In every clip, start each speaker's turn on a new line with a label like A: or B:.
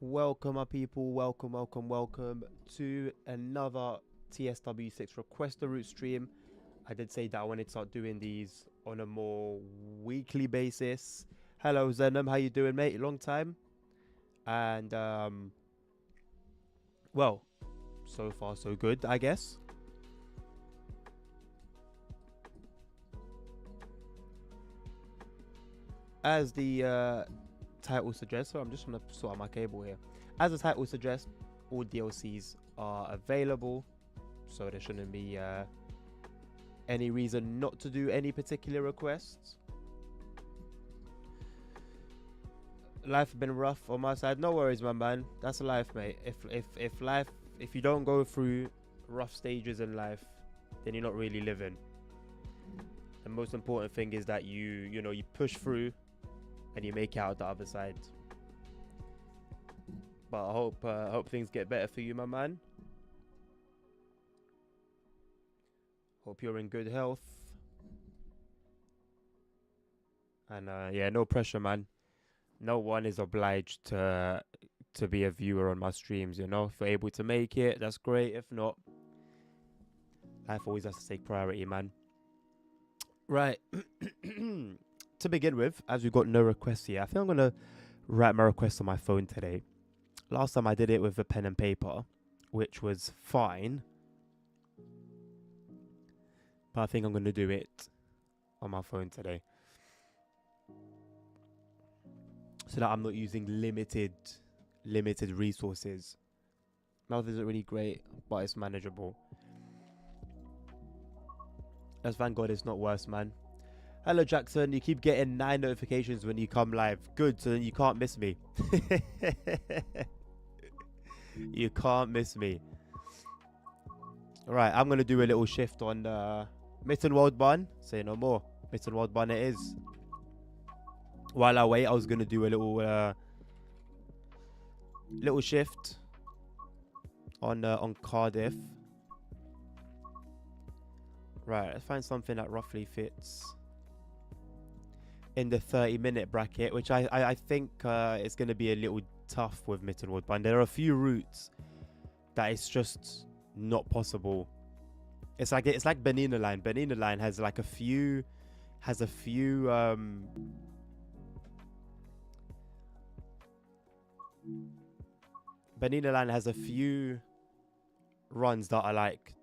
A: Welcome, my people. Welcome to another TSW6 Request the Root stream. I did say that I wanted to start doing these on a more weekly basis. Hello, Zenom. How you doing, mate? Long time. And well, so far so good, I guess. As the title suggests, so I'm just gonna sort out my cable here. As the title suggests, all DLCs are available, so there shouldn't be any reason not to do any particular requests. Life has been rough on my side. No worries, my man. That's life, mate. If you don't go through rough stages in life, then you're not really living. The most important thing is that you push through and you make it out the other side. But I hope things get better for you, my man. Hope you're in good health. And yeah, no pressure, man. No one is obliged to be a viewer on my streams, you know. If you're able to make it, that's great. If not, life always has to take priority, man. Right. To begin with, as we've got no requests here, I think I'm gonna write my request on my phone today. Last time I did it with a pen and paper, which was fine. But I think I'm gonna do it on my phone today, so that I'm not using limited resources. Mouth isn't really great, but it's manageable. Let's thank God it's not worse, man. Hello, Jackson. You keep getting 9 notifications when you come live. Good, so then you can't miss me. You can't miss me. Alright, I'm going to do a little shift on Mittenwald Bun. Say no more. Mittenwald Bun it is. While I wait, I was going to do a little shift on Cardiff. Right, let's find something that roughly fits in the 30-minute bracket, which I think is going to be a little tough with Mittenwald Bun. There are a few routes that it's just not possible. It's like Benina Line. Benina Line has like a few Benina Line has a few runs that are like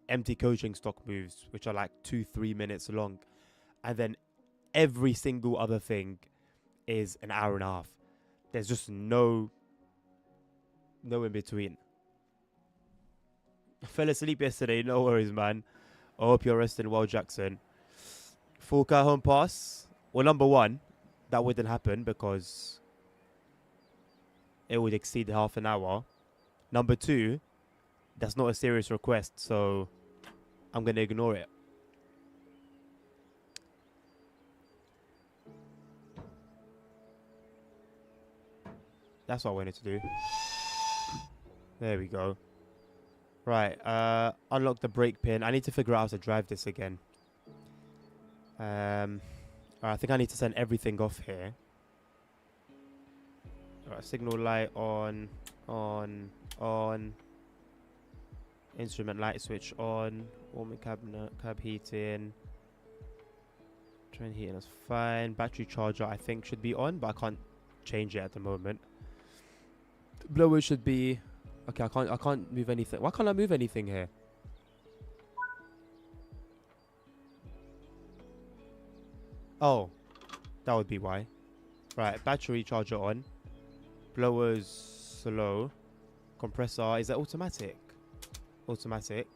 A: empty coaching stock moves, which are like 2-3 minutes long, and then every single other thing is an hour and a half. There's just no in between. I fell asleep yesterday, no worries, man. I hope you're resting well, Jackson. Full car home pass. Well, number one, that wouldn't happen because it would exceed half an hour. Number two, that's not a serious request, so I'm going to ignore it. That's what I wanted to do. There we go. Right, unlock the brake pin. I need to figure out how to drive this again. I think I need to send everything off here. Alright, signal light on. Instrument light switch on. Warming cabinet, cab heating. Train heating is fine. Battery charger I think should be on, but I can't change it at the moment. Blower should be okay. I can't move anything. Why can't I move anything here? Oh, that would be why. Right, battery charger on. Blowers slow. Compressor, is that automatic? Automatic.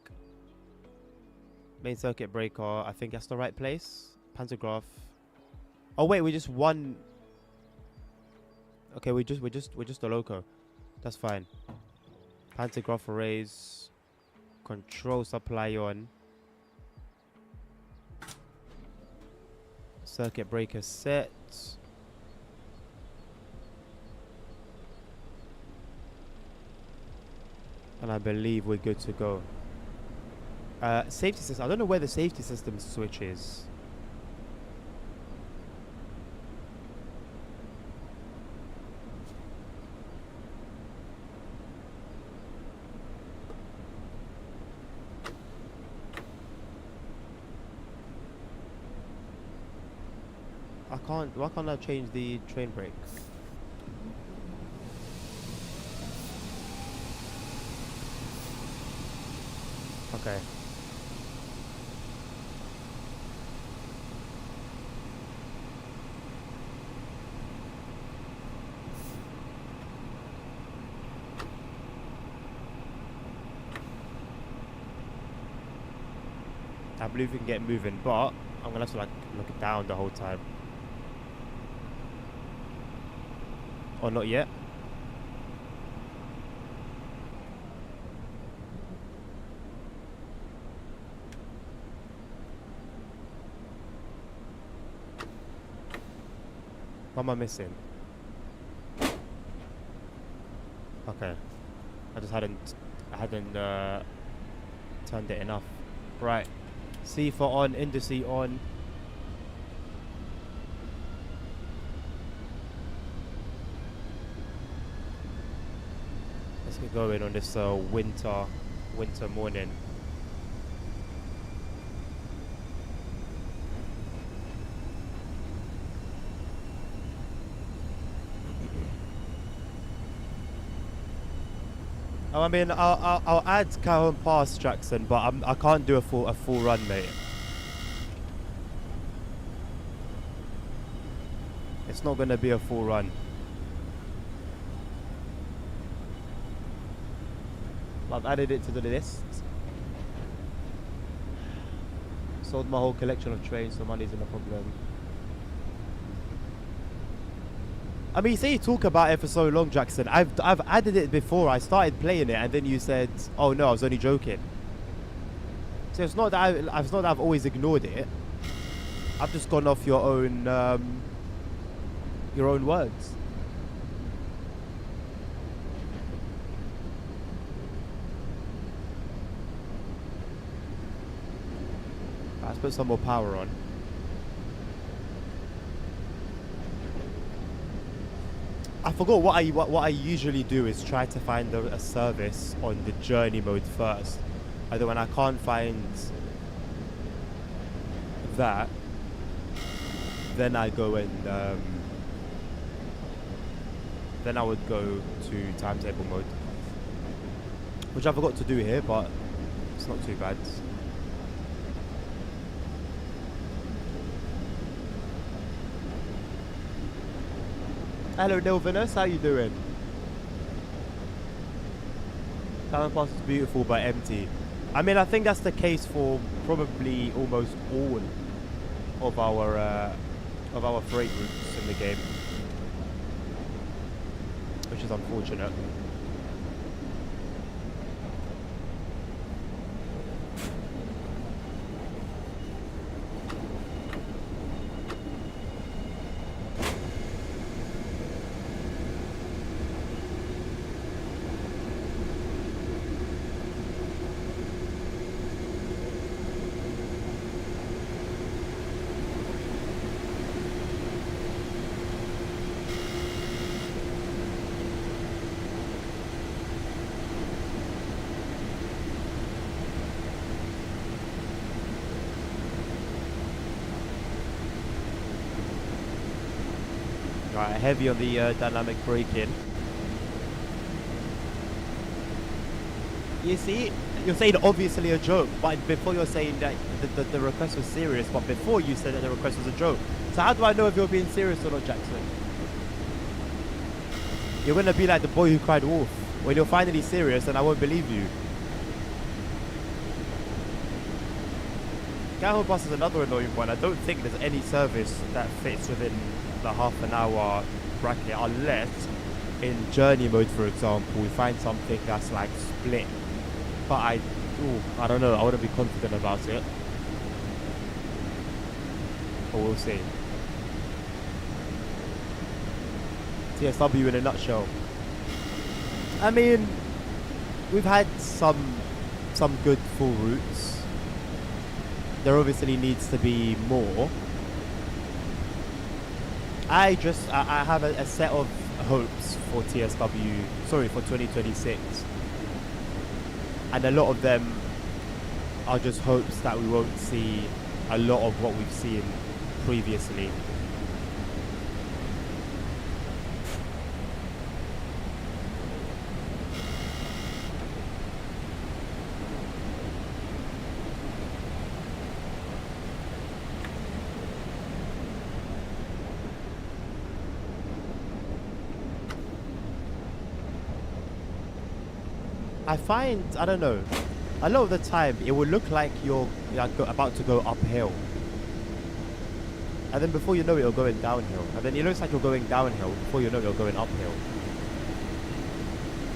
A: Main circuit breaker, I think that's the right place. Pantograph. Oh wait, we just one. Okay, we're just a loco. That's fine. Pantograph arrays. Control supply on. Circuit breaker set. And I believe we're good to go. Safety system. I don't know where the safety system switch is. I can't. Why can't I change the train brake? Okay. I believe we can get moving, but I'm gonna have to like look it down the whole time. Or not yet. What am I missing? Okay. I hadn't turned it enough. Right. C for on, indice on. Let's get going on this winter morning. Oh, I mean, I'll add Cajon Pass, Jackson, but I can't do a full run, mate. It's not gonna be a full run. I've added it to the list. Sold my whole collection of trains, so money's not a problem. I mean, you say you talk about it for so long, Jackson. I've added it before. I started playing it, and then you said, "Oh no, I was only joking." So it's not that it's not that I've always ignored it. I've just gone off your own words. Let's put some more power on. I forgot what I usually do is try to find a service on the journey mode first. Either when I can't find that, then I go and then I would go to timetable mode, which I forgot to do here, but it's not too bad. Hello, Nilvinus, how you doing? Cajon Pass is beautiful but empty. I mean, I think that's the case for probably almost all of our freight routes in the game, which is unfortunate. Right, heavy on the dynamic braking. You see, you're saying obviously a joke, but before you're saying that the request was serious, but before you said that the request was a joke. So how do I know if you're being serious or not, Jackson? You're gonna be like the boy who cried wolf. When you're finally serious, then I won't believe you. Cajon Pass is another annoying one. I don't think there's any service that fits within the half an hour bracket, unless in journey mode, for example, we find something that's like split. But I don't know. I wouldn't be confident about it. But we'll see. TSW in a nutshell. I mean, we've had some good full routes. There obviously needs to be more. I have a set of hopes for TSW, sorry, for 2026. And a lot of them are just hopes that we won't see a lot of what we've seen previously. I find, I don't know, a lot of the time it will look like you're like about to go uphill. And then before you know it, you're going downhill. And then it looks like you're going downhill. Before you know it, you're going uphill.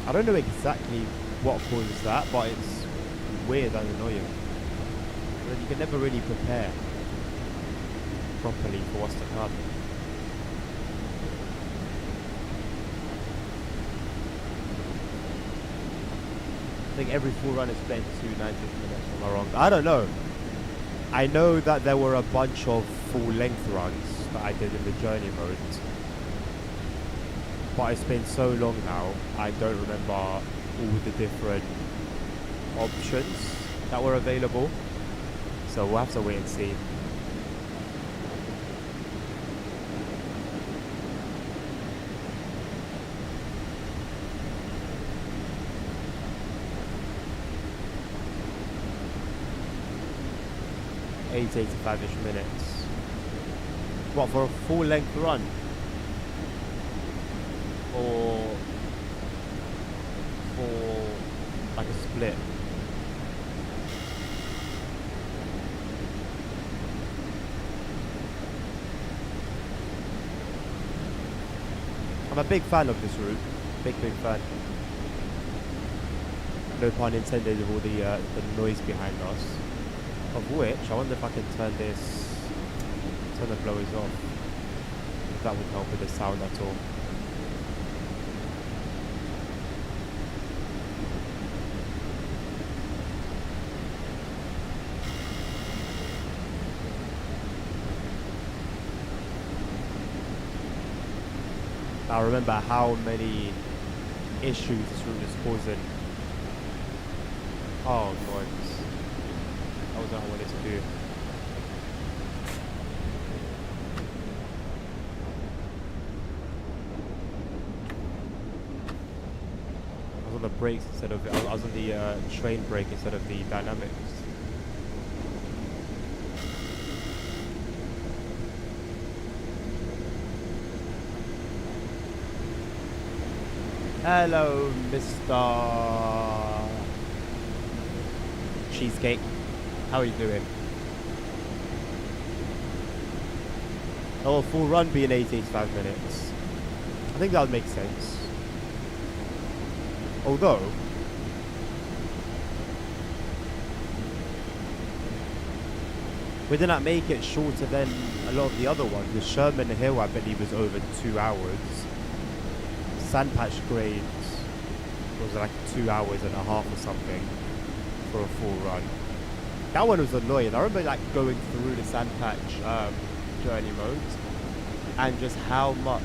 A: I don't know exactly what causes that, but it's weird and annoying. And then you can never really prepare properly for what's to come. I think every full run is split into 90 minutes, am I wrong? I don't know. I know that there were a bunch of full-length runs that I did in the journey mode, but it's been so long now, I don't remember all the different options that were available, so we'll have to wait and see. Eight 85-ish minutes. What, for a full-length run? Or for like a split? I'm a big fan of this route. Big fan. No pun intended with all the noise behind us. Of which, I wonder if I can turn the blowers off. If that would help with the sound at all. I remember how many issues this route is causing. Oh god. That was not what I wanted to do. I was on the brakes instead of I was on the train brake instead of the dynamics. Hello, Mr. Cheesecake. How are you doing? Oh, a full run being 85 minutes. I think that would make sense. Although, wouldn't that make it shorter than a lot of the other ones? The Sherman Hill, I believe, was over 2 hours. Sandpatch Grades was like 2 hours and a half or something for a full run. That one was annoying. I remember like going through the Sandpatch journey mode and just how much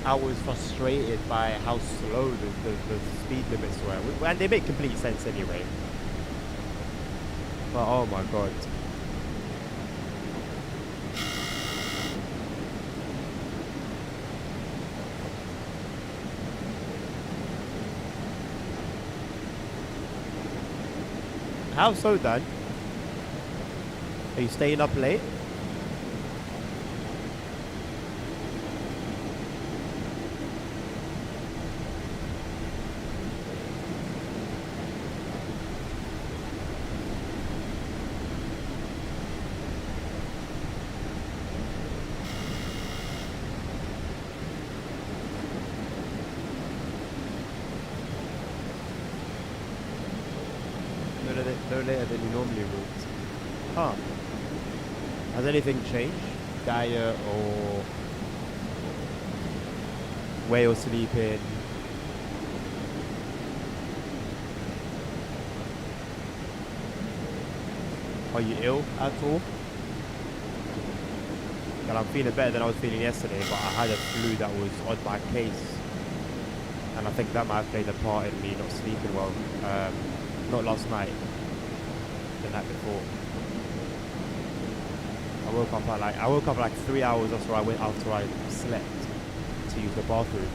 A: I was frustrated by how slow the speed limits were. And they make complete sense anyway. But oh my god. How so, Dan? Are you staying up late? No later than you normally would. Huh. Has anything changed? Diet or where you're sleeping? Are you ill at all? Well, I'm feeling better than I was feeling yesterday, but I had a flu that was on my case. And I think that might have played a part in me not sleeping well. Not last night. The night before. I woke up like 3 hours after I slept to use the bathroom,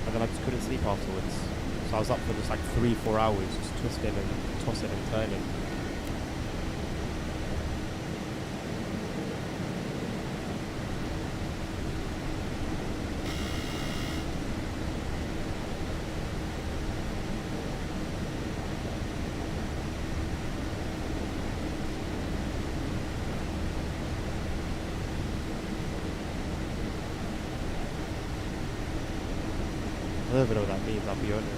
A: and then I just couldn't sleep afterwards. So I was up for just like 3-4 hours, just twisting and tossing and turning. don't even know what that means, I'll be honest.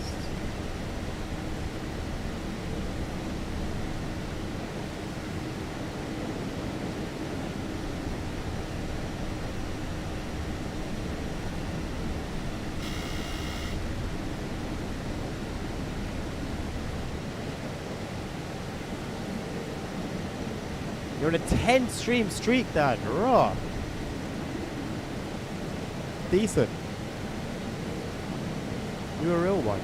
A: You're on a 10 stream streak, Dan. Raw. Decent. You're a real one.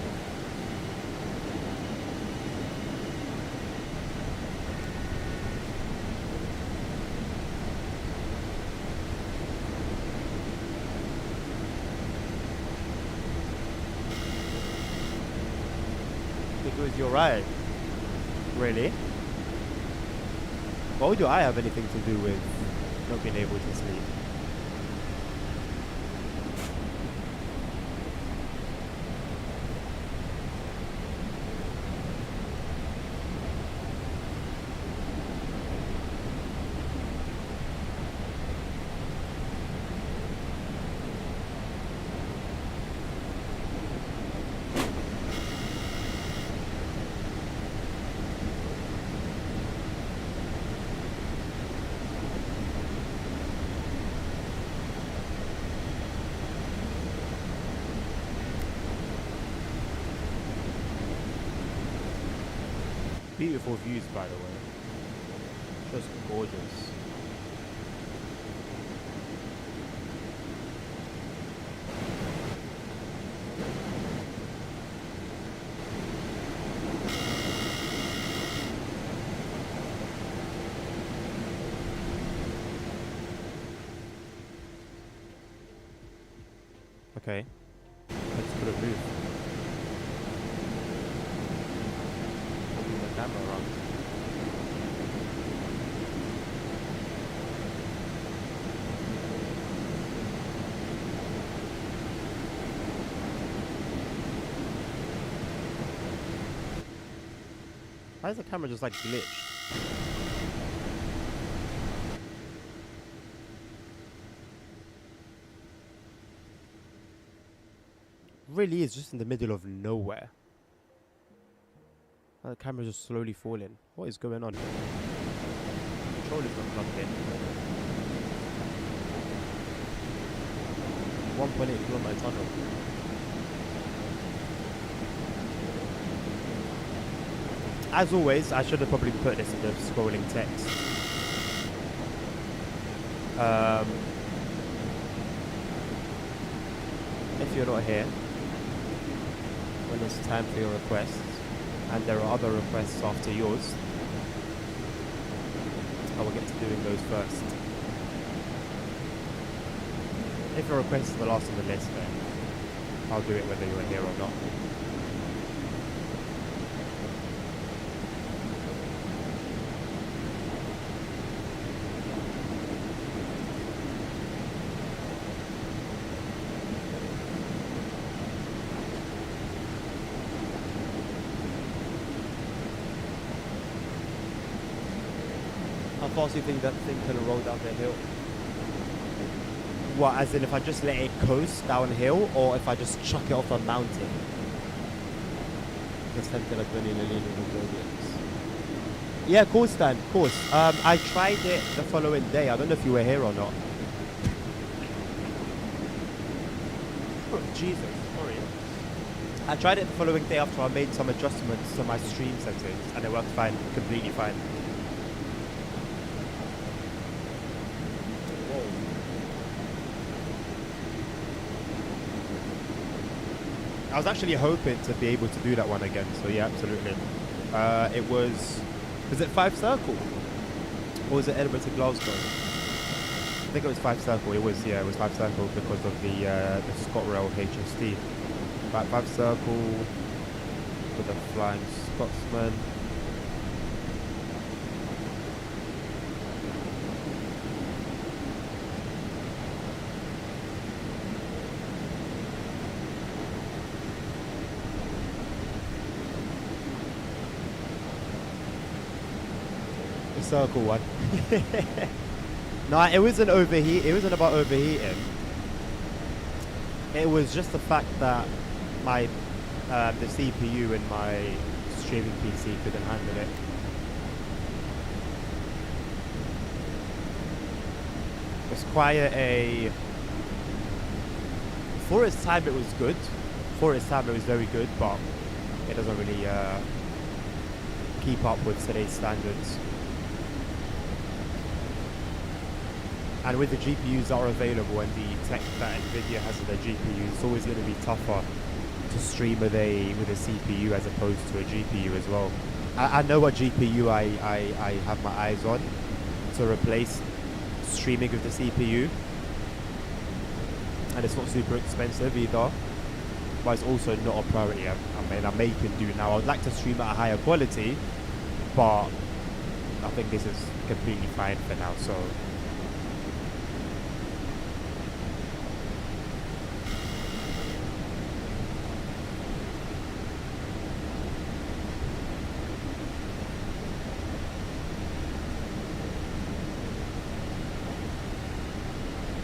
A: Because you're right. Really? Why would I have anything to do with not being able to sleep? Beautiful views, by the way. Just gorgeous. Okay. Let's put a move. Moving the camera around. Why is the camera just like glitched? Really is just in the middle of nowhere. The camera's just slowly falling. What is going on? Controller's not plugged in. 1.8 kilometer tunnel. As always, I should have probably put this in the scrolling text. If you're not here, when it's time for your requests, and there are other requests after yours, I will get to doing those first. If your request is the last on the list, then I'll do it whether you're here or not. How fast do you think that thing can roll down the hill? What, as in if I just let it coast downhill, or if I just chuck it off a mountain? Yeah, of course, Dan, of course. I tried it the following day. I don't know if you were here or not. Oh, Jesus, sorry. I tried it the following day after I made some adjustments to my stream settings, and it worked fine, completely fine. I was actually hoping to be able to do that one again, so yeah, absolutely. It was it 5 Circle? Or was it Edinburgh to Glasgow? I think it was 5 Circle, it was 5 Circle because of the ScotRail HST. About 5 Circle with the Flying Scotsman. Circle one. No, it wasn't overheat. It wasn't about overheating. It was just the fact that my the CPU in my streaming PC couldn't handle it. It's quite a... For its time it was good. For its time it was very good, but it doesn't really keep up with today's standards. And with the GPUs that are available and the tech that Nvidia has in their GPUs, it's always going to be tougher to stream with a CPU as opposed to a GPU as well. I know what GPU I have my eyes on to replace streaming with the CPU, and it's not super expensive either, but it's also not a priority. I mean, I may can do now. I would like to stream at a higher quality, but I think this is completely fine for now. So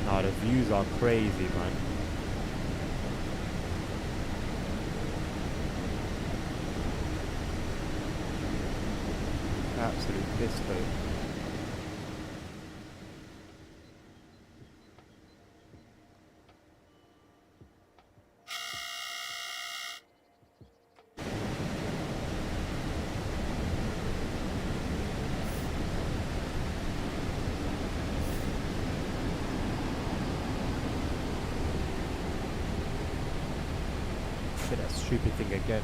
A: no, the views are crazy, man. Absolute piss though. Shit, that stupid thing again.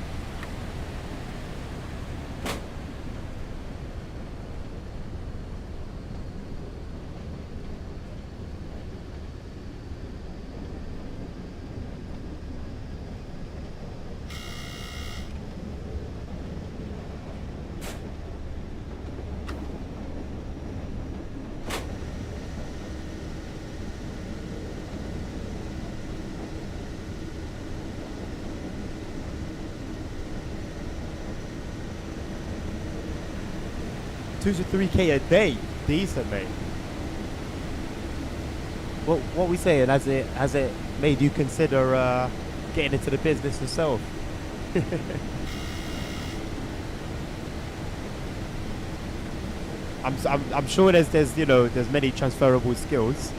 A: $2 to $3K a day, decent, mate. What we saying? Has it made you consider getting into the business yourself? I'm sure there's you know there's many transferable skills.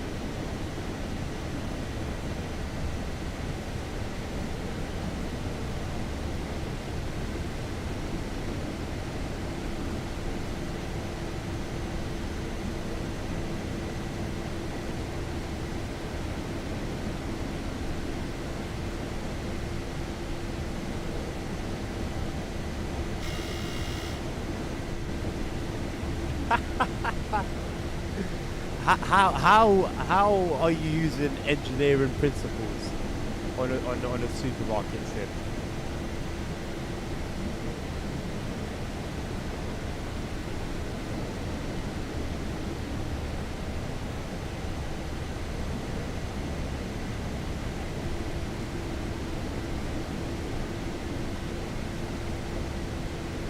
A: How are you using engineering principles on a supermarket sim?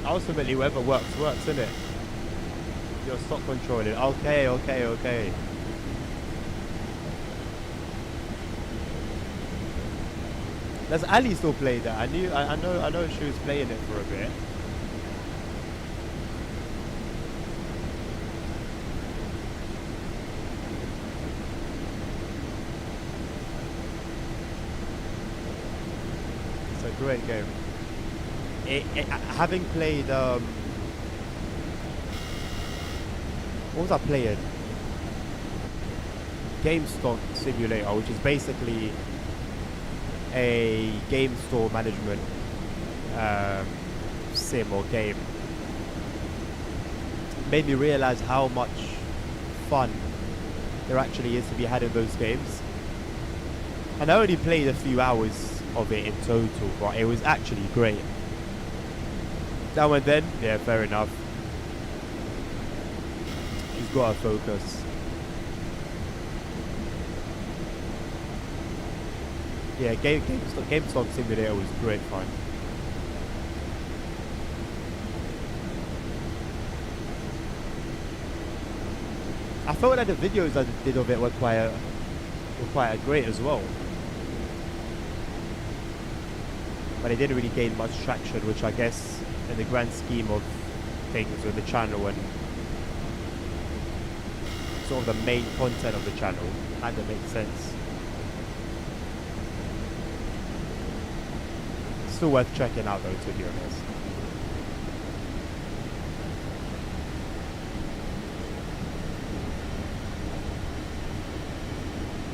A: Ultimately, whatever works, isn't it? You're stock controlling. Okay. Does Ali still play that? I know she was playing it for a bit. It's a great game. Having played what was I playing? GameStop Simulator, which is basically a game store management sim or game. Made me realize how much fun there actually is to be had in those games. And I only played a few hours of it in total, but it was actually great. Now and then, yeah, fair enough. She's got to focus. Yeah, GameStop Simulator was great fun. I felt like the videos I did of it were quite great as well. but it didn't really gain much traction, which I guess in the grand scheme of things with the channel and sort of the main content of the channel kind of makes sense. Still worth checking out though, to be honest.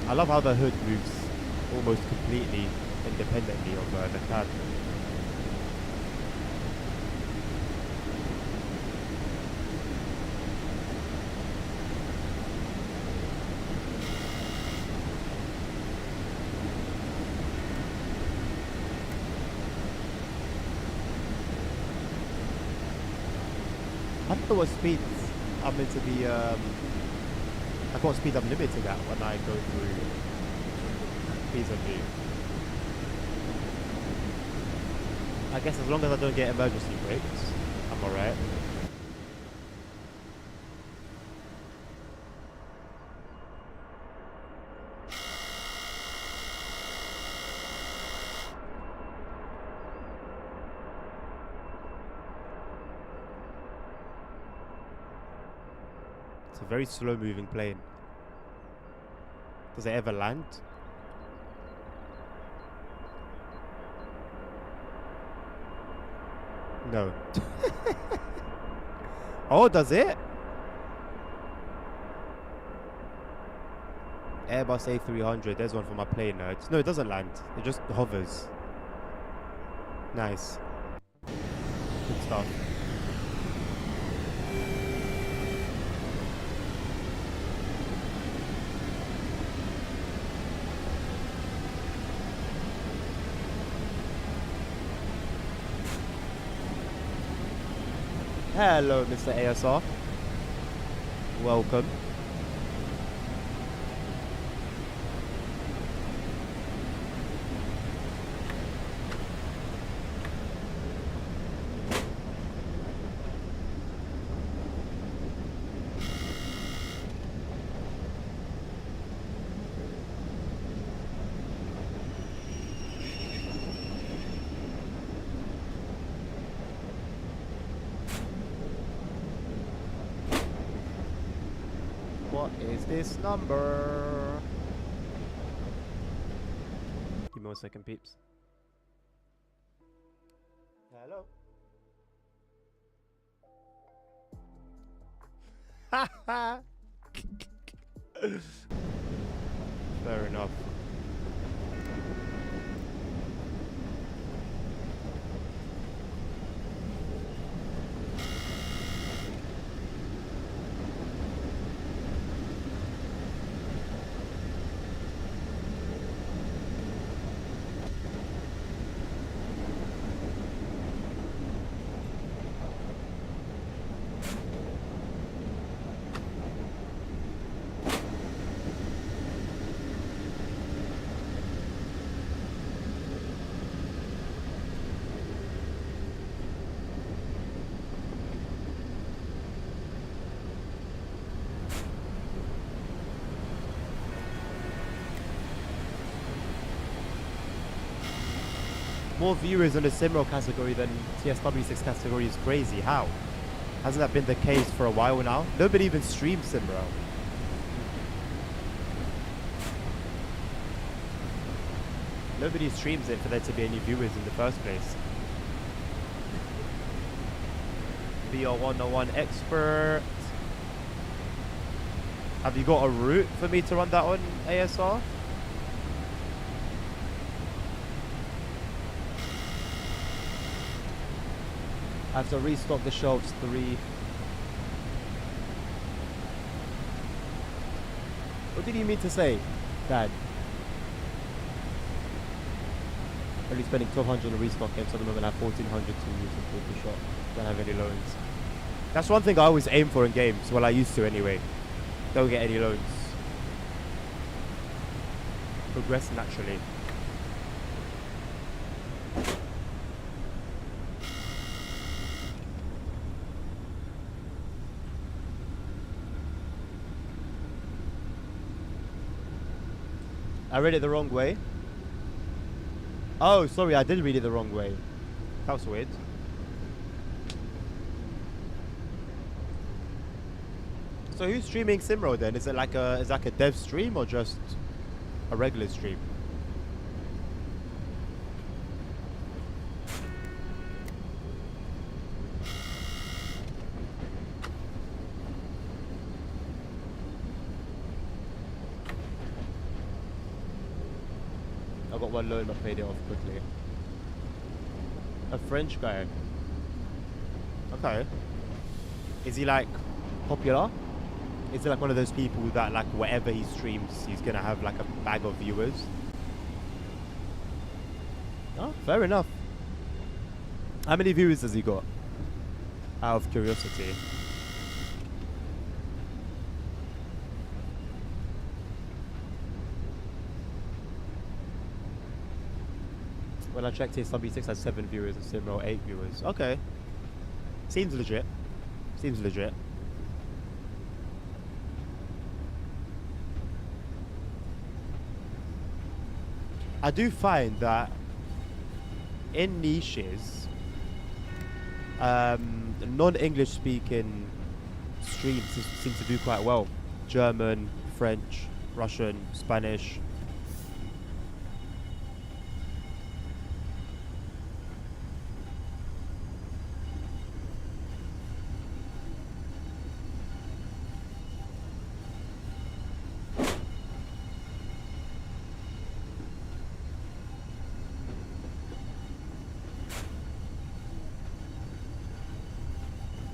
A: I love how the hood moves almost completely independently of the cab. I don't know what speeds I'm meant to be, like what speed I'm limiting at when I go through View. I guess as long as I don't get emergency brakes, I'm alright. It's a very slow moving plane. Does it ever land? No. Oh, does it? Airbus A300. There's one for my plane nerds. No, it doesn't land. It just hovers. Nice. Good stuff. Hello, Mr. ASR. Welcome. What is this number? Give me 1 second, peeps. Hello. Fair enough. More viewers in the Simro category than TSW6 category is crazy. How? Hasn't that been the case for a while now? Nobody even streams Simro. Nobody streams it for there to be any viewers in the first place. VR101 expert. Have you got a route for me to run that on, ASR? I have to restock the shelves 3. What did you mean to say, Dad? Only spending 1,200 on a restock game, so at the moment I have 1,400 to use in the shop. Don't have any loans. That's one thing I always aim for in games. Well, I used to anyway. Don't get any loans. Progress naturally. I read it the wrong way. Oh, sorry, I did read it the wrong way. That was weird. So who's streaming Simro then? Is it like a dev stream or just a regular stream? I got one loan, I paid it off quickly. A French guy. Okay. Is he like popular? Is he like one of those people that like whatever he streams, he's gonna have like a bag of viewers? Oh, fair enough. How many viewers has he got? Out of curiosity. When I checked his Sub 6 has 7 viewers and Simro 8 viewers. Okay. Seems legit. Seems legit. I do find that in niches, non-English speaking streams seem to do quite well. German, French, Russian, Spanish.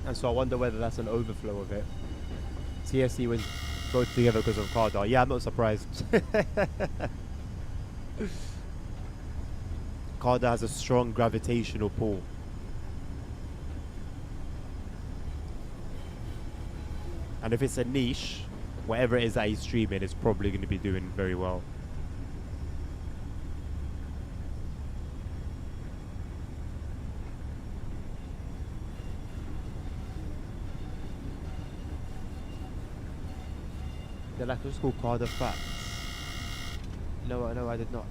A: And so I wonder whether that's an overflow of it. TSC wins both together because of Cardar. Yeah, I'm not surprised. Cardar has a strong gravitational pull. And if it's a niche, whatever it is that he's streaming is probably going to be doing very well. They're like, it's called Card of Facts. No, I did not.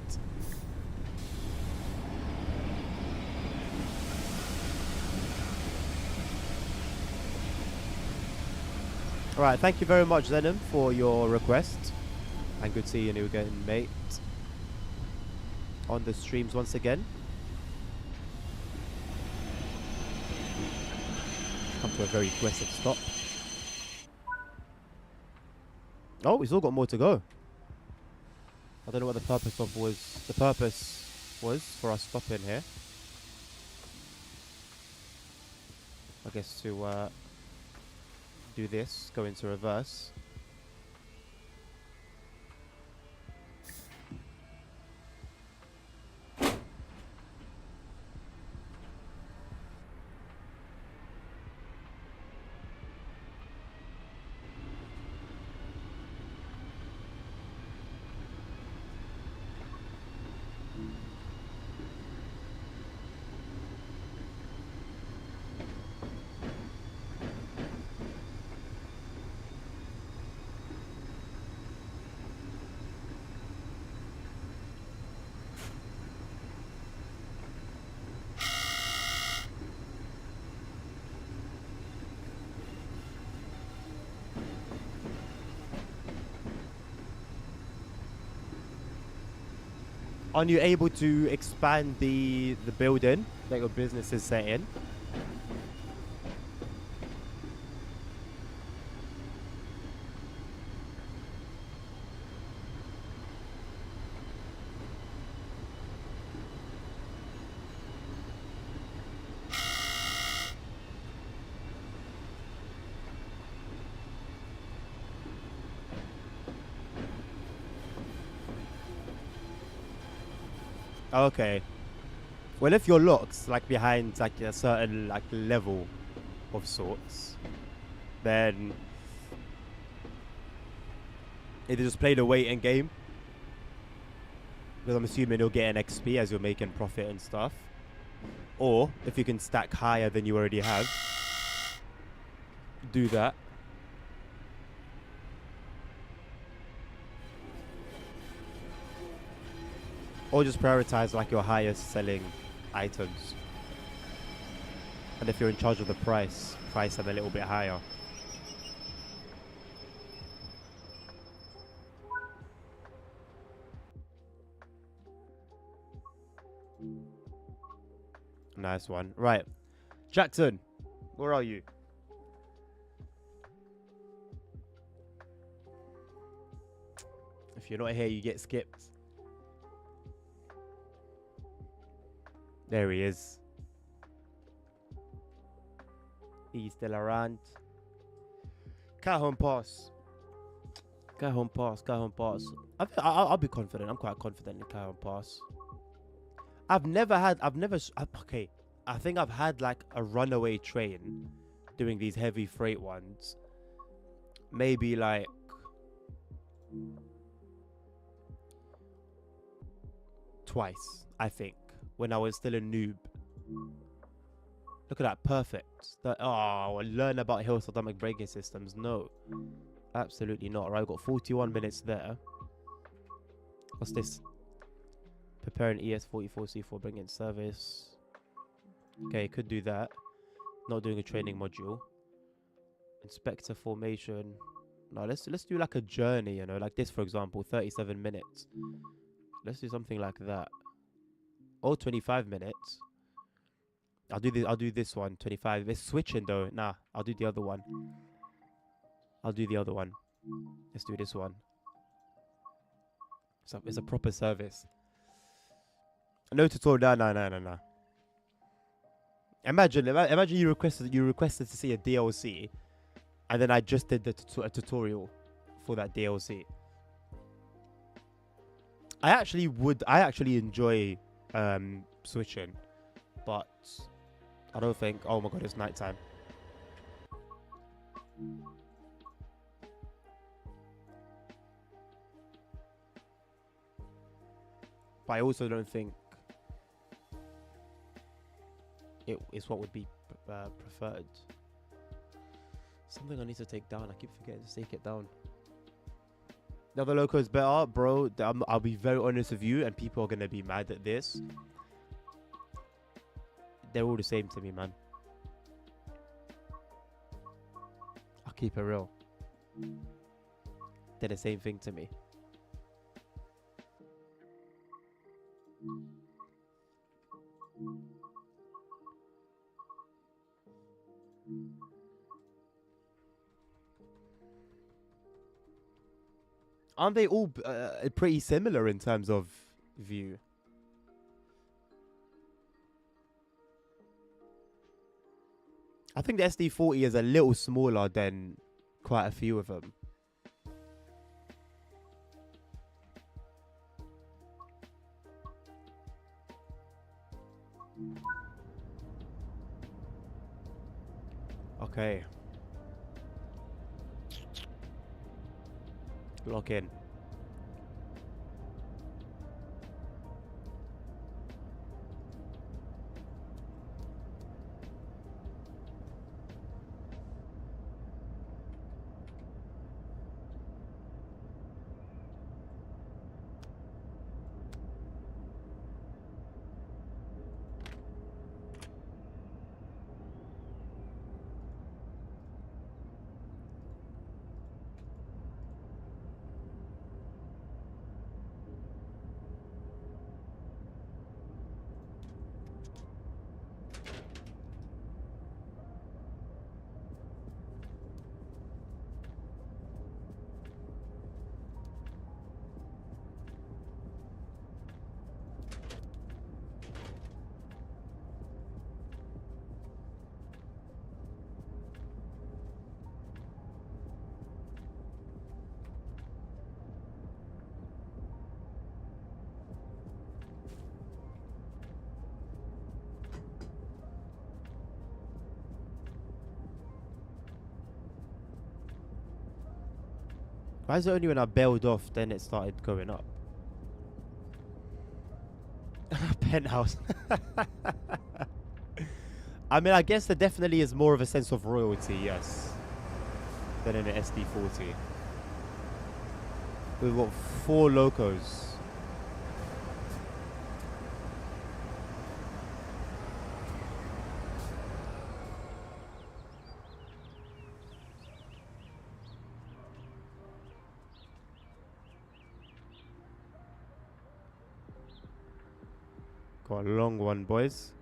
A: Alright, thank you very much, Zenom, for your request. And good seeing you again, mate. On the streams once again. Come to a very aggressive stop. Oh, we've still got more to go. I don't know what the purpose was for us stopping here. I guess to do this, go into reverse. Are you able to expand the building that your business is set in? Okay. Well, if your lock's like behind like a certain like level of sorts, then either just play the waiting game, because I'm assuming you'll get an XP as you're making profit and stuff, or if you can stack higher than you already have, do that. Or just prioritize like your highest selling items. And if you're in charge of the price them a little bit higher. Nice one. Right. Jackson, where are you? If you're not here, you get skipped. There he is. He's still around. Cajon pass. Cajon pass. Cajon pass. I'll be confident. I'm quite confident in Cajon pass. Okay. I think I've had like a runaway train doing these heavy freight ones. Maybe like twice, I think, when I was still a noob. Look at that, perfect. Learn about Hill's dynamic braking systems. No, absolutely not. Right, I've got 41 minutes there. What's this? Preparing ES44C4, bring in service. Okay, could do that. Not doing a training module. Inspector formation. No, let's do like a journey, you know, like this for example, 37 minutes. Let's do something like that. Or 25 minutes. I'll do this one, 25. It's switching though. Nah, I'll do the other one. Let's do this one. It's a proper service. No tutorial. No. Imagine you requested to see a DLC, and then I just did the tutorial for that DLC. I actually enjoy switching, but I don't think. Oh my god, it's nighttime. But I also don't think it's what would be preferred. Something I need to take down. I keep forgetting to take it down. The other loco is better, bro. I'll be very honest with you, and people are gonna be mad at this. They're all the same to me, man. I'll keep it real. They're the same thing to me. Aren't they all pretty similar in terms of view? I think the SD40 is a little smaller than quite a few of them. Okay. Lock in. Why is it only when I bailed off then it started going up? Penthouse. I mean, I guess there definitely is more of a sense of royalty, yes, than in an SD40. We've got 4 locos. Got a long one, boys.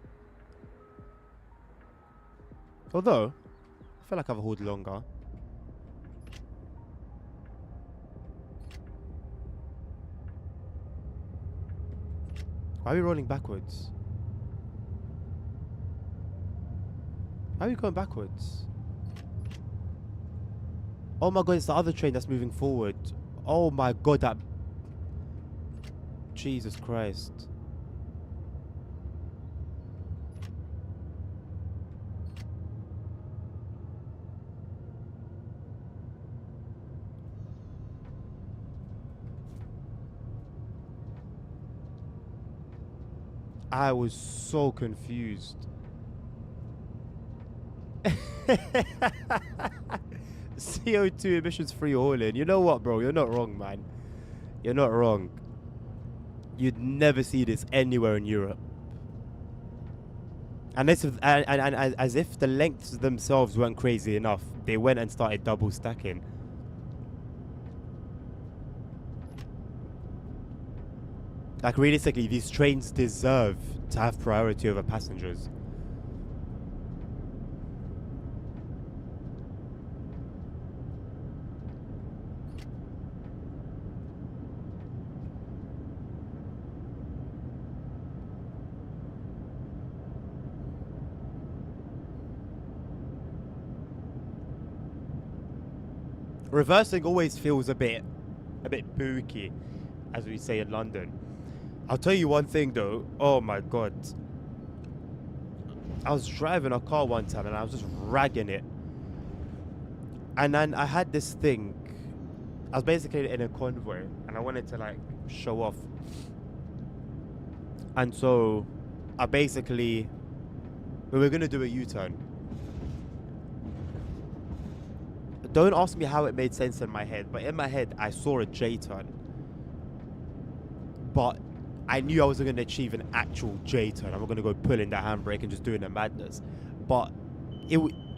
A: Although, I feel like I've hauled longer. Why are we rolling backwards? Why are we going backwards? Oh my god, it's the other train that's moving forward. Oh my god, that... Jesus Christ. I was so confused. CO2 emissions free hauling. You know what, bro? You're not wrong, man. You're not wrong. You'd never see this anywhere in Europe. And as if the lengths themselves weren't crazy enough, they went and started double stacking. Like, realistically, these trains deserve to have priority over passengers. Reversing always feels a bit booky, as we say in London. I'll tell you one thing though. Oh my god. I was driving a car one time and I was just ragging it. And then I had this thing. I was basically in a convoy and I wanted to like show off. And so I basically, we were going to do a U-turn. Don't ask me how it made sense in my head, but in my head I saw a J-turn. But I knew I wasn't going to achieve an actual J-turn. I'm not going to go pulling that handbrake and just doing a madness. But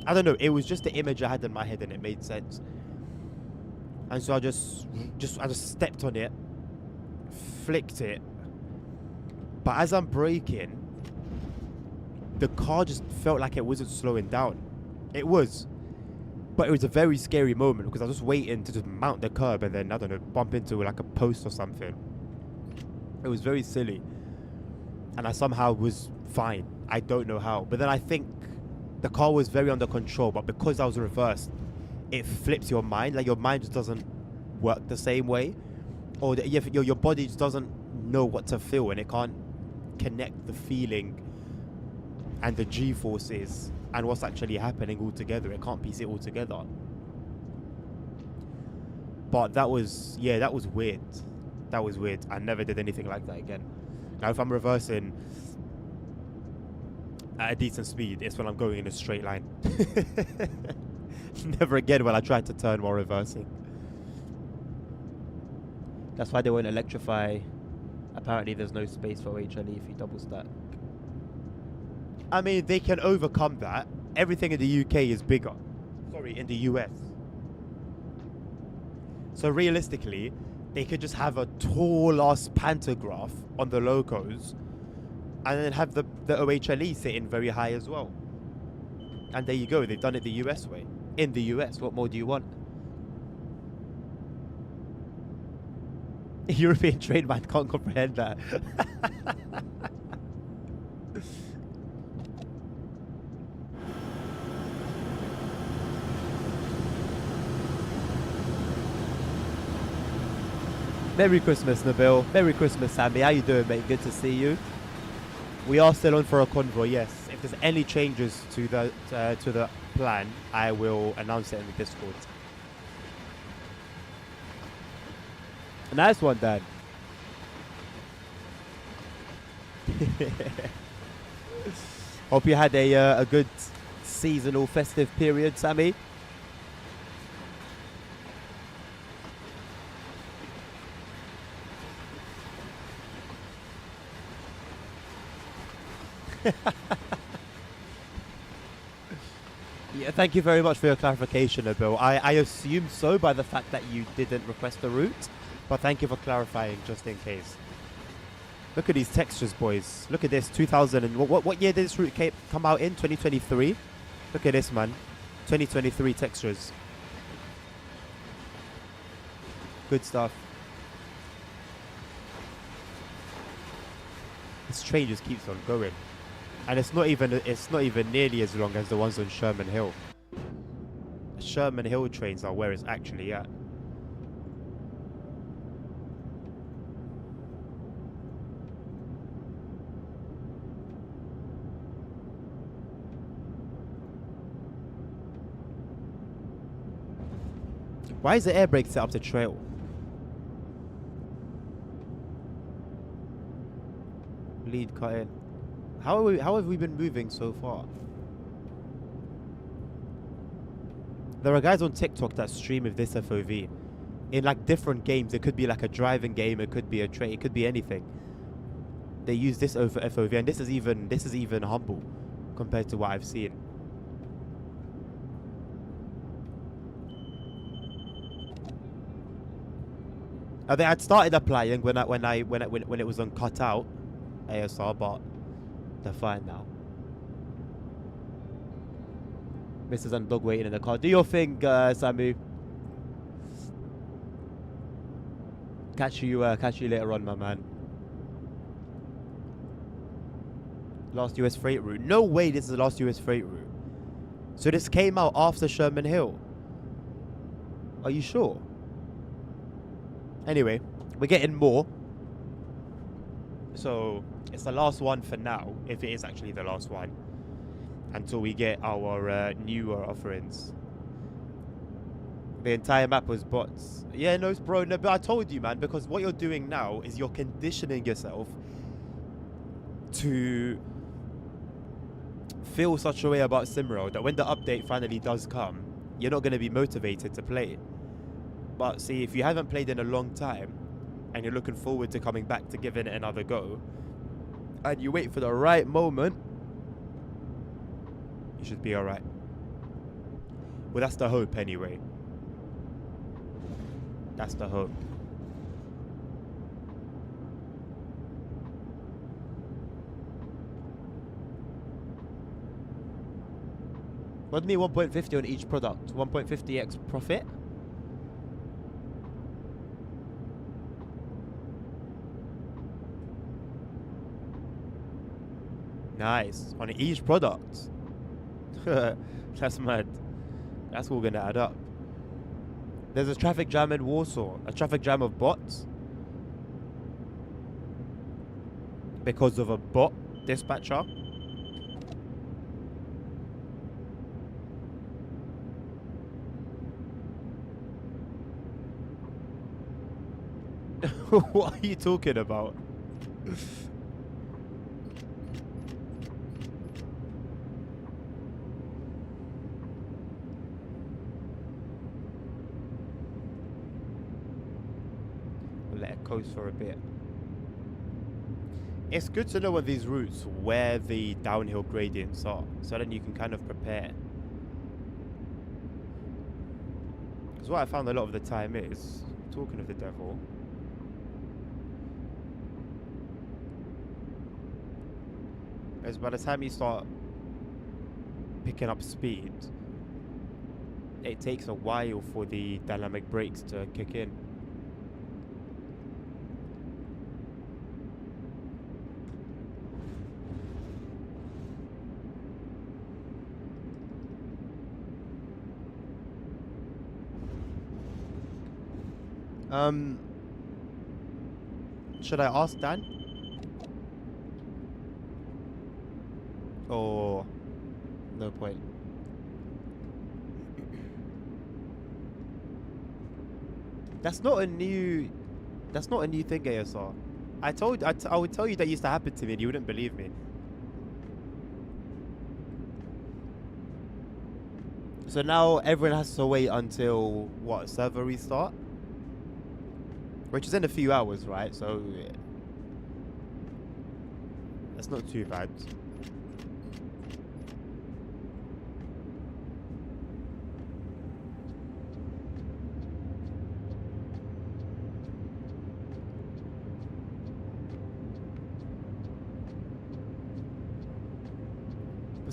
A: I don't know, it was just the image I had in my head and it made sense. And so I just stepped on it, flicked it. But as I'm braking, the car just felt like it wasn't slowing down. It was. But it was a very scary moment because I was just waiting to just mount the curb and then, I don't know, bump into like a post or something. It was very silly. And I somehow was fine. I don't know how. But then I think the car was very under control. But because I was reversed, it flips your mind. Like your mind just doesn't work the same way. Or your body just doesn't know what to feel. And it can't connect the feeling and the G-forces and what's actually happening all together. It can't piece it all together. But that was weird. That was weird. I never did anything like that again. Now, if I'm reversing at a decent speed, it's when I'm going in a straight line. Never again when I try to turn while reversing. That's why they won't electrify. Apparently, there's no space for HLE if you double stack. I mean, they can overcome that. Everything in the UK is bigger. Sorry, in the US. So realistically, they could just have a tall-ass pantograph on the locos and then have the OHLE sitting very high as well. And there you go. They've done it the US way. In the US, what more do you want? European trade man can't comprehend that. Merry Christmas, Nabil. Merry Christmas, Sammy. How you doing, mate? Good to see you. We are still on for a convoy, yes. If there's any changes to the plan, I will announce it in the Discord. A nice one, Dan. Hope you had a good seasonal festive period, Sammy. Yeah, thank you very much for your clarification, Nabil. I assumed so by the fact that you didn't request the route, but thank you for clarifying just in case. Look at these textures, boys. Look at this. 2000 and what year did this route come out in? 2023. Look at this, man. 2023 textures. Good stuff. This train just keeps on going, and it's not even nearly as long as the ones on Sherman Hill. Sherman Hill trains are where it's actually at. Why is the air brake set up to trail? Lead cut in. How have we been moving so far? There are guys on TikTok that stream with this FOV in like different games. It could be like a driving game, it could be a train, it could be anything. They use this over FOV, and this is even humble compared to what I've seen. I think I'd started applying when it was on cutout ASR, but they're fine now. Mrs. and dog waiting in the car. Do your thing, Samu. Catch you later on, my man. Last US freight route. No way this is the last US freight route. So this came out after Sherman Hill. Are you sure? Anyway, we're getting more. So it's the last one for now, if it is actually the last one, until we get our newer offerings. The entire map was bots. Yeah, no, bro, no, but I told you, man, because what you're doing now is you're conditioning yourself to feel such a way about SimRoad that when the update finally does come, you're not going to be motivated to play it. But see, if you haven't played in a long time and you're looking forward to coming back to giving it another go, and you wait for the right moment, you should be alright. Well, that's the hope anyway. That's the hope. What do you mean 1.50 on each product? 1.50x profit? Nice. On each product. That's mad. That's all gonna add up. There's a traffic jam in Warsaw. A traffic jam of bots. Because of a bot dispatcher. What are you talking about? Let it coast for a bit. It's good to know on these routes where the downhill gradients are, so then you can kind of prepare. Because what I found a lot of the time is, talking of the devil, is by the time you start picking up speed, it takes a while for the dynamic brakes to kick in. Should I ask Dan? Or no point? That's not a new thing, ASR. I would tell you that used to happen to me and you wouldn't believe me. So now everyone has to wait until what, server restart? Which is in a few hours, right? So yeah, that's not too bad.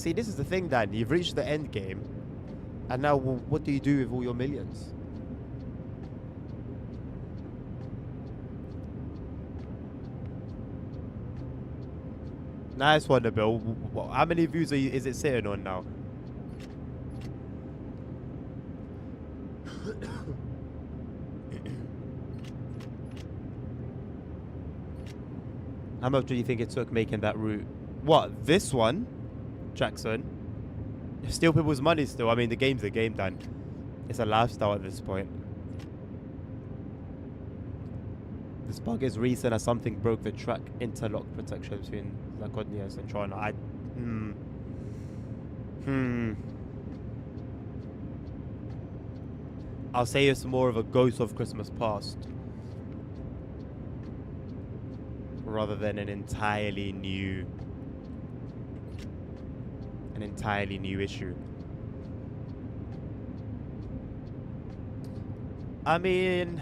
A: See, this is the thing, Dan. You've reached the end game, and now what do you do with all your millions? Nice one, Nabil. How many views is it sitting on now? How much do you think it took making that route? What, this one, Jackson? Steal people's money still. I mean, the game's a game, Dan. It's a lifestyle at this point. This bug is recent as something broke the track interlock protection between Lacodnias and China. I'll say it's more of a ghost of Christmas past rather than an entirely new issue. I mean,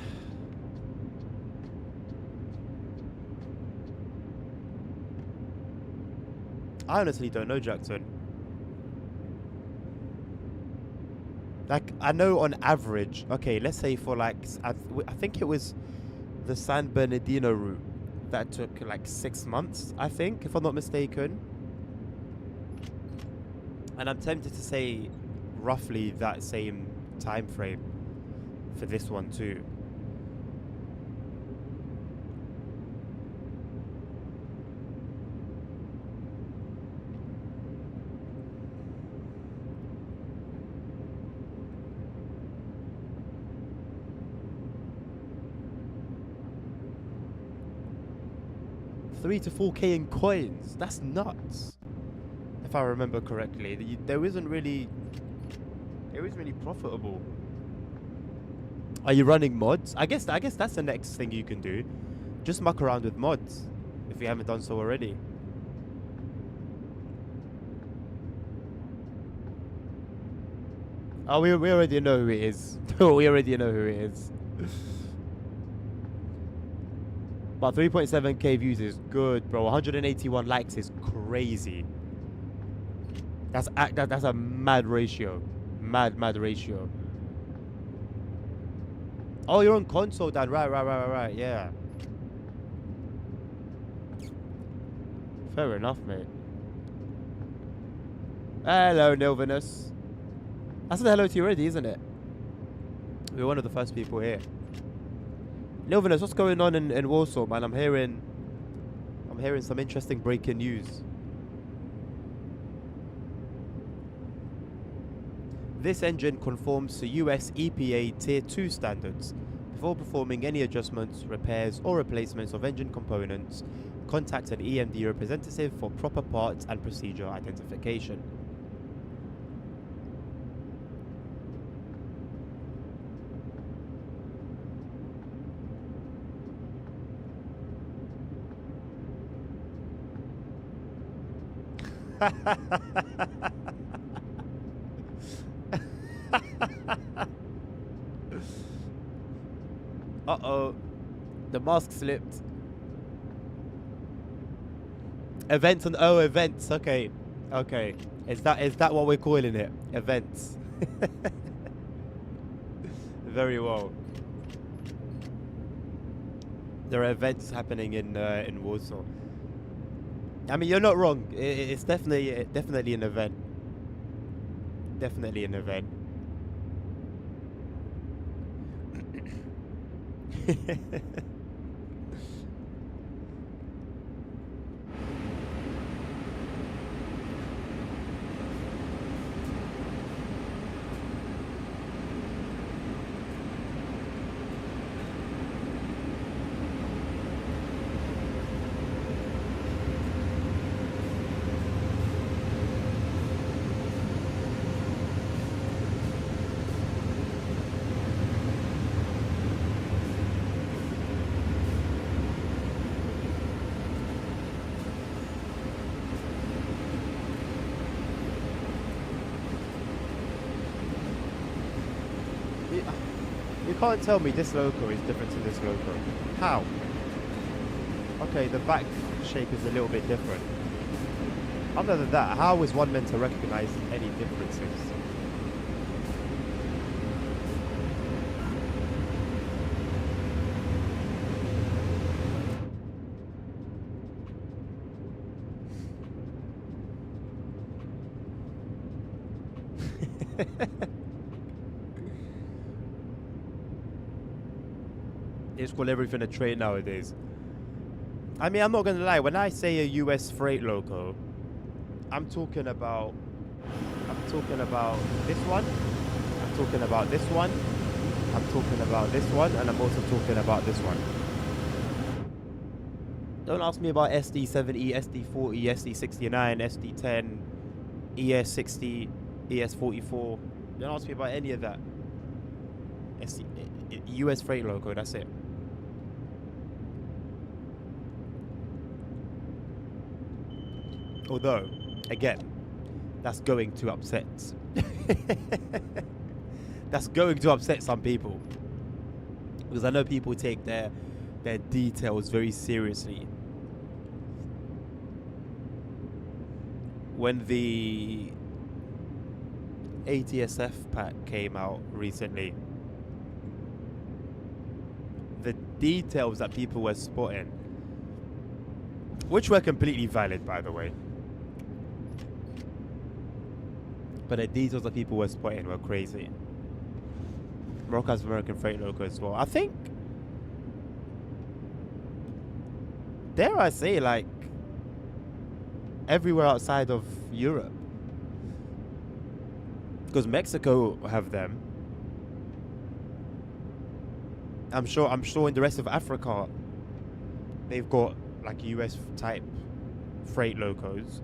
A: I honestly don't know, Jackson. Like, I know on average, okay, let's say for like, I think it was the San Bernardino route that took like 6 months, I think, if I'm not mistaken. And I'm tempted to say roughly that same time frame for this one too. $3 to $4K in coins. That's nuts. If I remember correctly, there isn't really profitable. Are you running mods? I guess that's the next thing you can do. Just muck around with mods if you haven't done so already. Oh, we already know who it is. We already know who it is. But 3.7K views is good, bro. 181 likes is crazy. That's a mad ratio. Mad ratio. Oh, you're on console, Dan. Right. Yeah. Fair enough, mate. Hello, Nilvinus. I said hello to you already, isn't it? We're one of the first people here. Nilvinus, what's going on in Warsaw, man? I'm hearing some interesting breaking news. This engine conforms to US EPA Tier 2 standards. Before performing any adjustments, repairs or replacements of engine components, contact an EMD representative for proper parts and procedure identification. Uh-oh. The mask slipped. Events and events. Okay. Is that what we're calling it? Events. Very well. There are events happening in Warsaw. I mean, you're not wrong. It's definitely an event. Definitely an event. You can't tell me this loco is different to this loco. How? Okay, the back shape is a little bit different. Other than that, how is one meant to recognize any differences? They just call everything a trade nowadays. I mean, I'm not gonna lie. When I say a US freight logo, I'm talking about this one. I'm talking about this one. I'm talking about this one, and I'm also talking about this one. Don't ask me about SD70, SD40, SD69, SD10, ES60, ES44. Don't ask me about any of that. US freight logo. That's it. Although, again, that's going to upset. That's going to upset some people, because I know people take their details very seriously. When the ATSF pack came out recently, the details that people were spotting, which were completely valid, by the way, but the details that people were spotting were crazy. Morocco has American freight logo as well. I think, dare I say, like, everywhere outside of Europe, because Mexico have them. I'm sure in the rest of Africa they've got like US type freight logos.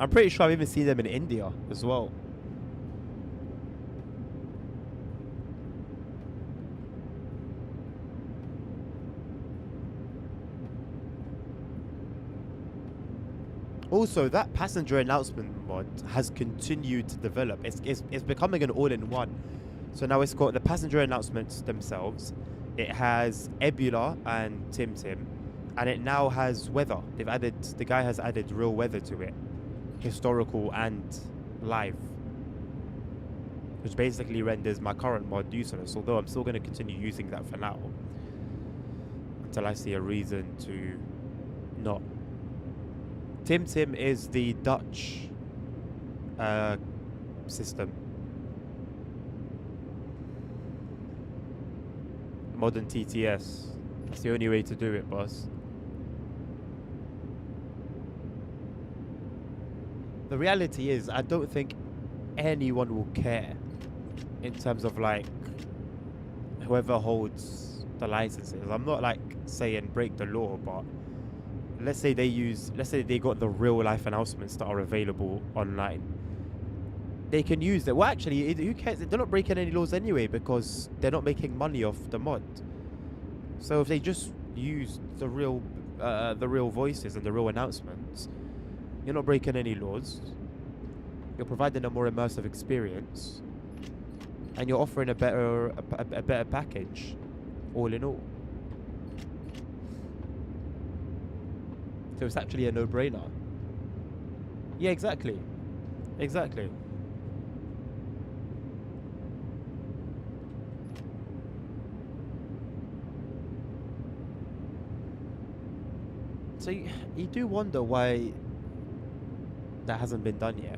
A: I'm pretty sure I've even seen them in India as well. Also, that passenger announcement mod has continued to develop. It's becoming an all-in-one. So now it's got the passenger announcements themselves. It has Ebula and TimTim, and it now has weather. The guy has added real weather to it, historical and live, which basically renders my current mod useless. Although I'm still going to continue using that for now, until I see a reason to not. TimTim is the Dutch system. Modern TTS. It's the only way to do it, boss. The reality is, I don't think anyone will care in terms of like whoever holds the licenses. I'm not like saying break the law, but let's say they got the real life announcements that are available online. They can use that. Well, actually, who cares? They're not breaking any laws anyway, because they're not making money off the mod. So if they just use the real voices and the real announcements, you're not breaking any laws. You're providing a more immersive experience, and you're offering a better package, all in all. So it's actually a no-brainer. Yeah, exactly. Exactly. So you do wonder why that hasn't been done yet.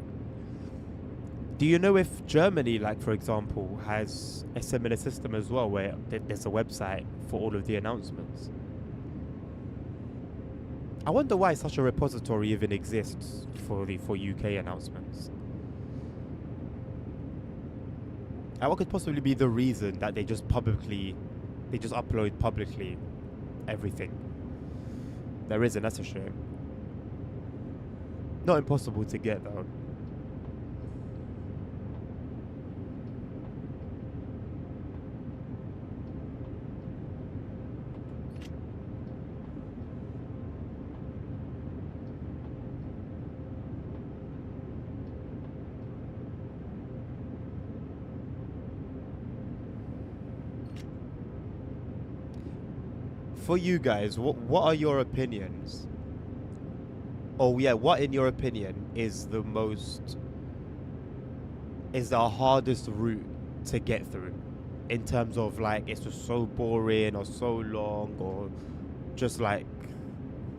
A: Do you know if Germany, like for example, has a similar system as well, where there's a website for all of the announcements? I wonder why such a repository even exists for UK announcements. And what could possibly be the reason that they just upload publicly everything? There isn't. That's a shame. Not impossible to get though. For you guys, what are your opinions Oh yeah, what in your opinion is the hardest route to get through in terms of like it's just so boring or so long or just like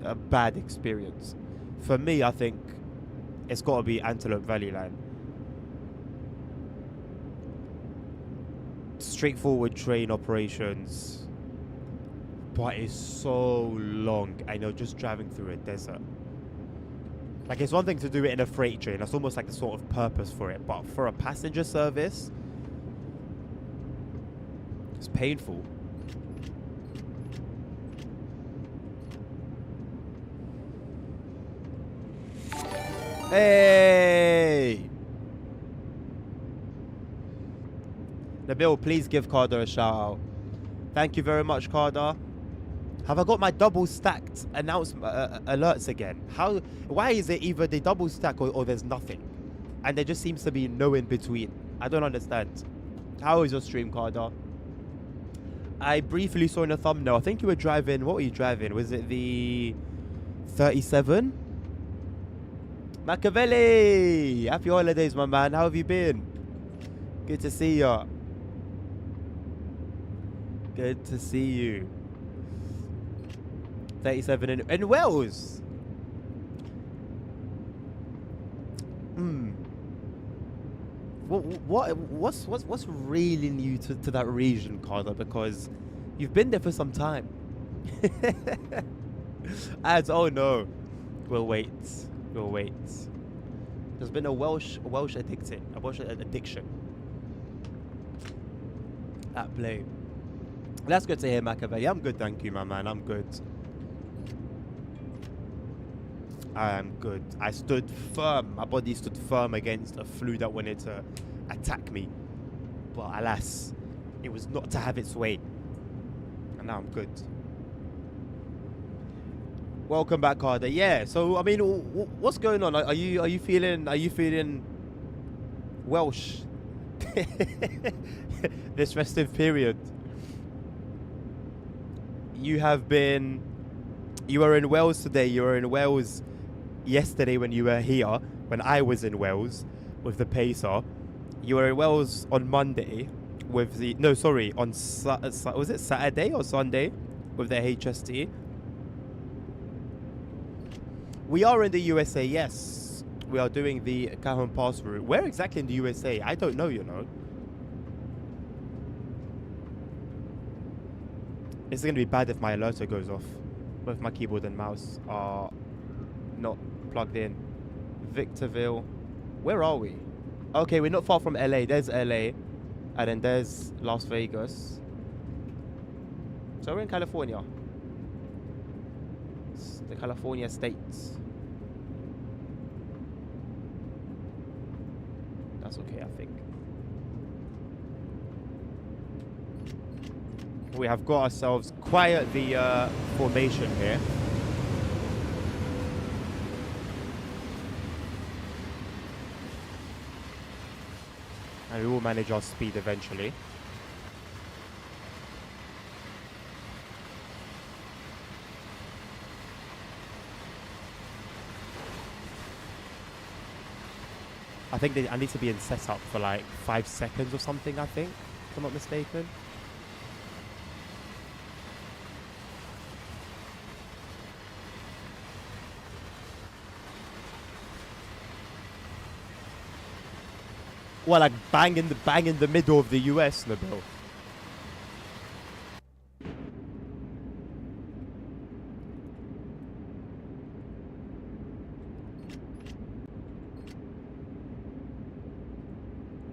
A: a bad experience? For me, I think it's got to be Antelope Valley Line. Straightforward train operations, but it's so long and you're just driving through a desert. Like, it's one thing to do it in a freight train, that's almost like the sort of purpose for it, but for a passenger service, it's painful. Hey! Nabil, please give Carter a shout out. Thank you very much, Carter. Have I got my double stacked alerts again? Why is it either they double stack or there's nothing? And there just seems to be no in between. I don't understand. How is your stream, Carter? I briefly saw in a thumbnail, I think you were driving, what were you driving? Was it the 37? Machiavelli! Happy holidays, my man. How have you been? Good to see ya. Good to see you. 37 in Wales. What's really new to that region, Carter? Because you've been there for some time. Ads, oh no. We'll wait. There's been a Welsh addiction at play. That's good to hear, Machiavelli. I'm good, thank you, my man. I'm good. I am good. I stood firm. My body stood firm against a flu that wanted to attack me. But alas, it was not to have its way. And now I'm good. Welcome back, Carter. Yeah, so I mean, what's going on? Are you feeling Welsh this festive period? You were in Wales today. You were in Wales yesterday when you were here, when I was in Wales with the Pacer. You were in Wales on Monday with the was it Saturday or Sunday with the HST? We are in the USA, yes. We are doing the Cajon Pass route. Where exactly in the USA? I don't know, you know. It's going to be bad if my alerter goes off. Both my keyboard and mouse are not plugged in. Victorville. Where are we? Okay, we're not far from LA. There's LA. And then there's Las Vegas. So we're in California. It's the California states. That's okay, I think. We have got ourselves quite the formation here. And we will manage our speed eventually. I think I need to be in setup for like 5 seconds or something, I think, if I'm not mistaken. Well, like bang in the middle of the US, Nabil.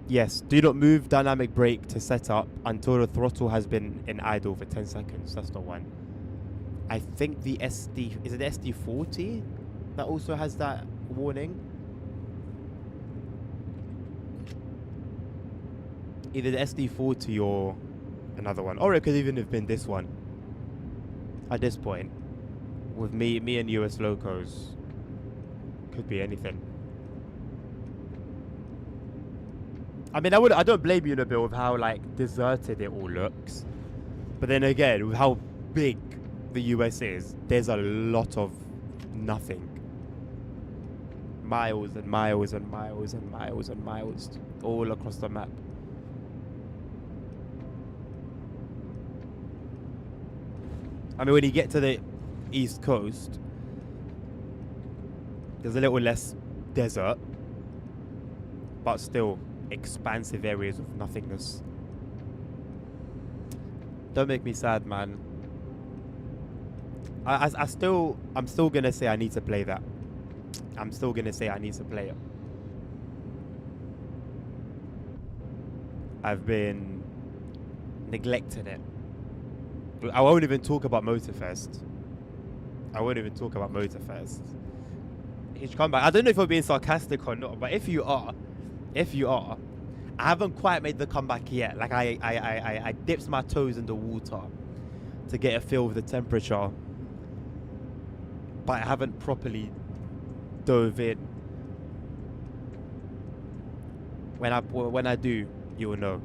A: Yes, do not move dynamic brake to set up until the throttle has been in idle for 10 seconds. That's the one. I think the SD, is it the SD40 that also has that warning? Either the SD40 or another one. Or it could even have been this one. At this point. With me and US locos. Could be anything. I mean, I don't blame you, Nabil, with how like deserted it all looks. But then again, with how big the US is, there's a lot of nothing. miles and miles and miles and miles and miles all across the map. I mean, when you get to the East Coast, there's a little less desert, but still expansive areas of nothingness. Don't make me sad, man. I'm still gonna say I need to play that. I'm still gonna say I need to play it. I've been neglecting it. I won't even talk about Motorfest. He should come back. I don't know if I'm being sarcastic or not, but if you are, I haven't quite made the comeback yet. Like I dipped my toes in the water to get a feel of the temperature, but I haven't properly dove in. When I do, you will know.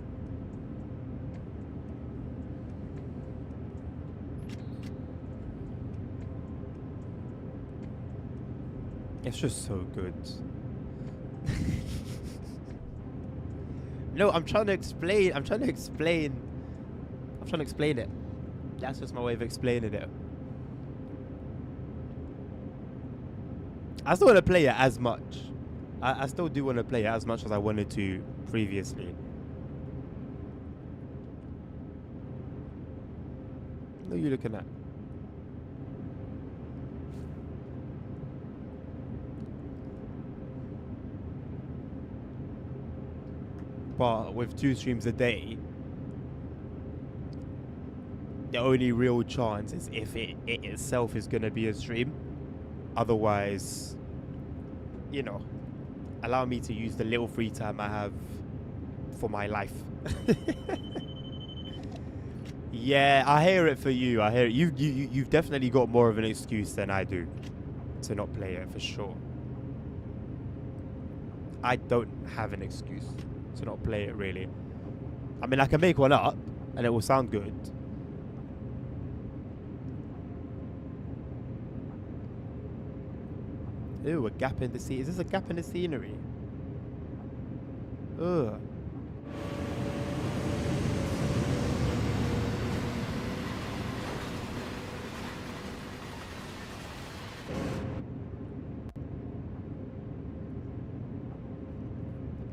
A: It's just so good. No, I'm trying to explain it. That's just my way of explaining it. I still want to play it as much. I still do want to play it as much as I wanted to previously. What are you looking at? But with 2 streams a day, the only real chance is if it itself is going to be a stream. Otherwise, you know, allow me to use the little free time I have for my life. Yeah, I hear it for you. I hear it. You've definitely got more of an excuse than I do to not play it, for sure. I don't have an excuse to not play it, really. I mean, I can make one up and it will sound good. Ooh, a gap in the sea. Is this a gap in the scenery? Ugh.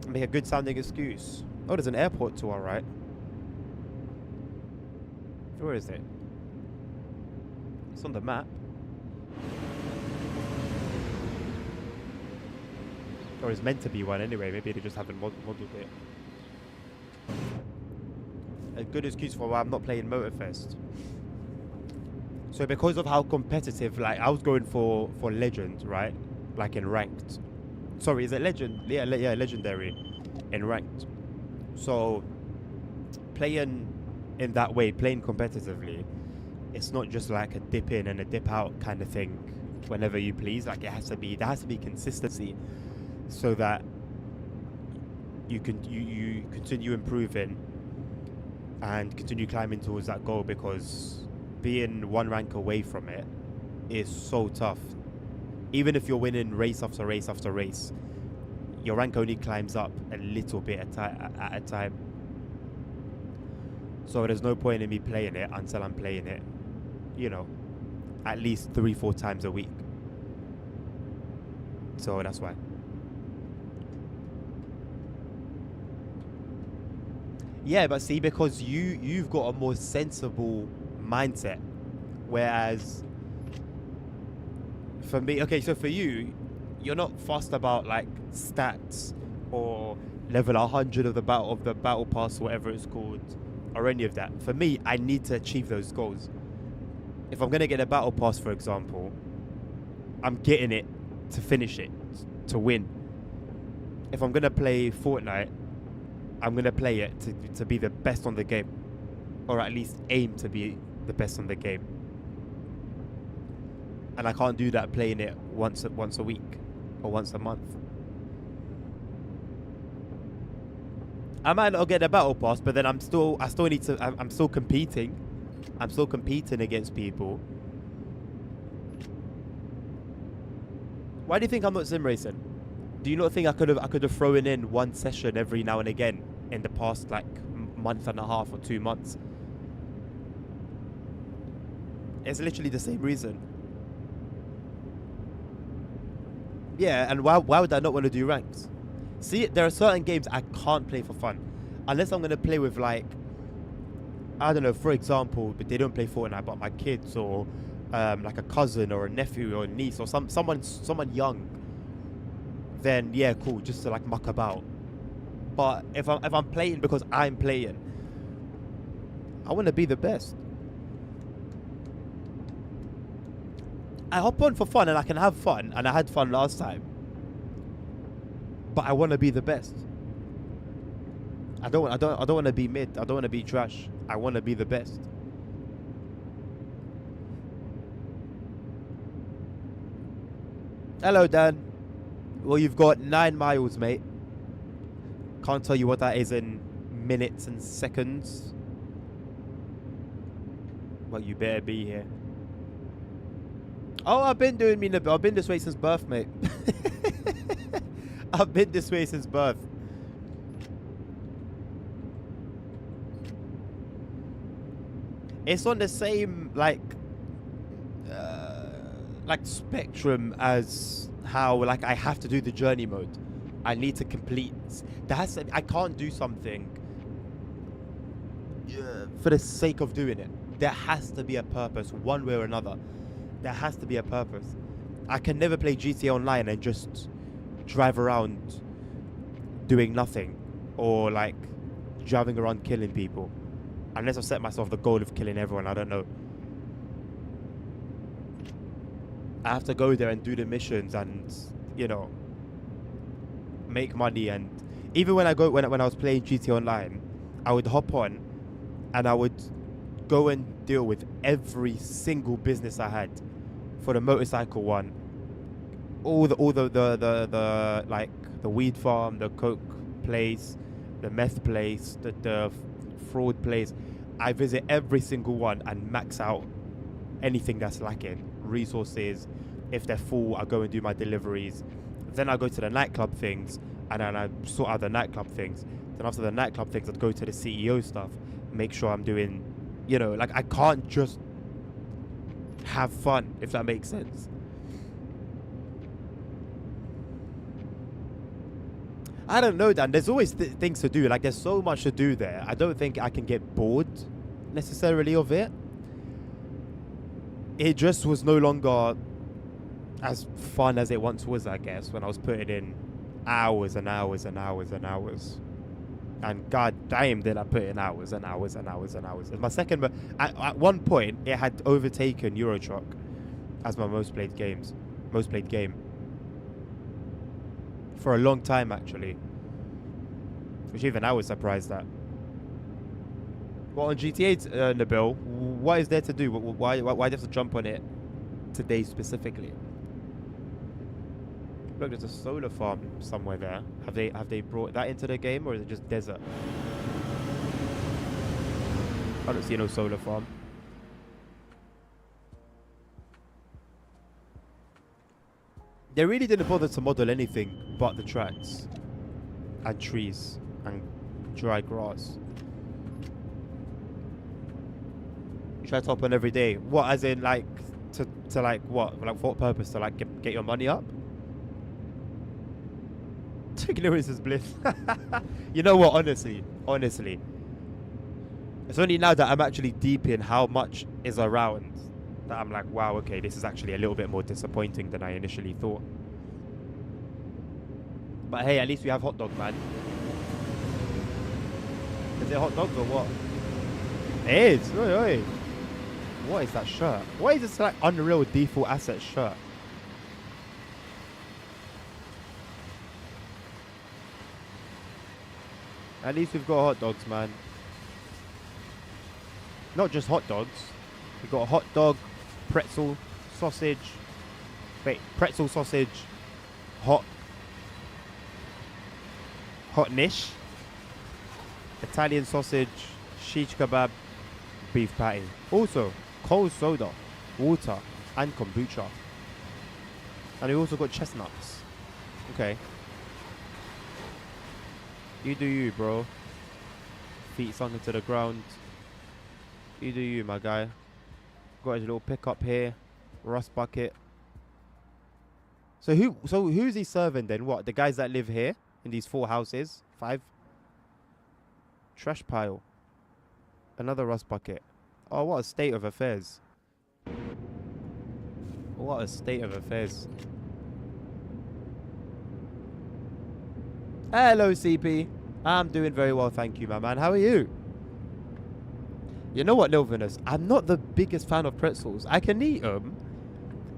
A: Make a good sounding excuse. Oh, there's an airport to our right. Where is it? It's on the map. Or it's meant to be one anyway. Maybe they just haven't modeled it. A good excuse for why I'm not playing Motorfest. So because of how competitive, like I was going for Legend, right? Like in ranked. Sorry, is it Legend? Yeah, Legendary in ranked. So playing in that way, playing competitively, it's not just like a dip in and a dip out kind of thing whenever you please. Like there has to be consistency so that you continue improving and continue climbing towards that goal, because being one rank away from it is so tough. Even if you're winning race after race after race, your rank only climbs up a little bit at a time. So there's no point in me playing it until I'm playing it, you know, at least 3-4 times a week. So that's why. Yeah, but see, because you've got a more sensible mindset, whereas for me, okay, so for you, you're not fussed about like stats or level 100 of the battle pass, or whatever it's called, or any of that. For me, I need to achieve those goals. If I'm gonna get a battle pass, for example, I'm getting it to finish it, to win. If I'm gonna play Fortnite, I'm gonna play it to be the best on the game, or at least aim to be the best on the game. And I can't do that playing it once a week or once a month. I might not get a battle pass, but then I'm still competing. I'm still competing against people. Why do you think I'm not sim racing? Do you not think I could have thrown in one session every now and again in the past like month and a half or 2 months? It's literally the same reason. Yeah, and why would I not want to do ranks? See, there are certain games I can't play for fun. Unless I'm going to play with, like, I don't know, for example, but they don't play Fortnite, but my kids or like a cousin or a nephew or a niece or someone young, then yeah, cool, just to like muck about. But if I'm playing because I'm playing, I want to be the best. I hop on for fun and I can have fun, and I had fun last time. But I want to be the best. I don't want to be mid. I don't want to be trash. I want to be the best. Hello, Dan. Well, you've got 9 miles, mate. Can't tell you what that is in minutes and seconds. Well, you better be here. Oh, I've been doing I've been this way since birth, mate. I've been this way since birth. It's on the same like spectrum as how like I have to do the journey mode. I need to complete. I can't do something for the sake of doing it. There has to be a purpose, one way or another. There has to be a purpose. I can never play GTA Online and just drive around doing nothing, or like driving around killing people, unless I've set myself the goal of killing everyone. I don't know. I have to go there and do the missions and, you know, make money. And even when I was playing GTA Online, I would hop on and I would go and deal with every single business I had. For the motorcycle one, all the like the weed farm, the coke place, the meth place, the fraud place. I visit every single one and max out anything that's lacking. Resources, if they're full, I go and do my deliveries. Then I go to the nightclub things and then I sort out the nightclub things. Then after the nightclub things, I'd go to the CEO stuff, make sure I'm doing, you know, like I can't just have fun, if that makes sense. I don't know, Dan. There's always things to do. Like, there's so much to do there. I don't think I can get bored necessarily of it. It just was no longer as fun as it once was, I guess, when I was putting in hours and hours and hours and hours. And god damn, did I put in hours and hours and hours and hours. It's my second, at one point, it had overtaken Euro Truck as my most played game. For a long time, actually. Which even I was surprised at. Well, on GTA, Nabil, what is there to do? Why do you have to jump on it today specifically? Look, there's a solar farm somewhere there. Have they brought that into the game, or is it just desert? I don't see no solar farm. They really didn't bother to model anything but the tracks and trees and dry grass. You try to hop on every day. What, as in like to like what? Like for what purpose? To like get your money up? Ignorance is bliss. You know what, honestly, it's only now that I'm actually deep in how much is around that I'm like, wow, okay, this is actually a little bit more disappointing than I initially thought. But hey, at least we have hot dog, man. Is it hot dogs or what? It is. Oi, oi. What is that shirt? What is this like Unreal default asset shirt? At least we've got hot dogs, man. Not just hot dogs. We've got a hot dog, pretzel, sausage. Wait, pretzel, sausage, hot niche, Italian sausage, shish kebab, beef patty. Also, cold soda, water, and kombucha. And we also got chestnuts. Okay. You do you, bro. Feet sunk into the ground. You do you, my guy. Got his little pickup here. Rust bucket. So who's he serving then? What? The guys that live here in these 4 houses? 5? Trash pile. Another rust bucket. Oh, what a state of affairs. What a state of affairs. Hello, CP. I'm doing very well, thank you, my man. How are you? You know what, Nilvinus? I'm not the biggest fan of pretzels. I can eat them,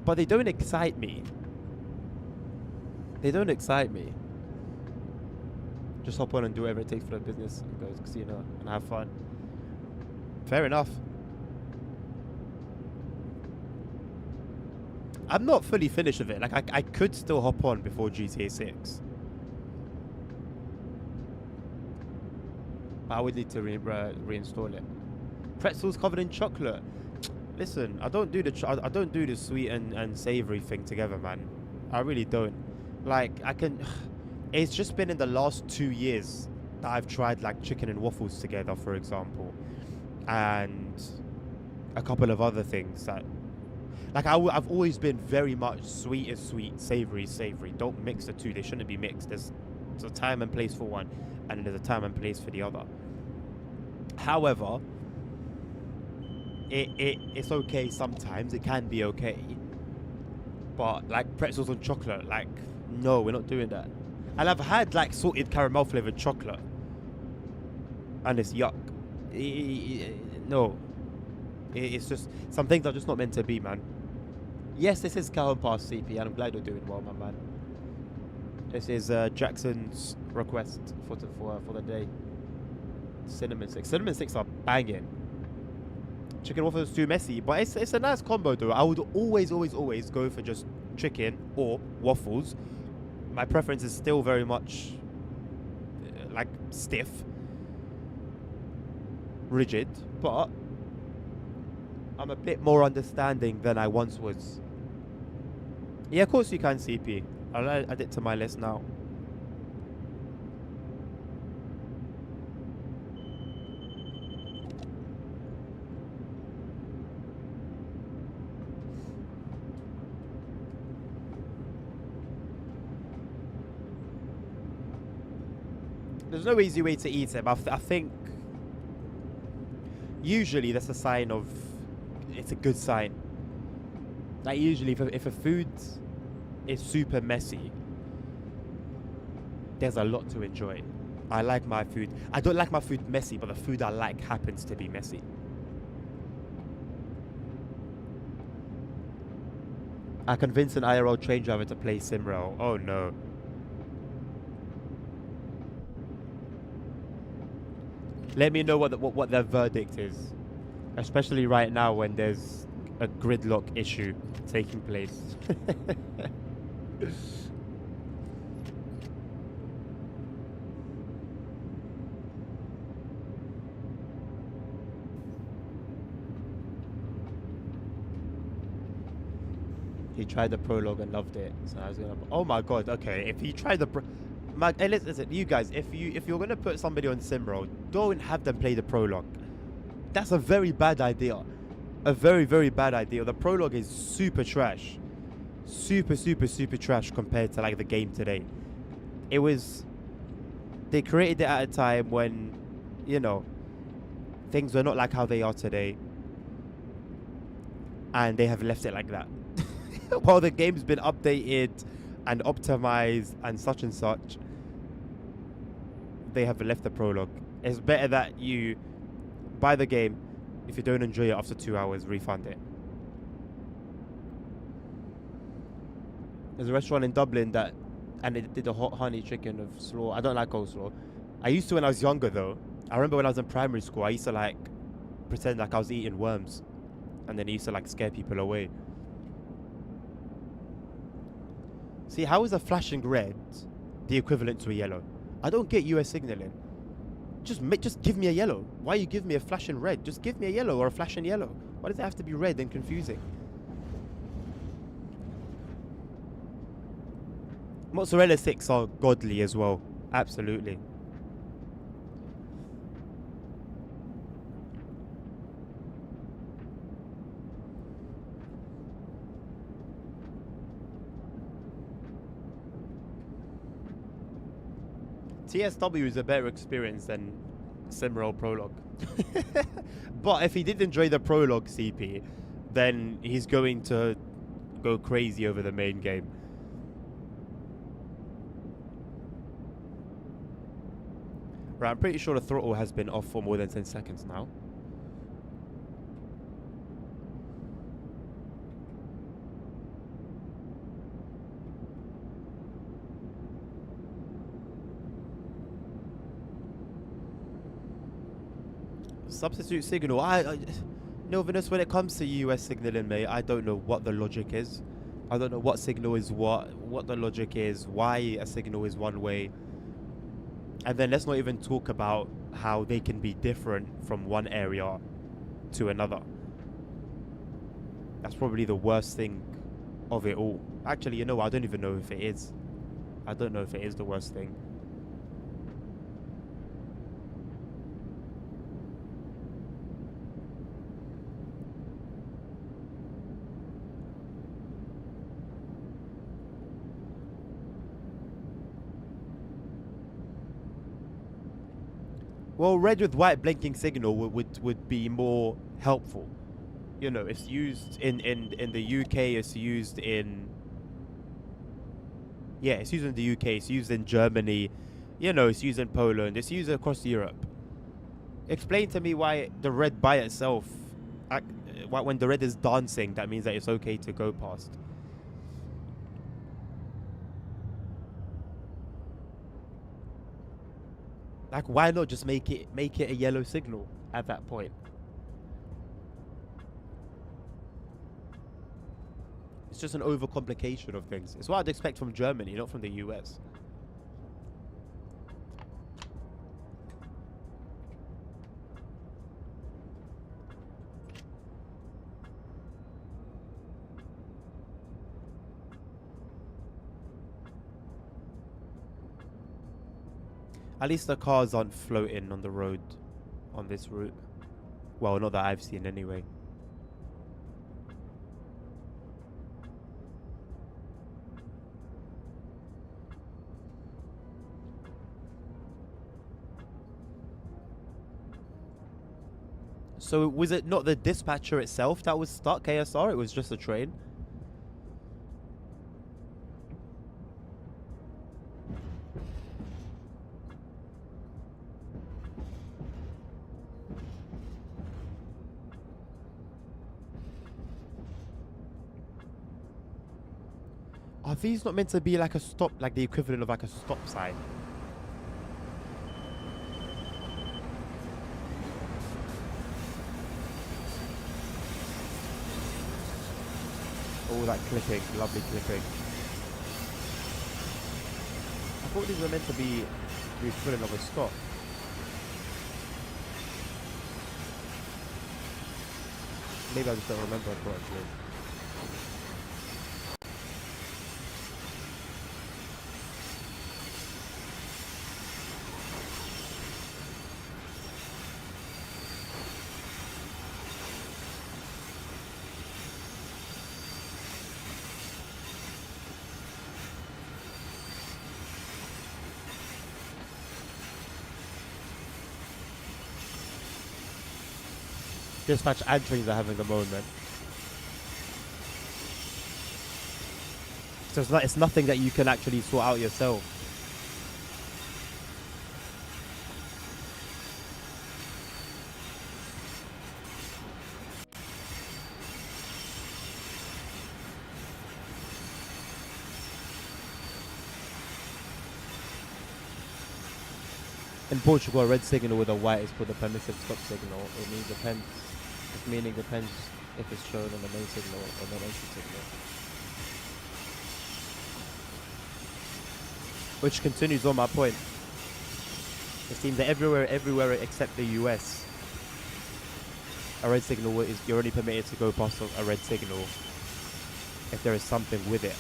A: but they don't excite me. They don't excite me. Just hop on and do whatever it takes for the business and go to the casino and have fun. Fair enough. I'm not fully finished with it. Like, I could still hop on before GTA 6. I would need to reinstall it. Pretzels covered in chocolate. Listen, I don't do the sweet and savory thing together, man. I really don't. Like, it's just been in the last 2 years that I've tried like chicken and waffles together, for example, and a couple of other things that, like, I've always been very much sweet is sweet, savory is savory. Don't mix the two. They shouldn't be mixed. There's a time and place for one, and there's a time and place for the other. However, it's okay sometimes. It can be okay. But like pretzels and chocolate, like, no, we're not doing that. And I've had like salted caramel flavored chocolate, and it's yuck. No, it's just some things are just not meant to be, man. Yes, this is Calvin Pass CP, and I'm glad you're doing well, my man. This is Jackson's request for the day. Cinnamon sticks. Cinnamon sticks are banging. Chicken waffles is too messy, but it's a nice combo though. I would always go for just chicken or waffles. My preference is still very much like stiff, rigid, but I'm a bit more understanding than I once was. Yeah, of course you can, CP. I'll add it to my list now. There's no easy way to eat it, but I think usually that's a sign of, it's a good sign. Like usually if a food is super messy, there's a lot to enjoy. I like my food. I don't like my food messy, but the food I like happens to be messy. I convinced an IRL train driver to play Simrail. Oh no. Let me know what their verdict is, especially right now when there's a gridlock issue taking place. He tried the prologue and loved it, so I was gonna. Oh my god! Okay, if he tried the hey, listen, you guys, if you're gonna put somebody on Simro, don't have them play the prologue. That's a very bad idea. A very, very bad idea. The prologue is super trash. Super trash compared to like the game today. They created it at a time when, you know, things were not like how they are today. And they have left it like that. While the game's been updated and optimized and such, they have left the prologue. It's better that you buy the game. If you don't enjoy it after 2 hours, refund it. There's a restaurant in Dublin and it did a hot honey chicken of slaw. I don't like coleslaw. I used to when I was younger though. I remember when I was in primary school, I used to like pretend like I was eating worms, and then I used to like scare people away. See, how is a flashing red the equivalent to a yellow? I don't get US signaling. Just give me a yellow. Why you give me a flashing red? Just give me a yellow or a flashing yellow. Why does it have to be red and confusing? Mozzarella sticks are godly as well. Absolutely. TSW is a better experience than Simrel Prologue. But if he did enjoy the Prologue CP, then he's going to go crazy over the main game. Right, I'm pretty sure the throttle has been off for more than 10 seconds now. Substitute signal. No, Venus, when it comes to US signaling, mate, I don't know what the logic is. I don't know what signal is what the logic is, why a signal is one way. And then let's not even talk about how they can be different from one area to another. That's probably the worst thing of it all. Actually, you know what? I don't even know if it is. I don't know if it is the worst thing. Well, red with white blinking signal would be more helpful. You know, it's used in the UK, it's used in... Yeah, it's used in the UK, it's used in Germany, you know, it's used in Poland, it's used across Europe. Explain to me why the red by itself, when the red is dancing, that means that it's okay to go past. Like, why not just make it a yellow signal at that point? It's just an overcomplication of things. It's what I'd expect from Germany, not from the US. At least the cars aren't floating on the road on this route. Well, not that I've seen anyway. So was it not the dispatcher itself that was stuck, KSR? It was just a train? Are these not meant to be like a stop, like the equivalent of like a stop sign? Oh, that clipping, lovely clipping. I thought these were meant to be the equivalent of a stop. Maybe I just don't remember correctly. Dispatch and trains are having a moment. So it's nothing that you can actually sort out yourself. In Portugal, a red signal with a white is called a permissive stop signal. It means depends. Its meaning depends if it's shown on the main signal or the entry signal. Which continues on my point. It seems that everywhere except the US, a red signal is you're only permitted to go past a red signal if there is something with it.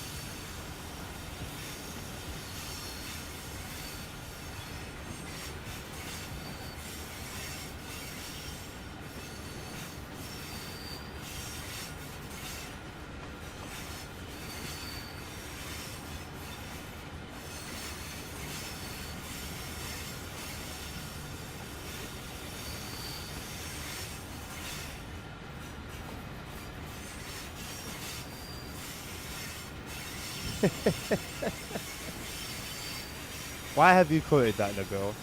A: Why have you quoted that, Nabil?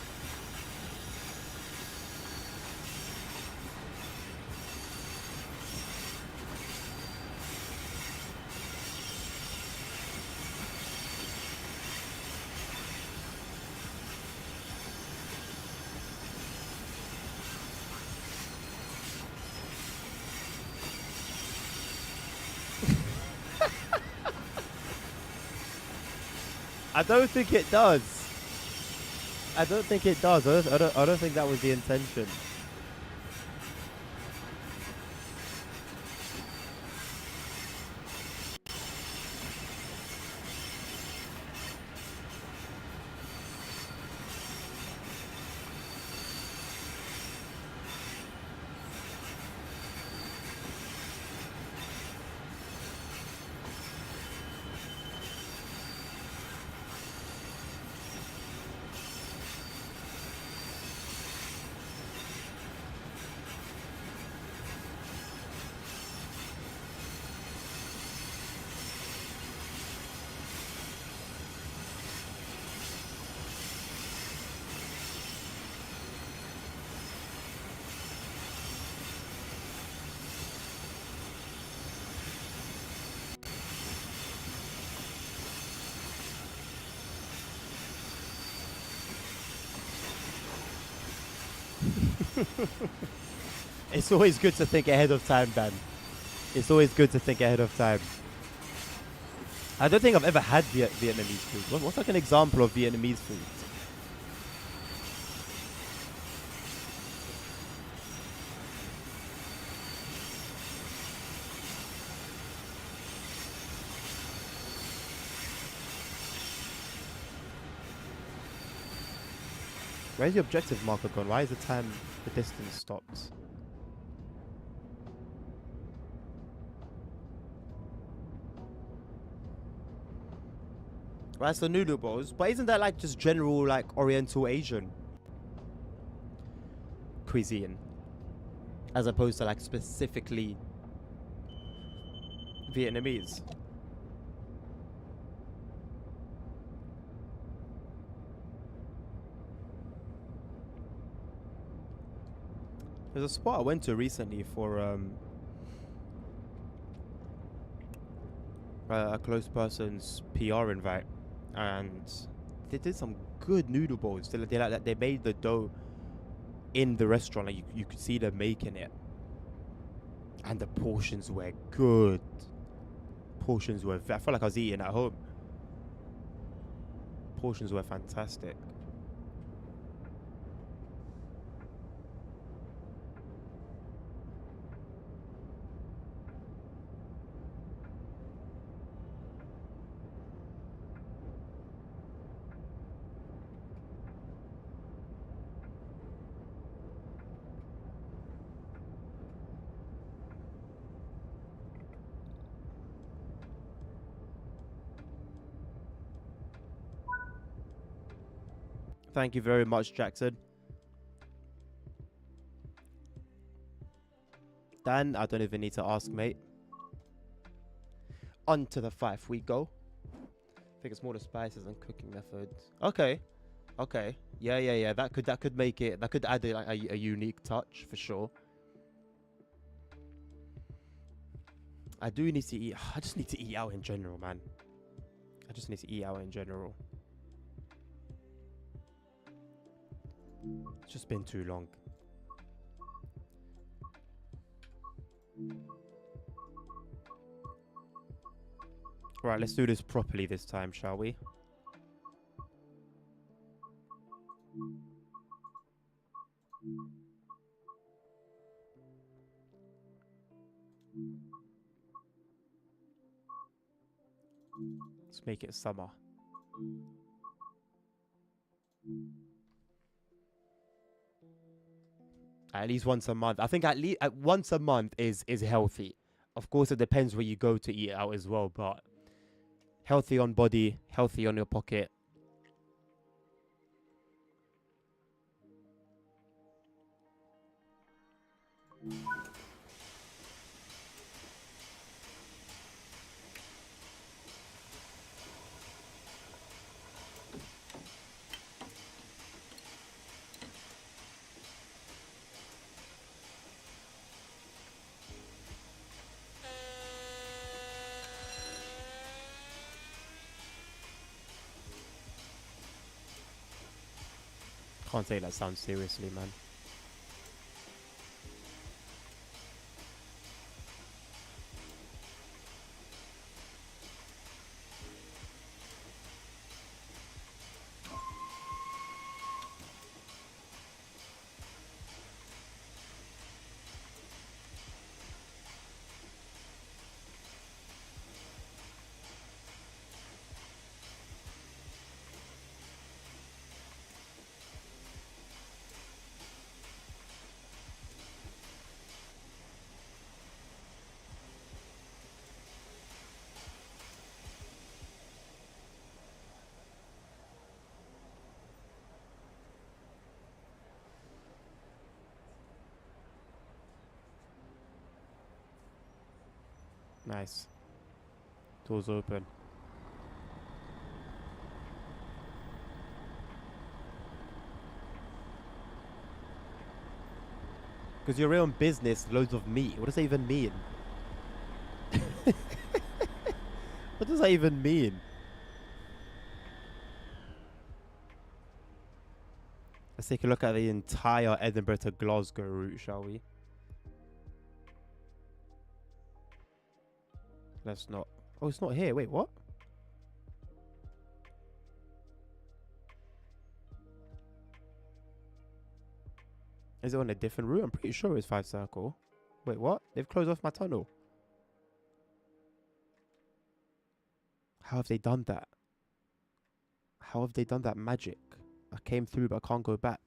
A: I don't think it does. I don't think it does. I don't think that was the intention. It's always good to think ahead of time, Dan. It's always good to think ahead of time. I don't think I've ever had Vietnamese food. What's like an example of Vietnamese food? Where's the objective marker gone? Why is the distance stopped? Right, so noodle bowls. But isn't that like just general like Oriental Asian cuisine? As opposed to like specifically Vietnamese? There's a spot I went to recently for a close person's PR invite, and they did some good noodle bowls. They made the dough in the restaurant, like you could see them making it, and the portions were good. I felt like I was eating at home. Portions were fantastic. Thank you very much, Jackson. Dan, I don't even need to ask, mate. On to the 5 we go. I think it's more the spices and cooking methods. Okay. Yeah. That could make it. That could add a unique touch for sure. I do need to eat. I just need to eat out in general, man. I just need to eat out in general. It's just been too long. Right, let's do this properly this time, shall we? Let's make it summer. At least once a month. I think at least once a month is healthy. Of course, it depends where you go to eat out as well, but healthy on body, healthy on your pocket. Can't take that sound seriously, man. Nice. Doors open. Because your own business, loads of meat. What does that even mean? What does that even mean? Let's take a look at the entire Edinburgh to Glasgow route, shall we? Let's not. Oh, it's not here. Wait, what? Is it on a different route? I'm pretty sure it's 5 Circle. Wait, what? They've closed off my tunnel. How have they done that? How have they done that magic? I came through, but I can't go back.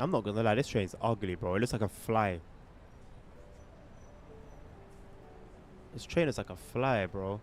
A: I'm not gonna lie, this train's ugly, bro. It looks like a fly. This train is like a fly, bro.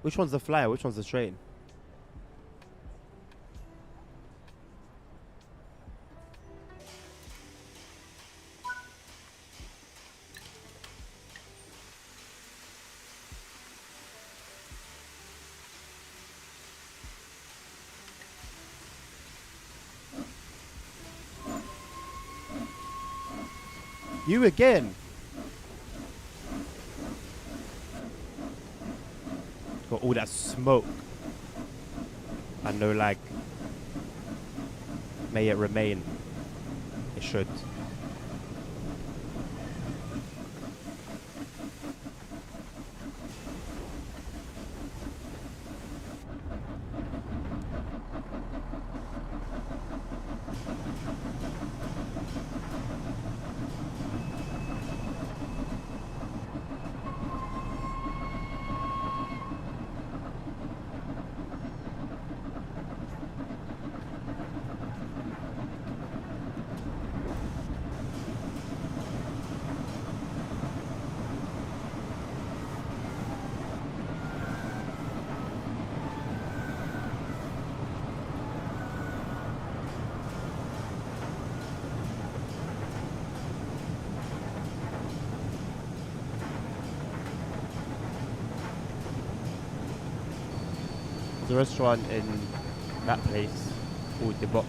A: Which one's the flyer? Which one's the train? You again? Got all that smoke and no lag. May it remain. It should. There's a restaurant in that place called The Book.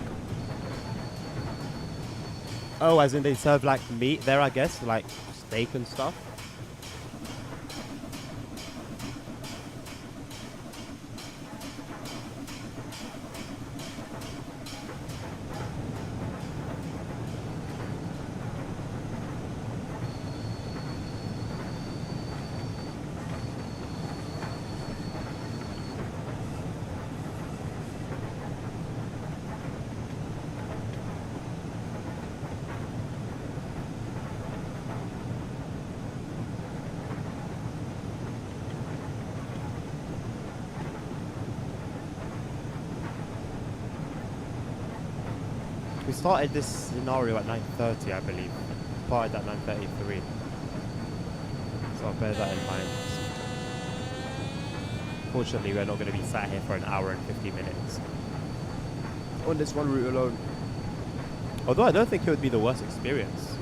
A: Oh, as in they serve like meat there, I guess, like steak and stuff. We started this scenario at 9:30, I believe. Started at 9:33. So I'll bear that in mind. Fortunately, we're not going to be sat here for an hour and 50 minutes on this one route alone. Although I don't think it would be the worst experience.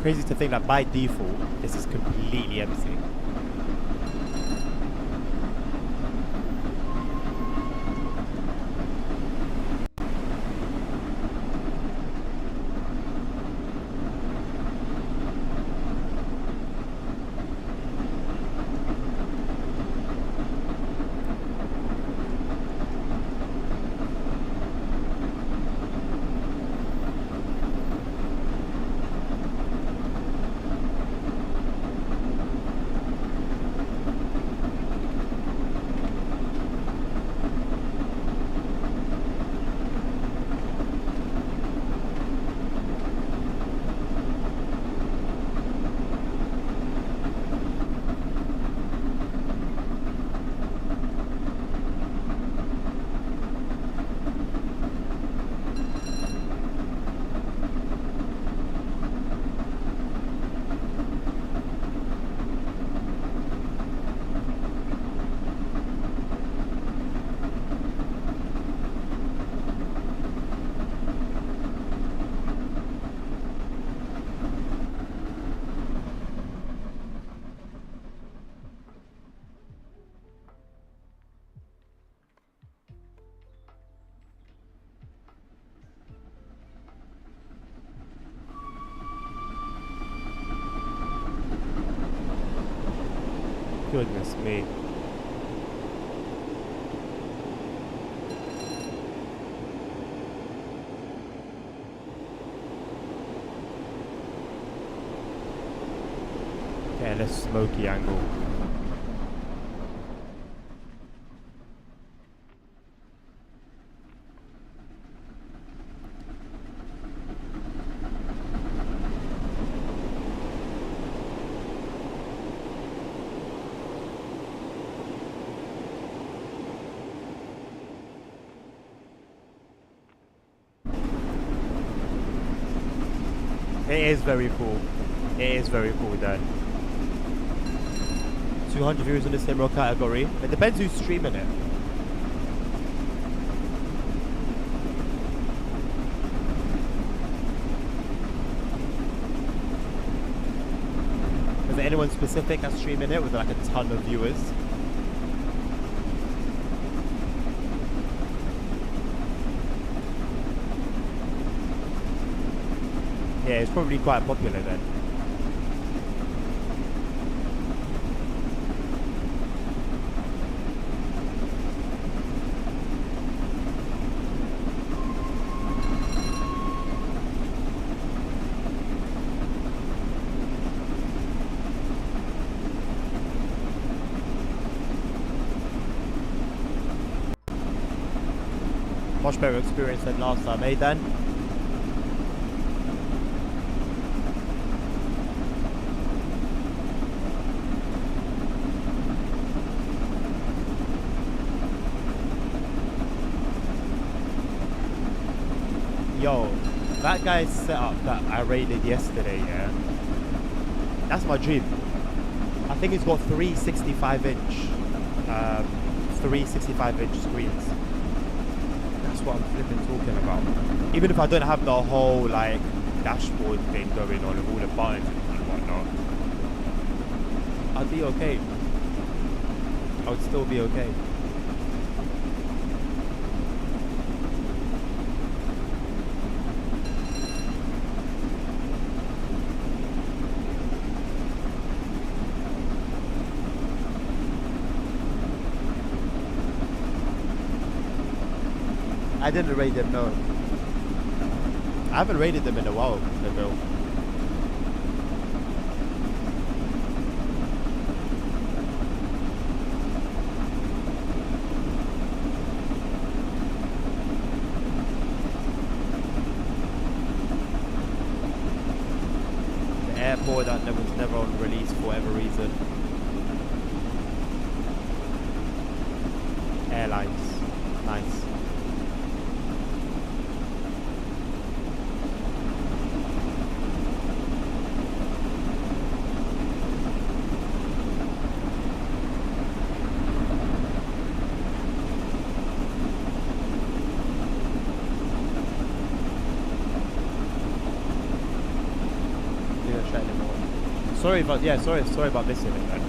A: Crazy to think that by default, this is completely empty. Goodness me. Okay, let's smoky angle. It is very cool. It is very cool, Dan. 200 viewers in the same category. It depends who's streaming it. Is there anyone specific that's streaming it with like a ton of viewers? Yeah, it's probably quite popular then. Much better experience than last time, eh, Dan? Yo, that guy's setup that I raided yesterday, yeah, that's my dream. I think he's got 365-inch screens. That's what I'm flipping talking about. Even if I don't have the whole like dashboard thing going on with all the buttons and whatnot, I'd be okay. I would still be okay. I didn't raid them, no. I haven't raided them in a while, Neville. The airport that was never on release for whatever reason. Airlines. Nice. Sorry about sorry about missing it, man.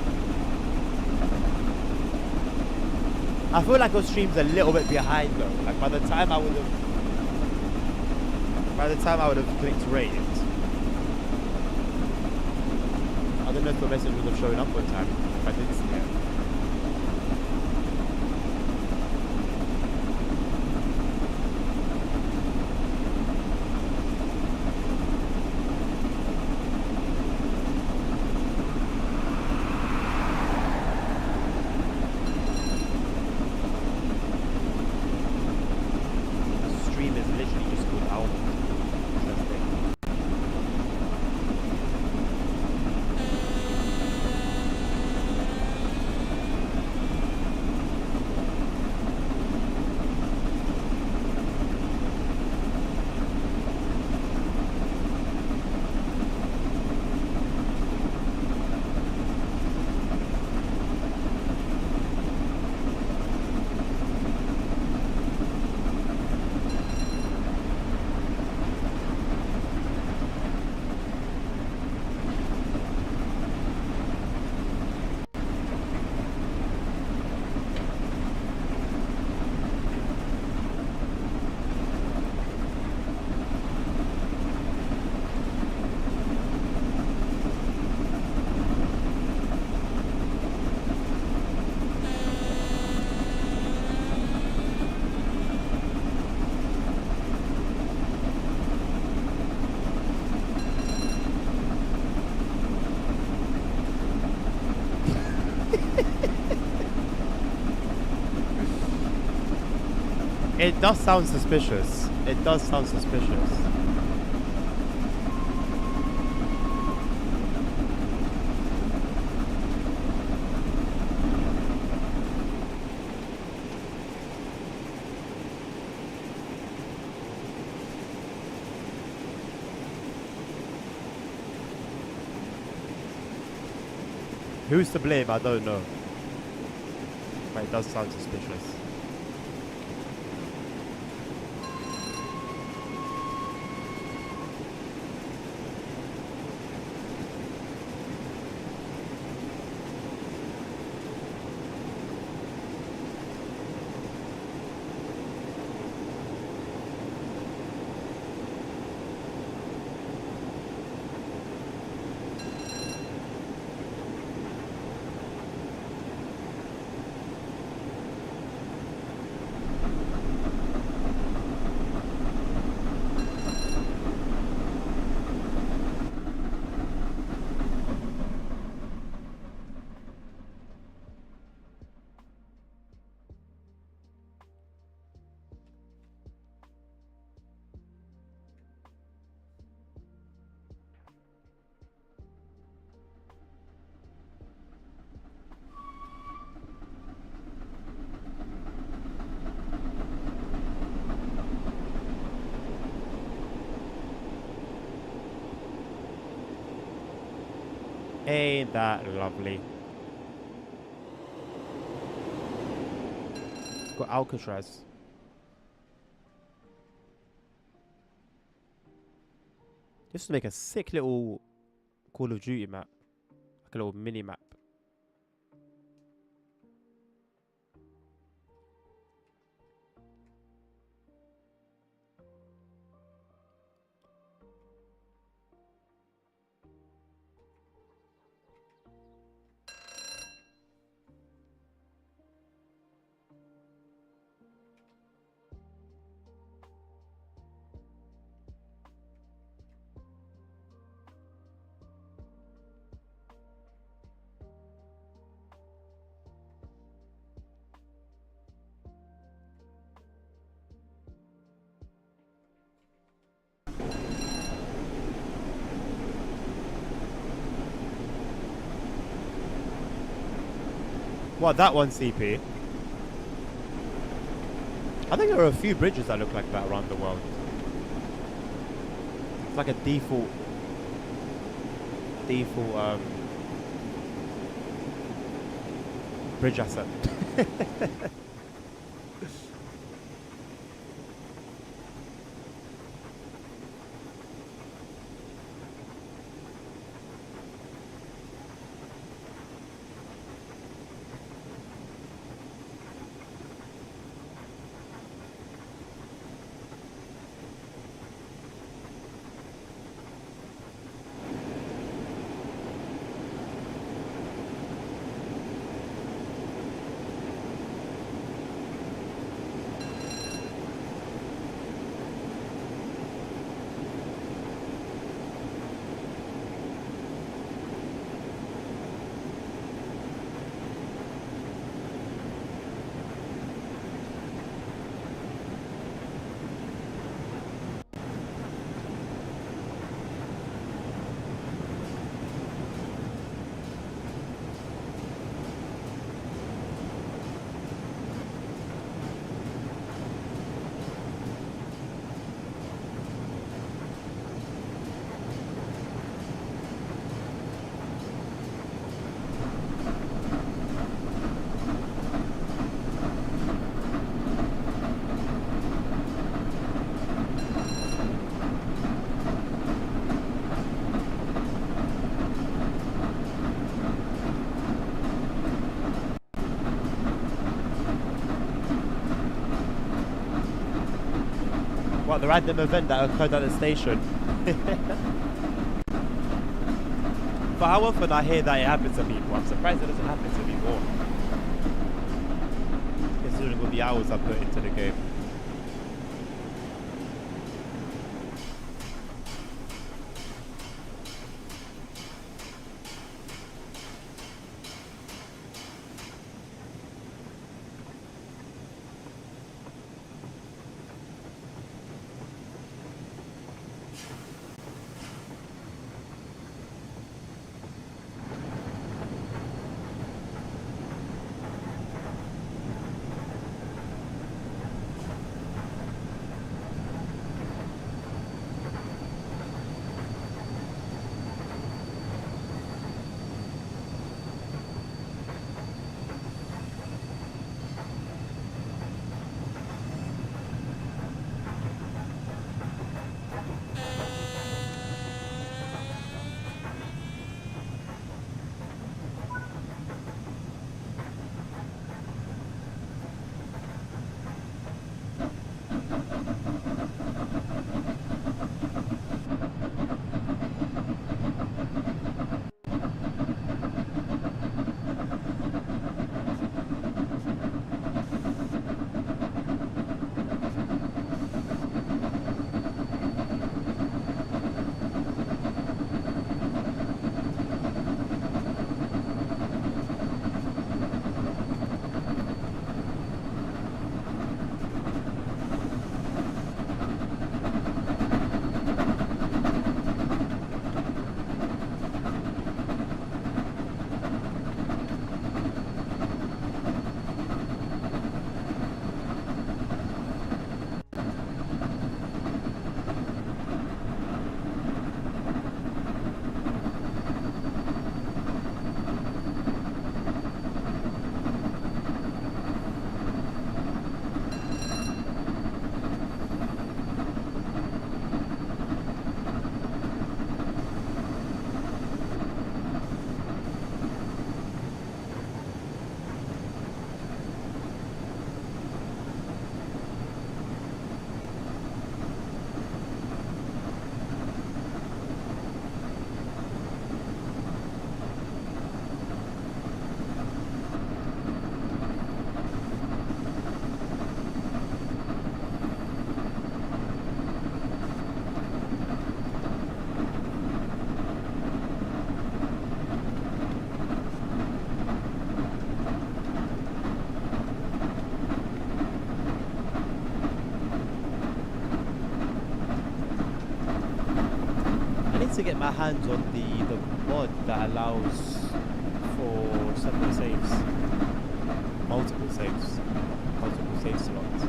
A: I feel like your stream's a little bit behind though. Like by the time I would have clicked rate, I don't know if the message would have shown up on time if I did see it. It does sound suspicious. It does sound suspicious. Who's to blame? I don't know. But it does sound suspicious. Ain't that lovely? Got Alcatraz. Just to make a sick little Call of Duty map. Like a little mini map. What, that one, CP? I think there are a few bridges that look like that around the world. It's like a default bridge asset. What, the random event that occurred at the station? But how often I hear that it happens to people, I'm surprised it doesn't happen to me more. Considering all the hours I put into the game.
B: to get my hands on the mod that allows for separate saves, multiple save slots.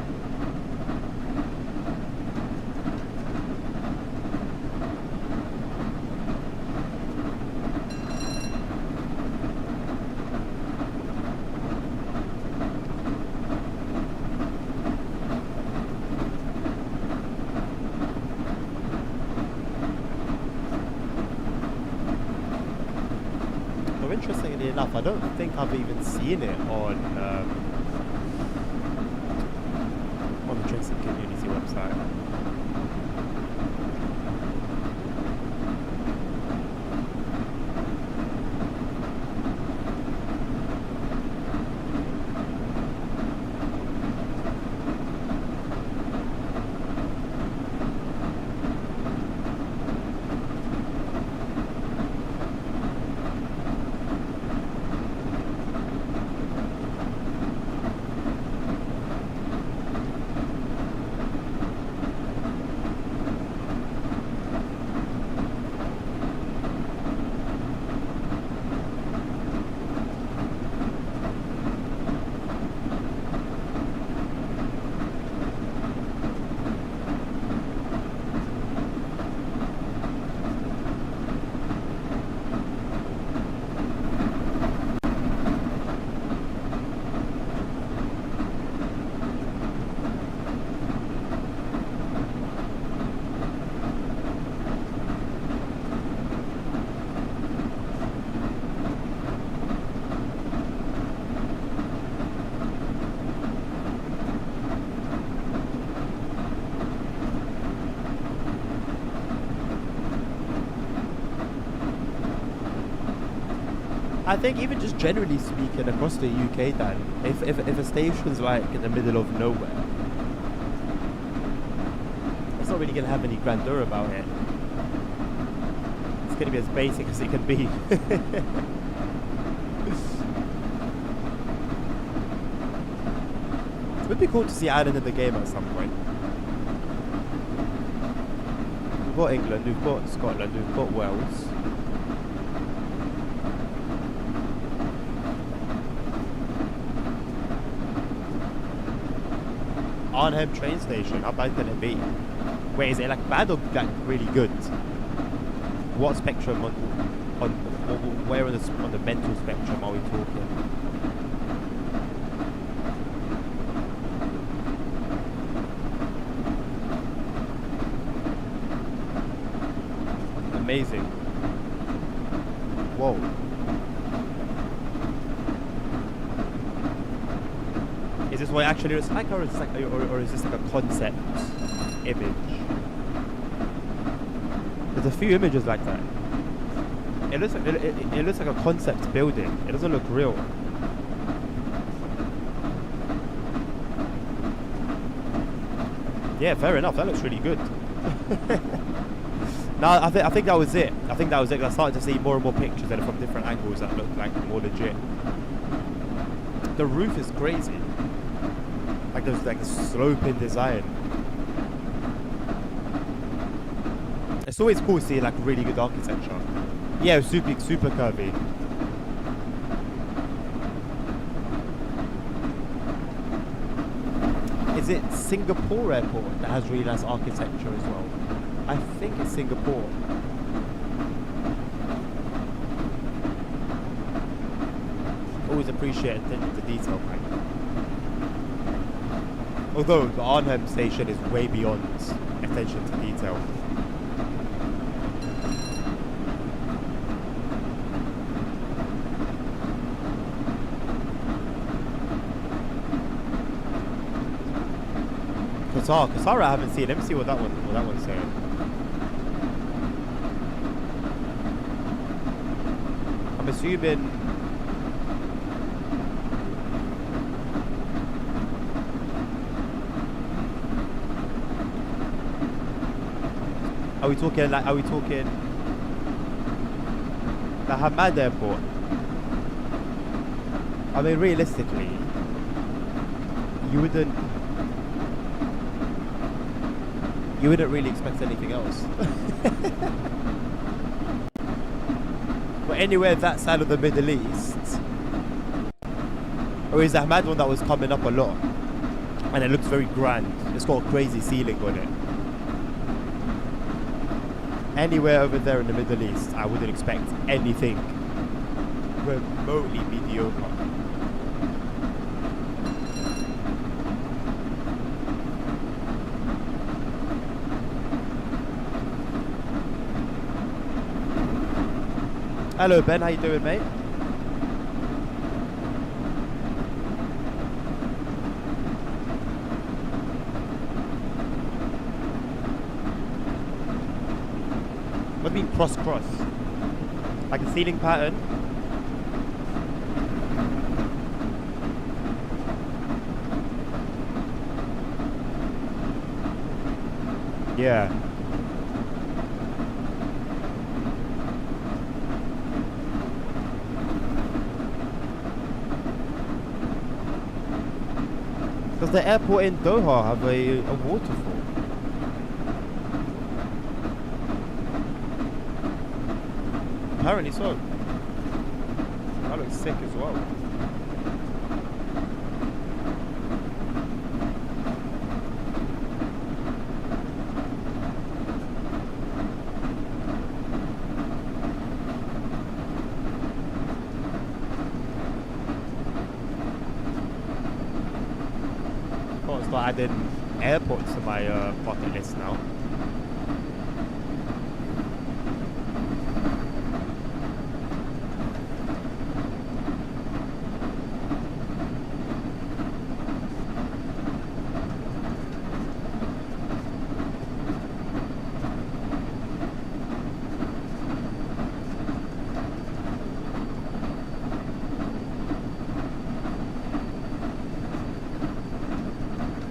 B: Interestingly enough, I don't think I've even seen it on the Trinsic Community website. I think even just generally speaking across the UK, Dan, if a station's like in the middle of nowhere, it's not really going to have any grandeur about it. It's going to be as basic as it can be. It would be cool to see Ireland in the game at some point. We've got England, we've got Scotland, we've got Wales. Arnhem train station, how bad can it be? Wait, is it like bad or like really good? What spectrum on where on the mental spectrum are we talking? Amazing. Whoa. Is this what it actually looks like, or is this like, or is this like a concept image? There's a few images like that. It looks like it looks like a concept building. It doesn't look real. Yeah, fair enough. That looks really good. No, I think that was it. I think that was it. I started to see more and more pictures that are from different angles that look like more legit. The roof is crazy. Like there's like a slope in design. It's always cool to see like really good architecture. Yeah, super curvy. Is it Singapore airport that has really nice architecture as well? I think it's Singapore. Always appreciate attention to detail, Frank. Although the Arnhem station is way beyond attention to detail. Qatar I haven't seen. Let me see what that one's saying. I'm assuming Are we talking the Hamad airport? I mean, realistically, you wouldn't really expect anything else. But anywhere that side of the Middle East, or is that mad one that was coming up a lot, and it looks very grand. It's got a crazy ceiling on it. Anywhere over there in the Middle East, I wouldn't expect anything remotely mediocre. Hello Ben, how you doing, mate? What do you mean cross? Like a ceiling pattern? Yeah. Does the airport in Doha have a waterfall? Apparently so. That looks sick as well. Got to start adding airports to my bucket list now.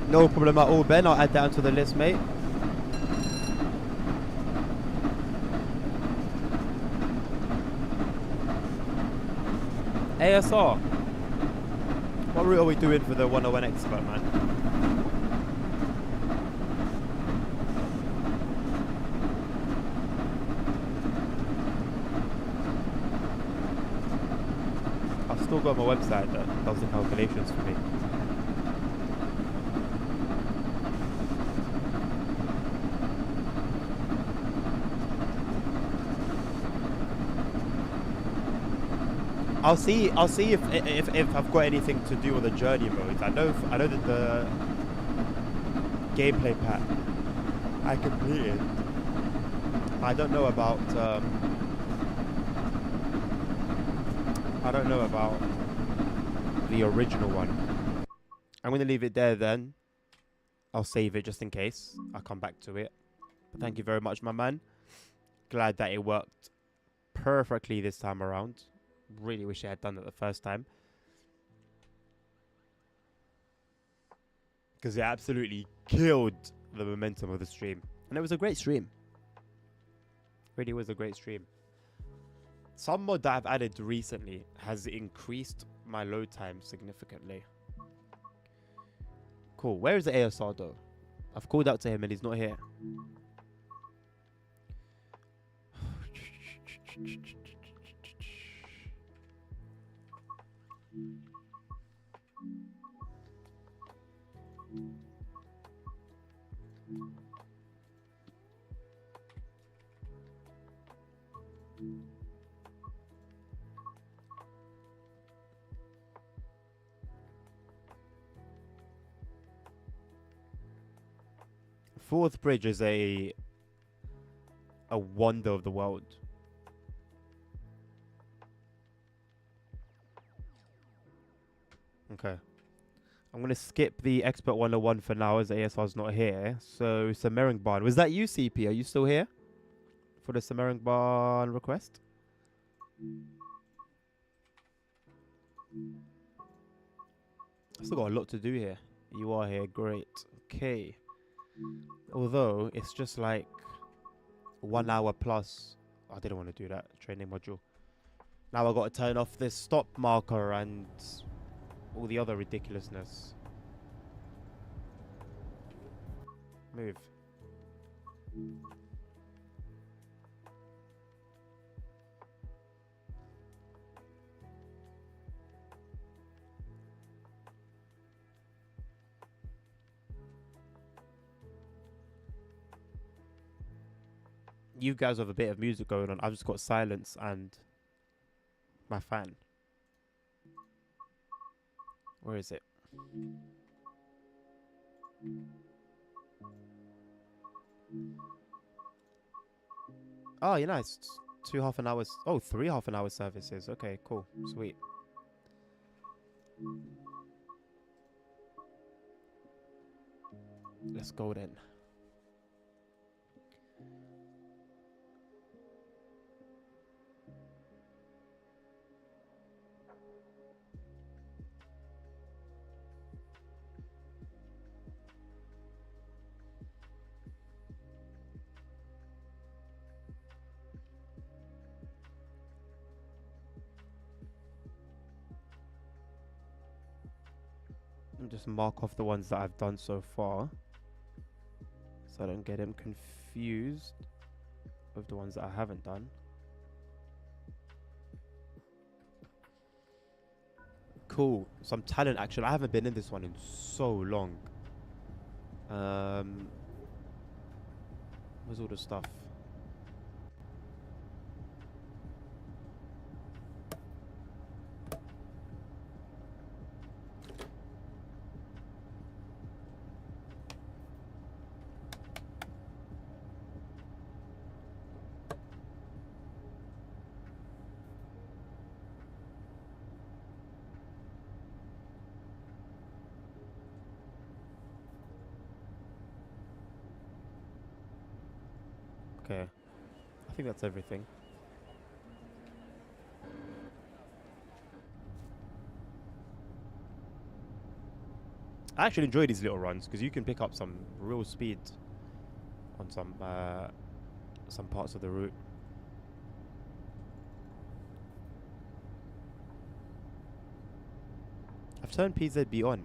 B: No problem at all, Ben. I'll add that onto the list, mate. ASR. What route are we doing for the 101 Expert, man? I've still got my website that does the calculations for me. I'll see if I've got anything to do with the journey modes. I know that the gameplay pack I completed. I don't know about the original one. I'm gonna leave it there then. I'll save it just in case. I'll come back to it. But thank you very much, my man. Glad that it worked perfectly this time around. Really wish I had done it the first time, because it absolutely killed the momentum of the stream, and it was a great stream. Really was a great stream. Some mod that I've added recently has increased my load time significantly. Cool. Where is the ASR though? I've called out to him and he's not here. Fourth Bridge is a wonder of the world. Okay. I'm going to skip the Expert 101 for now as ASR's not here. So, Samaringbahn. Was that you, CP? Are you still here for the Samaringbahn request? I still got a lot to do here. You are here. Great. Okay. Although, it's just like 1 hour plus. I didn't want to do that training module. Now I've got to turn off this stop marker and all the other ridiculousness. Move. You guys have a bit of music going on. I've just got silence and my fan. Where is it? Oh, yeah, nice. 2 half-an-hours. Oh, 3 half-an-hour services. Okay, cool. Sweet. Let's go then. Just mark off the ones that I've done so far, so I don't get them confused with the ones that I haven't done. Cool. Some talent action. I haven't been in this one in so long. Where's all the stuff? Okay, I think that's everything. I actually enjoy these little runs because you can pick up some real speed on some parts of the route. I've turned PZB on.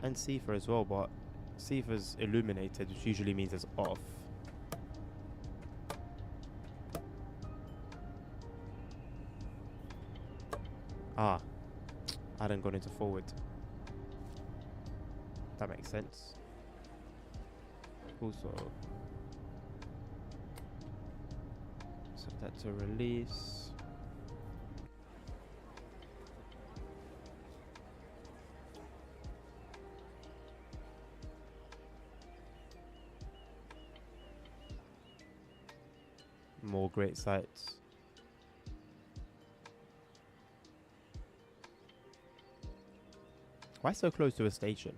B: And Sifa as well, but Sifa's illuminated, which usually means it's off. Ah, I hadn't gone into forward. That makes sense. Also, set that to release. More great sights. Why so close to a station?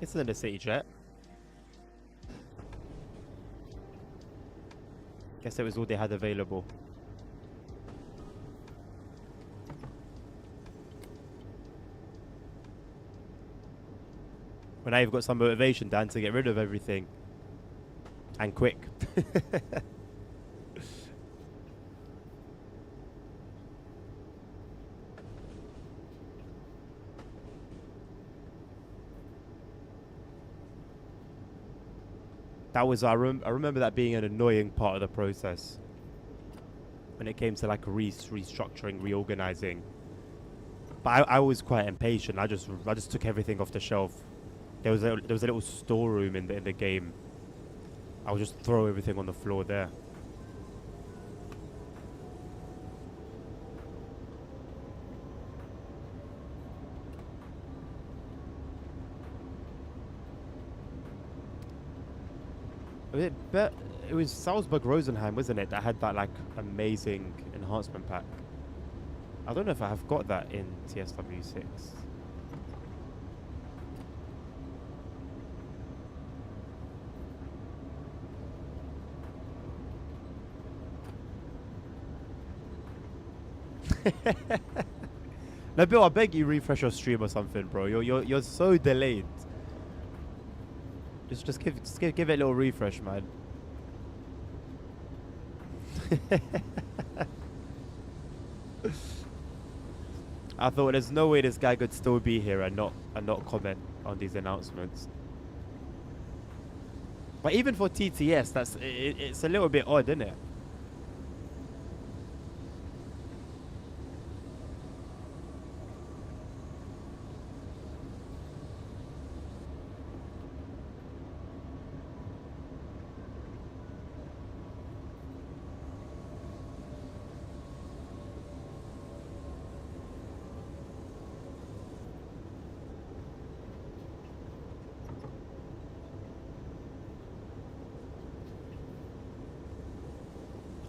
B: It's in the city jet. Guess it was all they had available. Well, now you've got some motivation, Dan, to get rid of everything. And quick. That was, I remember that being an annoying part of the process. When it came to like restructuring, reorganizing. But I was quite impatient. I just took everything off the shelf. There was a little storeroom in the game. I would just throw everything on the floor there. It was Salzburg Rosenheim, wasn't it? That had that like amazing enhancement pack. I don't know if I have got that in TSW6. No, Bill, I beg you refresh your stream or something, bro. You're so delayed. Just give it a little refresh, man. I thought there's no way this guy could still be here and not comment on these announcements. But even for TTS, it's a little bit odd, isn't it?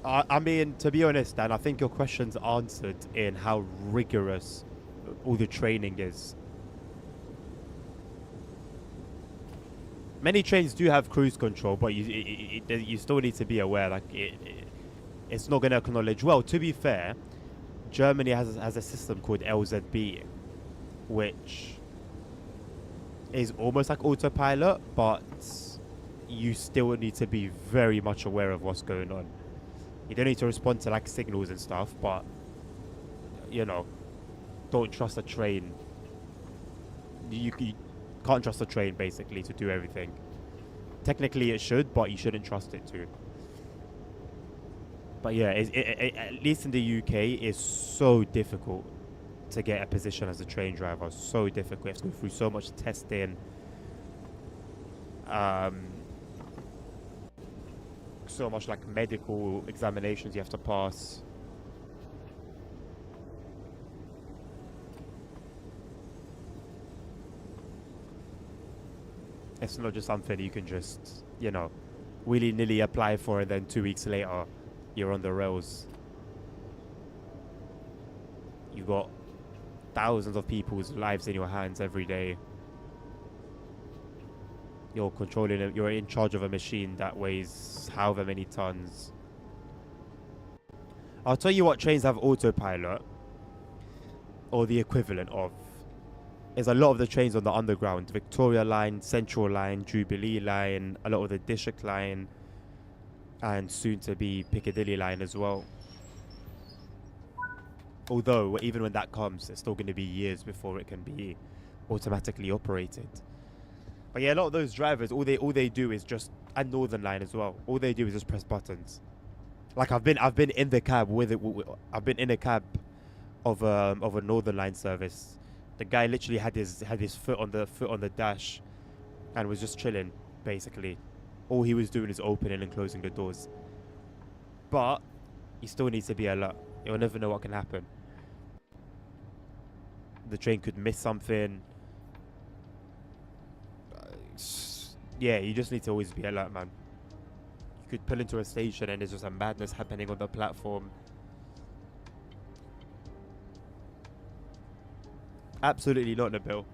B: I mean, to be honest, Dan, I think your question's answered in how rigorous all the training is. Many trains do have cruise control, but you still need to be aware, like, it's not going to acknowledge. Well, to be fair, Germany has a system called LZB, which is almost like autopilot, but you still need to be very much aware of what's going on. You don't need to respond to like signals and stuff, but you know, don't trust a train. You can't trust a train basically to do everything. Technically it should, but you shouldn't trust it to. But yeah, at least in the UK, it's so difficult to get a position as a train driver. So difficult. You have to go through so much testing. So much like medical examinations you have to pass. It's not just something you can just, you know, willy-nilly apply for and then 2 weeks later you're on the rails. You got thousands of people's lives in your hands every day. You're controlling it. You're in charge of a machine that weighs however many tons. I'll tell you what trains have autopilot, or the equivalent of, is a lot of the trains on the underground. Victoria Line, Central Line, Jubilee Line, a lot of the District Line, and soon to be Piccadilly Line as well. Although, even when that comes, it's still going to be years before it can be automatically operated. But yeah, a lot of those drivers, all they do is just, and Northern Line as well, all they do is just press buttons. Like I've been in the cab with it. I've been in a cab of a Northern Line service. The guy literally had his foot on the dash, and was just chilling. Basically, all he was doing is opening and closing the doors. But you still need to be alert. You'll never know what can happen. The train could miss something. Yeah, you just need to always be alert, man. You could pull into a station and there's just a madness happening on the platform. Absolutely not, Nabil.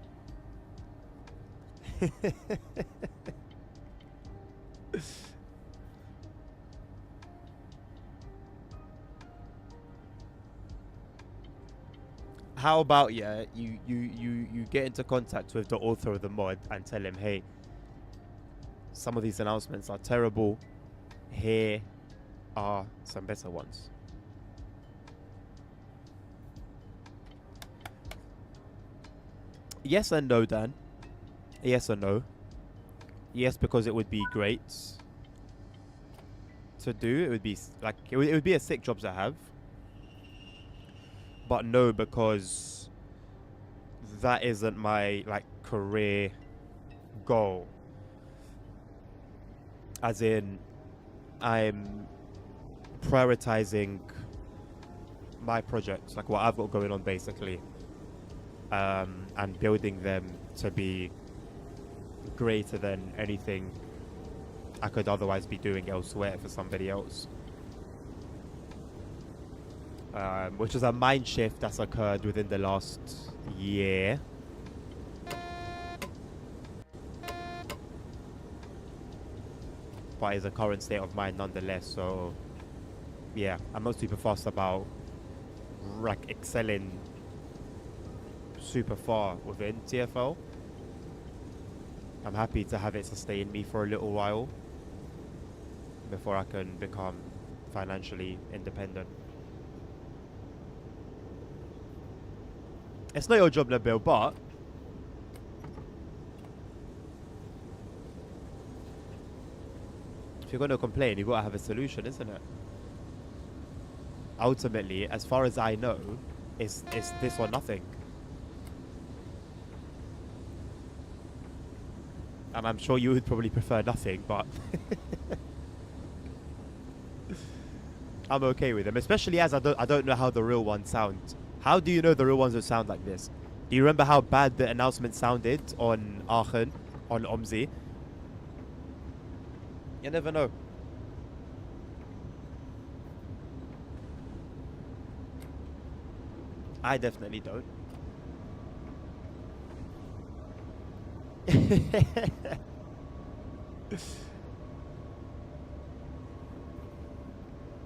B: How about, yeah, you get into contact with the author of the mod and tell him, hey, some of these announcements are terrible. Here are some better ones. Yes and no, Dan. Yes or no? Yes, because it would be great to do. It would be like it would be a sick job to have. But no, because that isn't my like career goal. As in, I'm prioritizing my projects, like what I've got going on basically, and building them to be greater than anything I could otherwise be doing elsewhere for somebody else. which is a mind shift that's occurred within the last year. But is a current state of mind nonetheless. So, yeah, I'm not super fussed about like excelling super far within TFL. I'm happy to have it sustain me for a little while before I can become financially independent. It's not your job, Nabil, but if you're going to complain, you've got to have a solution, isn't it? Ultimately, as far as I know, it's this or nothing. And I'm sure you would probably prefer nothing, but I'm okay with them, especially as I don't know how the real ones sound. How do you know the real ones will sound like this? Do you remember how bad the announcement sounded on Aachen, on OMSI? You never know. I definitely don't.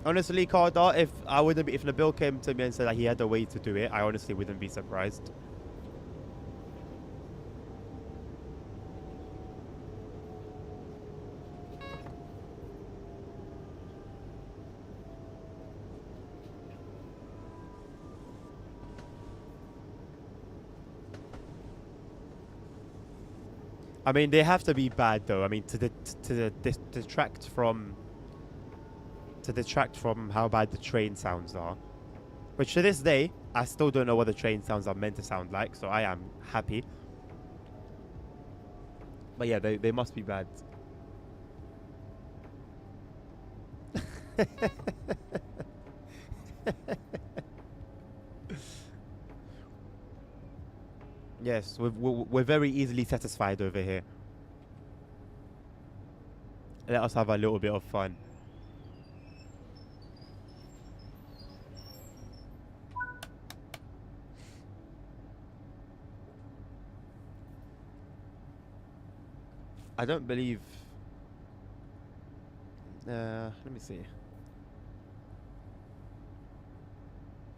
B: Honestly, Carter, if Nabil came to me and said that he had a way to do it, I honestly wouldn't be surprised. I mean, they have to be bad though. I mean, to detract from how bad the train sounds are. Which to this day, I still don't know what the train sounds are meant to sound like, so I am happy. But yeah, they must be bad. Yes, we're very easily satisfied over here. Let us have a little bit of fun. I don't believe... let me see.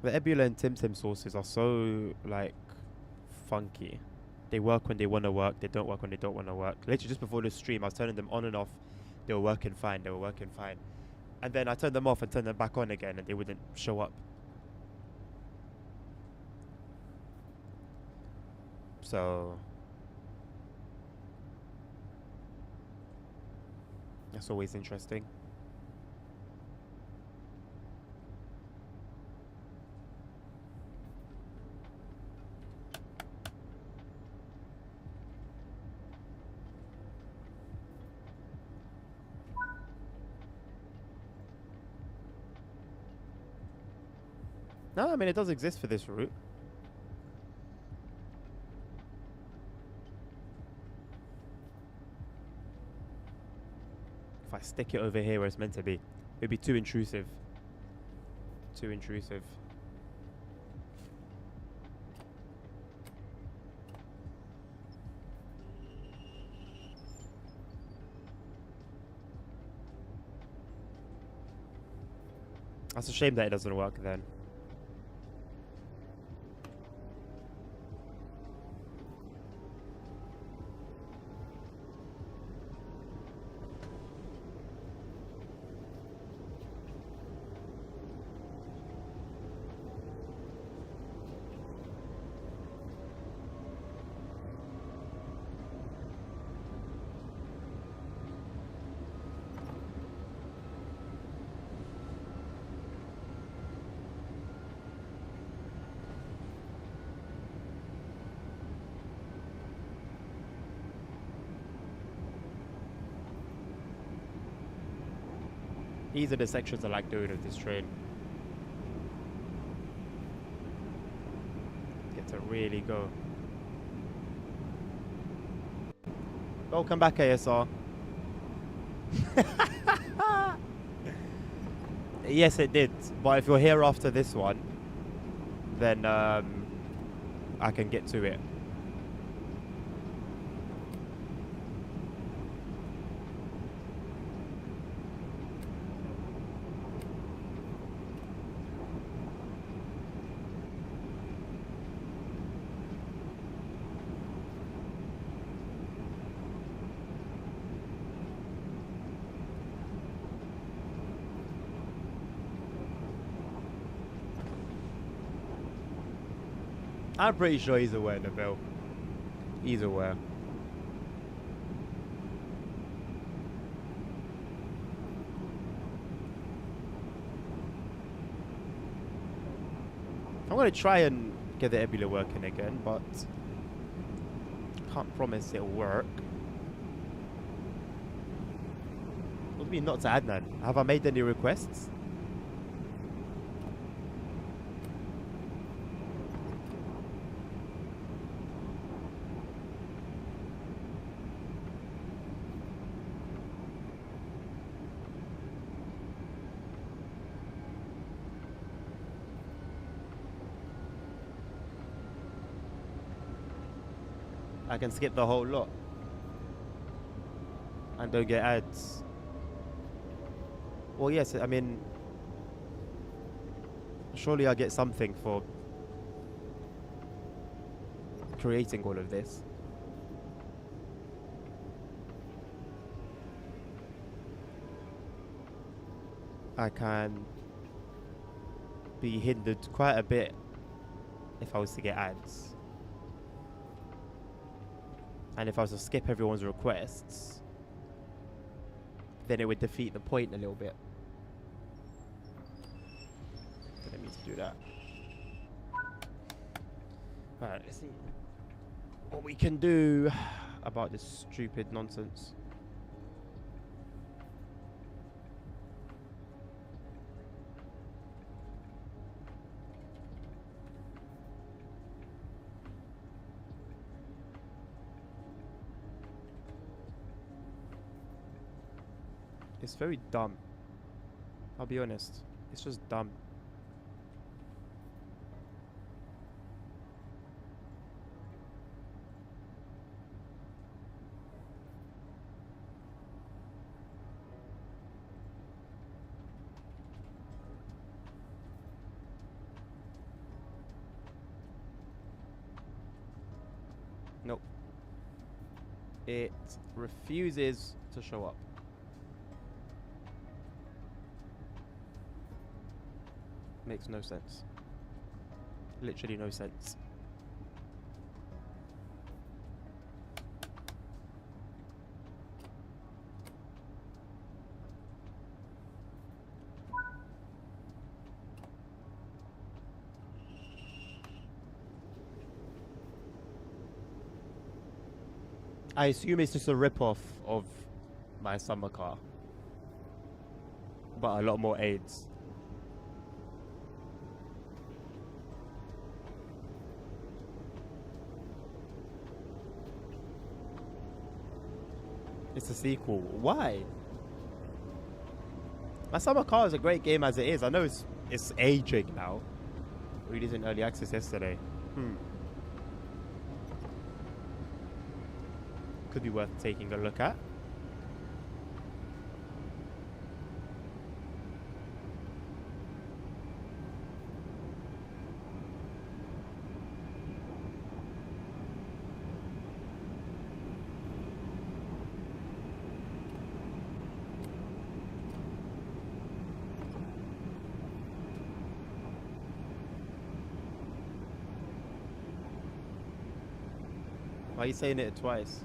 B: The Ebula and Tim Tim sauces are so, like, funky. They work when they want to work. They don't work when they don't want to work. Literally just before the stream, I was turning them on and off. They were working fine. They were working fine. And then I turned them off and turned them back on again, and they wouldn't show up. So... that's always interesting. No, I mean, it does exist for this route. If I stick it over here where it's meant to be, it'd be too intrusive. Too intrusive. That's a shame that it doesn't work then. These are the sections I like doing with this train. Get to really go. Welcome back, ASR. Yes, it did. But if you're here after this one, then I can get to it. I'm pretty sure he's aware, Nabil. He's aware. I'm gonna try and get the Ebula working again, but can't promise it'll work. What do you mean not to Adnan? Have I made any requests? I can skip the whole lot and don't get ads. Well, yes, I mean, surely I'll get something for creating all of this. I can be hindered quite a bit if I was to get ads. And if I was to skip everyone's requests, then it would defeat the point a little bit. Didn't mean to do that. Alright, let's see what we can do about this stupid nonsense. It's very dumb. I'll be honest. It's just dumb. Nope. It refuses to show up. Makes no sense. Literally no sense. I assume it's just a rip-off of my summer car, but a lot more aids. It's a sequel. Why? My summer car is a great game as it is. I know it's aging now. Released in early access yesterday. Could be worth taking a look at. Why are you saying it twice?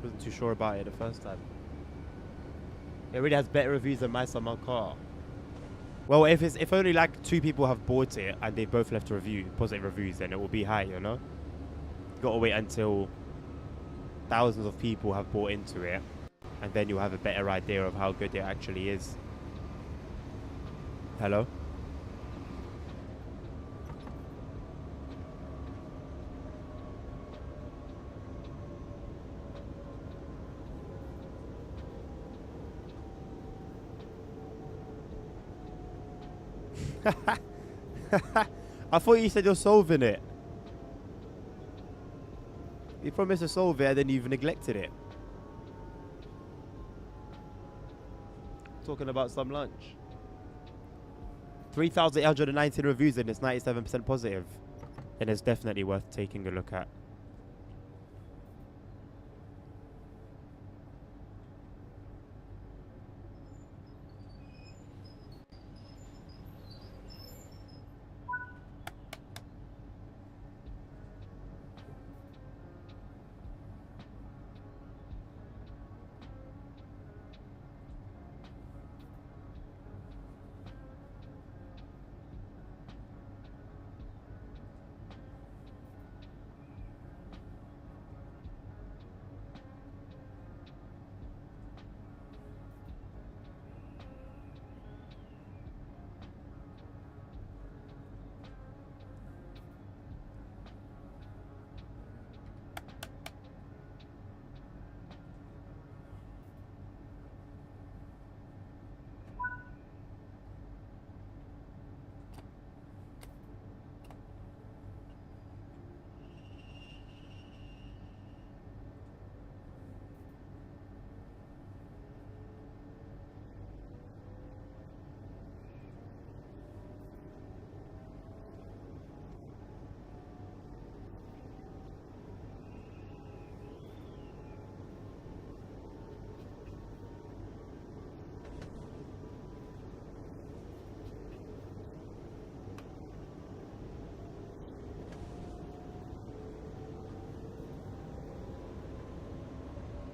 B: Wasn't too sure about it the first time. It really has better reviews than my summer car. Well, if only like 2 people have bought it and they both left a review, positive reviews, then it will be high, you know? You gotta wait until thousands of people have bought into it, and then you'll have a better idea of how good it actually is. Hello? I thought you said you're solving it. You promised to solve it and then you've neglected it. Talking about some lunch. 3,819 reviews and it's 97% positive. And it's definitely worth taking a look at.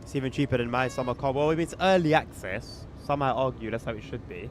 B: It's even cheaper than my summer car. Well, it's early access. Some might argue that's how it should be.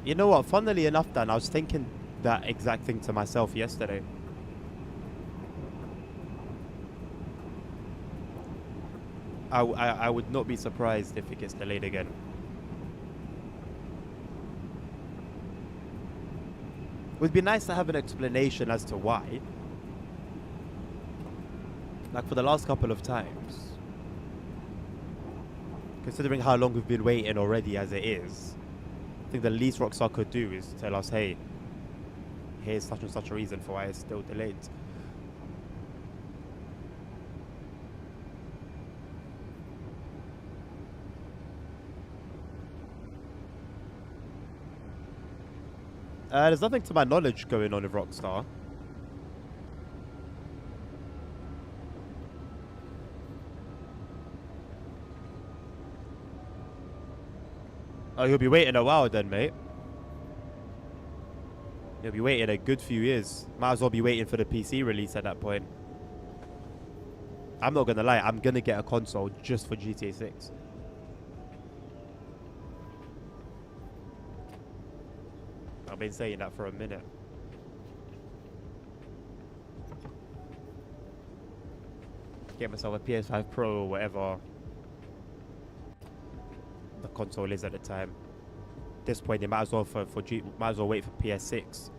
B: You know what? Funnily enough, Dan, I was thinking that exact thing to myself yesterday. I would not be surprised if it gets delayed again. It would be nice to have an explanation as to why. Like for the last couple of times. Considering how long we've been waiting already as it is. I think the least Rockstar could do is tell us, hey, here's such and such a reason for why it's still delayed. There's nothing to my knowledge going on with Rockstar. Oh, you'll be waiting a while then, mate. You'll be waiting a good few years. Might as well be waiting for the PC release at that point. I'm not gonna lie, I'm gonna get a console just for GTA 6. I've been saying that for a minute. Get myself a PS5 Pro or whatever the console is at the time. At this point, they might as well might as well wait for PS6.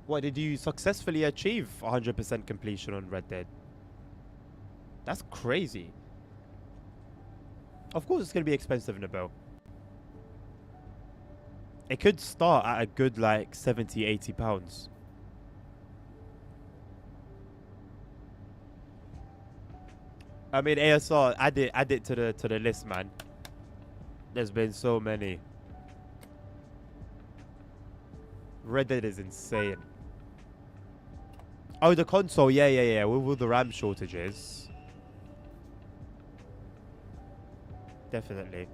B: What, did you successfully achieve 100% completion on Red Dead? That's crazy. Of course it's going to be expensive, Nabel. It could start at a good like 70, 80 pounds. I mean, ASR, add it to the list, man. There's been so many. Red Dead is insane. Oh, the console, yeah. With all the RAM shortages. Definitely.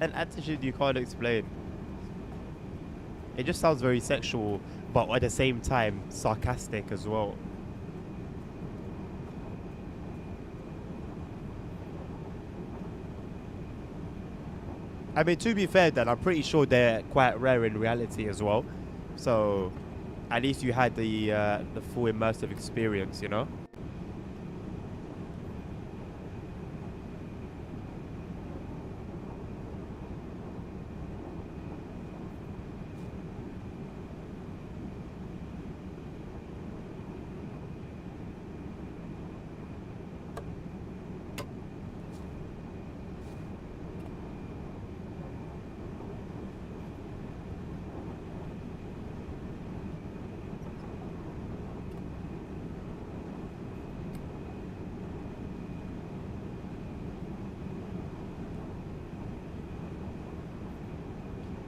B: An attitude you can't explain. It just sounds very sexual, but at the same time sarcastic as well. I mean, to be fair, then I'm pretty sure they're quite rare in reality as well. So, at least you had the full immersive experience, you know.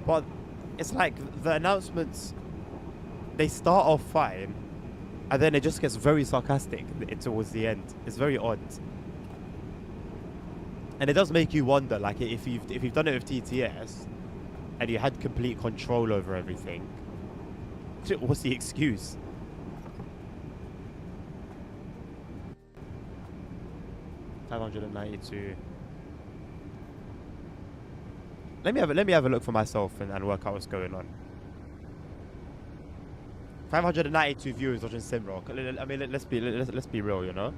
B: But it's like the announcements, they start off fine, and then it just gets very sarcastic towards the end. It's very odd, and it does make you wonder, like if you've done it with TTS, and you had complete control over everything, what's the excuse? $592. Let me have a look for myself and work out what's going on. 592 viewers watching Simrock. I mean, let's be real, you know.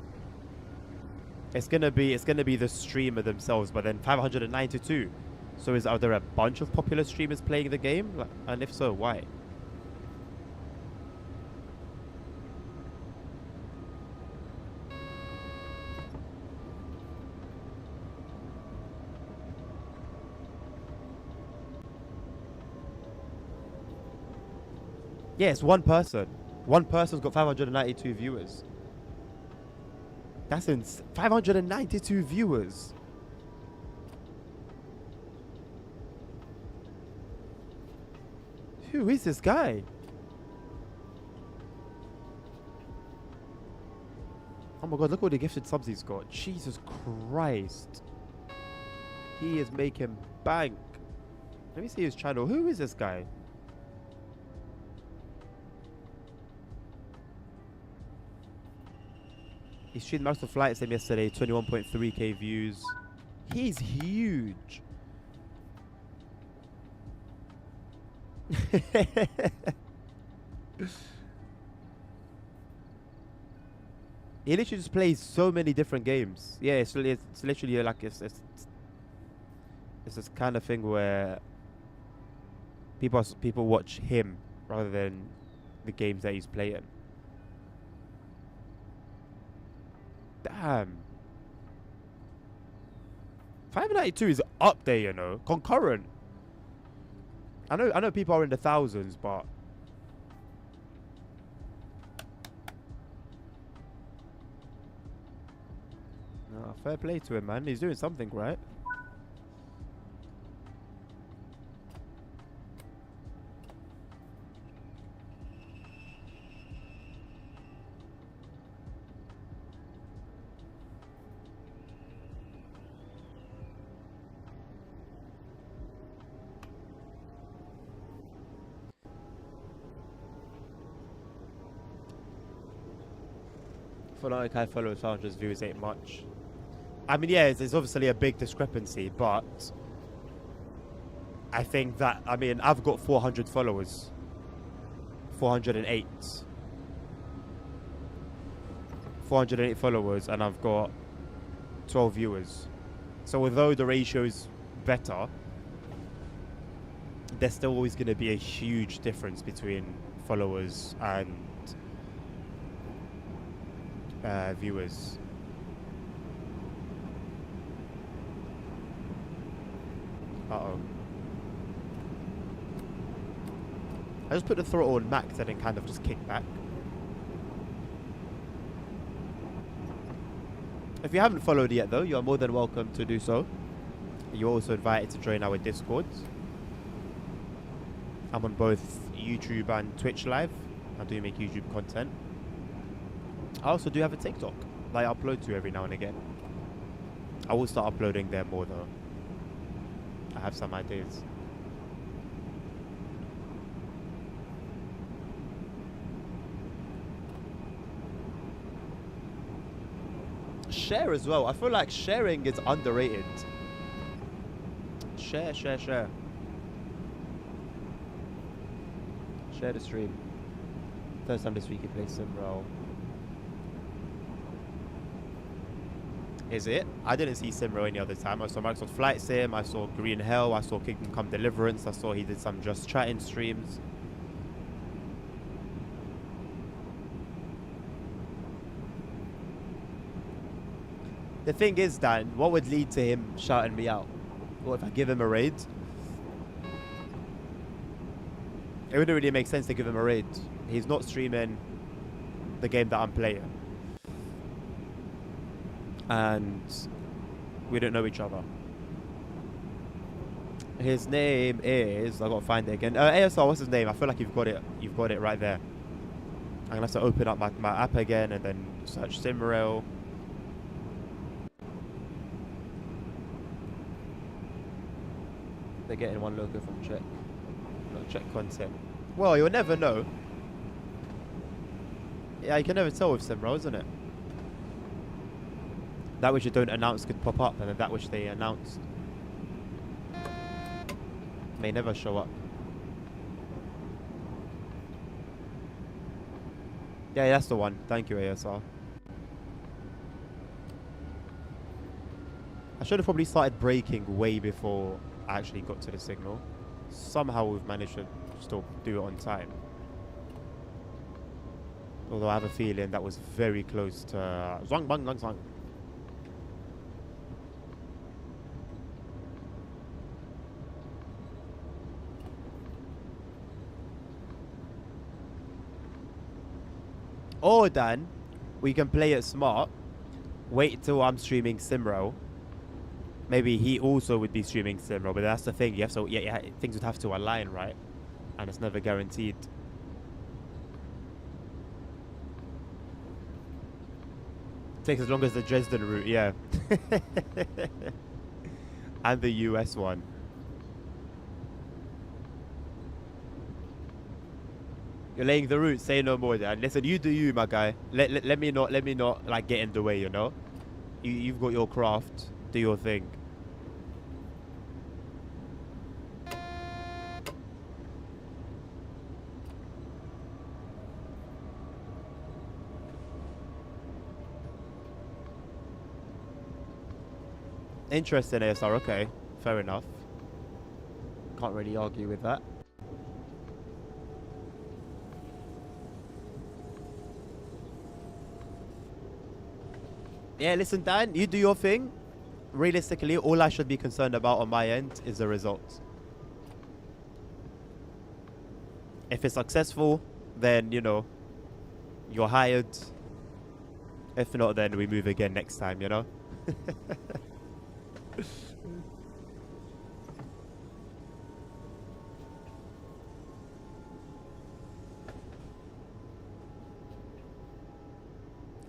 B: It's gonna be the streamer themselves, but then 592. So are there a bunch of popular streamers playing the game? And if so, why? Yeah, it's one person. One person's got 592 viewers. That's 592 viewers. Who is this guy? Oh my god, look what the gifted subs he's got. Jesus Christ. He is making bank. Let me see his channel. Who is this guy? He streamed most of Flight Sim yesterday, 21.3k views. He's huge. He literally just plays so many different games. Yeah, it's literally like it's this kind of thing where people watch him rather than the games that he's playing. Damn. 592 is up there, you know. Concurrent. I know people are in the thousands, but no, fair play to him, man. He's doing something right. For like I follow 500 views ain't much. I mean, yeah, it's obviously a big discrepancy, but I think that, I mean, I've got 400 followers. 408. 408 followers, and I've got 12 viewers. So although the ratio is better, there's still always going to be a huge difference between followers and viewers. Uh-oh. I just put the throttle on max and then kind of just kick back. If you haven't followed yet though, you are more than welcome to do so. You're also invited to join our Discord. I'm on both YouTube and Twitch live. I do make YouTube content. I also do have a TikTok that I upload to every now and again. I will start uploading there more though. I have some ideas. Share as well. I feel like sharing is underrated. Share. Share the stream. First time this week you played Simrel. Is it? I didn't see Simrel any other time. I saw Microsoft Flight Sim, I saw Green Hell, I saw Kingdom Come Deliverance, I saw he did some Just Chatting streams. The thing is, Dan, what would lead to him shouting me out? What if I give him a raid? It wouldn't really make sense to give him a raid. He's not streaming the game that I'm playing. And we don't know each other. His name is, I gotta find it again. ASR, what's his name? I feel like you've got it right there. I'm gonna have to open up my app again and then search Simrel. They're getting one logo from Czech. Not Czech content. Well, you'll never know. Yeah, you can never tell with Simrel, isn't it? That which you don't announce could pop up, and then that which they announced may never show up. Yeah, that's the one. Thank you, ASR. I should have probably started braking way before I actually got to the signal. Somehow we've managed to still do it on time. Although I have a feeling that was very close to Zhuang Bang Lang Zhuang. Or Dan, we can play it smart. Wait till I'm streaming Simrel. Maybe he also would be streaming Simrel, but that's the thing. You have to, yeah, things would have to align, right? And it's never guaranteed. Takes as long as the Dresden route, yeah. And the US one. You're laying the route. Say no more, Dan. Listen, you do you, my guy. Let me not like get in the way. You know, you've got your craft. Do your thing. Interesting, ASR. Okay, fair enough. Can't really argue with that. Yeah, listen, Dan, you do your thing. Realistically, all I should be concerned about on my end is the results. If it's successful, then, you know, you're hired. If not, then we move again next time, you know?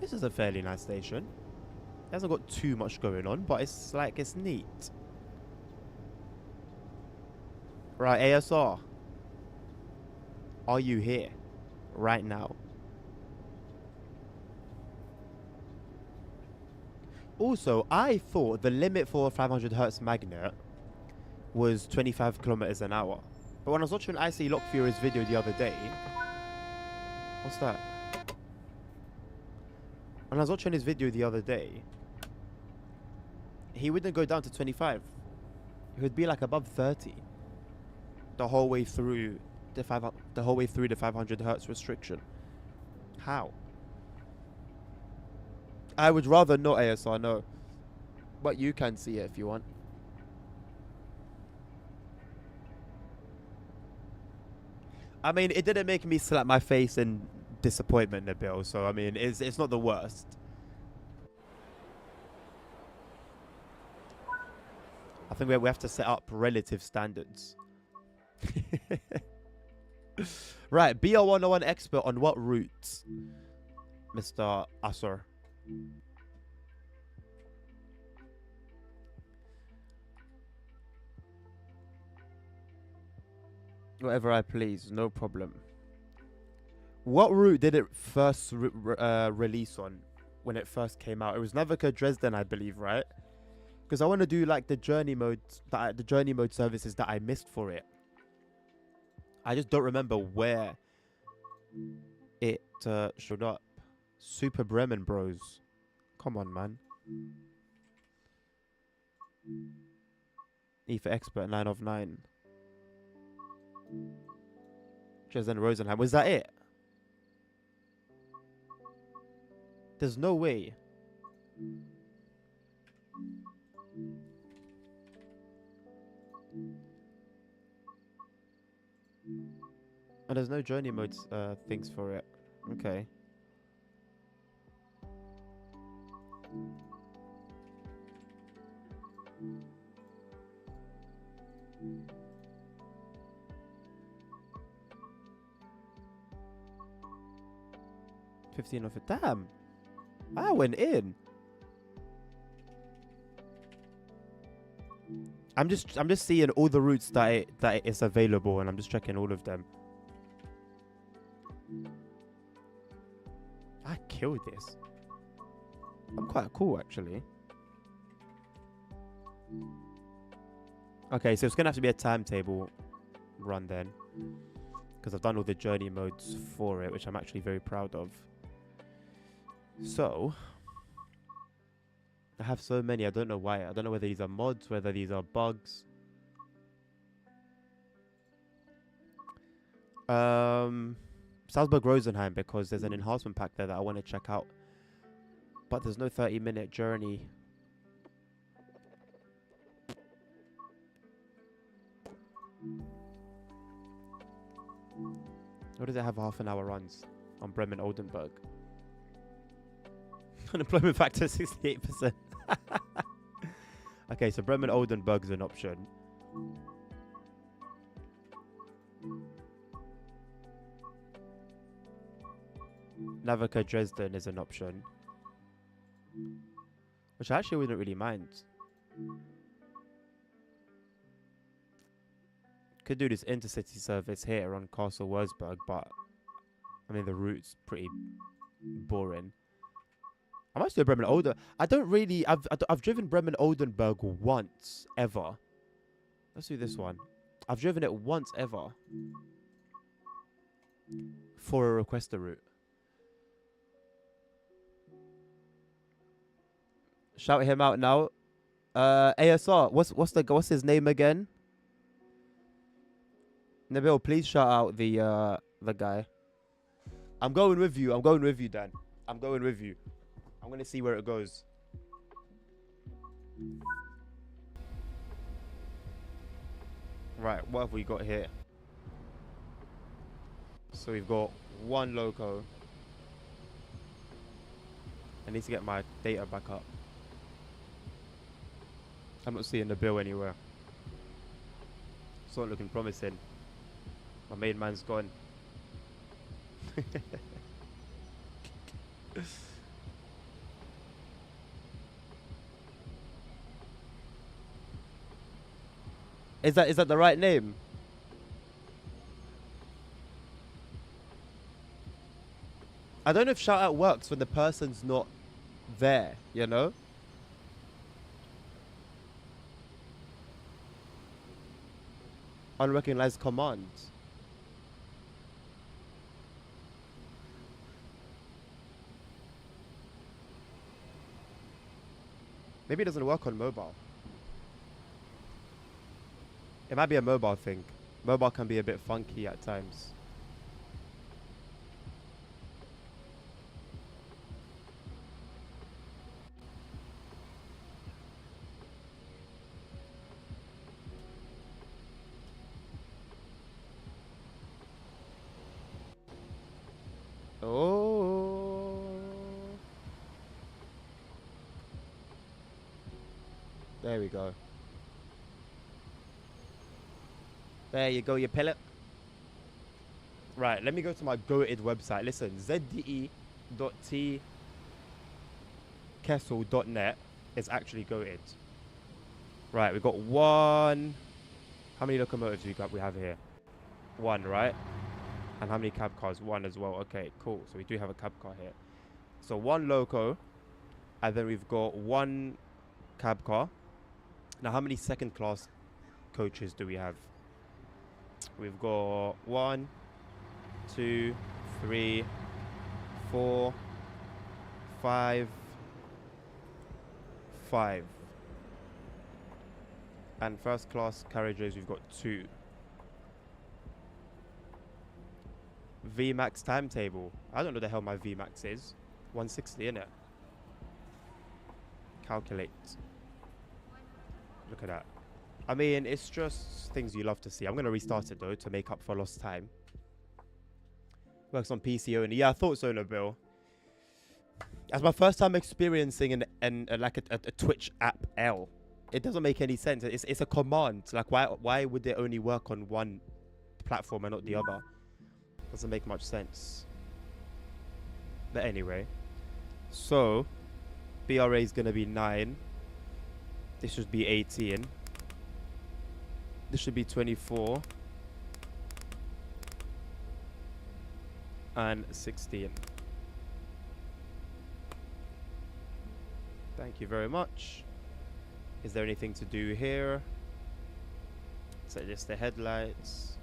B: This is a fairly nice station. It hasn't got too much going on, but it's like, it's neat. Right, ASR. Are you here? Right now? Also, I thought the limit for a 500 Hz magnet was 25 kilometers an hour. But when I was watching Icy Lock Fury's video the other day, what's that? When I was watching his video the other day, he wouldn't go down to 25. He would be like above 30 the whole way through the 500 hertz restriction. How? I would rather not ASR, no. But you can see it if you want. I mean, it didn't make me slap my face in disappointment, Nabil. So I mean, it's not the worst. I think we have to set up relative standards. Right, BR101 expert on what routes, Mr. Asser? Whatever I please, no problem. What route did it first release on when it first came out? It was Navica Dresden, I believe, right? Because I want to do like the journey mode, the journey mode services that I missed for it. I just don't remember where it showed up. Super Bremen Bros. Come on, man. E for expert, 9 of 9. Dresden Rosenheim. Was that it? There's no way. And there's no journey modes things for it. Okay. $15 of it. Damn. I went in. I'm just seeing all the routes that it is available, and I'm just checking all of them. I killed this. I'm quite cool, actually. Okay, so it's gonna have to be a timetable run then, because I've done all the journey modes for it, which I'm actually very proud of. So I have so many, I don't know why. I don't know whether these are mods, whether these are bugs. Salzburg Rosenheim, because there's an enhancement pack there that I want to check out. But there's no 30-minute journey. What does it have half-an-hour runs on Bremen Oldenburg? Unemployment factor 68%. Okay, so Bremen Oldenburg is an option. Navica Dresden is an option, which I actually wouldn't really mind. Could do this intercity service here on Castle Wurzburg, but I mean the route's pretty boring. I might do Bremen Oldenburg. I don't really. I've driven Bremen Oldenburg once ever. Let's do this one. I've driven it once ever for a requester route. Shout him out now. ASR. What's his name again? Nabil, please shout out the guy. I'm going with you. I'm going with you, Dan. I'm going with you. I'm gonna see where it goes. Right, what have we got here? So we've got one loco. I need to get my data back up. I'm not seeing the bill anywhere. It's not looking promising. My main man's gone. Is that the right name? I don't know if shout out works when the person's not there, you know? Unrecognized commands. Maybe it doesn't work on mobile. It might be a mobile thing. Mobile can be a bit funky at times. Oh. There we go. There you go, you pellet. Right, let me go to my goated website. Listen, zde.tkessel.net is actually goated. Right, we've got one. How many locomotives we have here? One, right? And how many cab cars? One as well. Okay, cool. So we do have a cab car here. So one loco, and then we've got one cab car. Now, how many second class coaches do we have? We've got 1, 2, 3, 4, 5. And first class carriages, we've got 2. VMAX timetable. I don't know the hell my VMAX is. 160, innit? Calculate. Look at that. I mean, it's just things you love to see. I'm going to restart it, though, to make up for lost time. Works on PC only. Yeah, I thought so, Nabil. That's my first time experiencing a Twitch app L. It doesn't make any sense. It's a command. Like, why would it only work on one platform and not the other? Doesn't make much sense. But anyway. So, BRA is going to be 9. This should be 18. This should be 24. And 16. Thank you very much. Is there anything to do here? So just the headlights.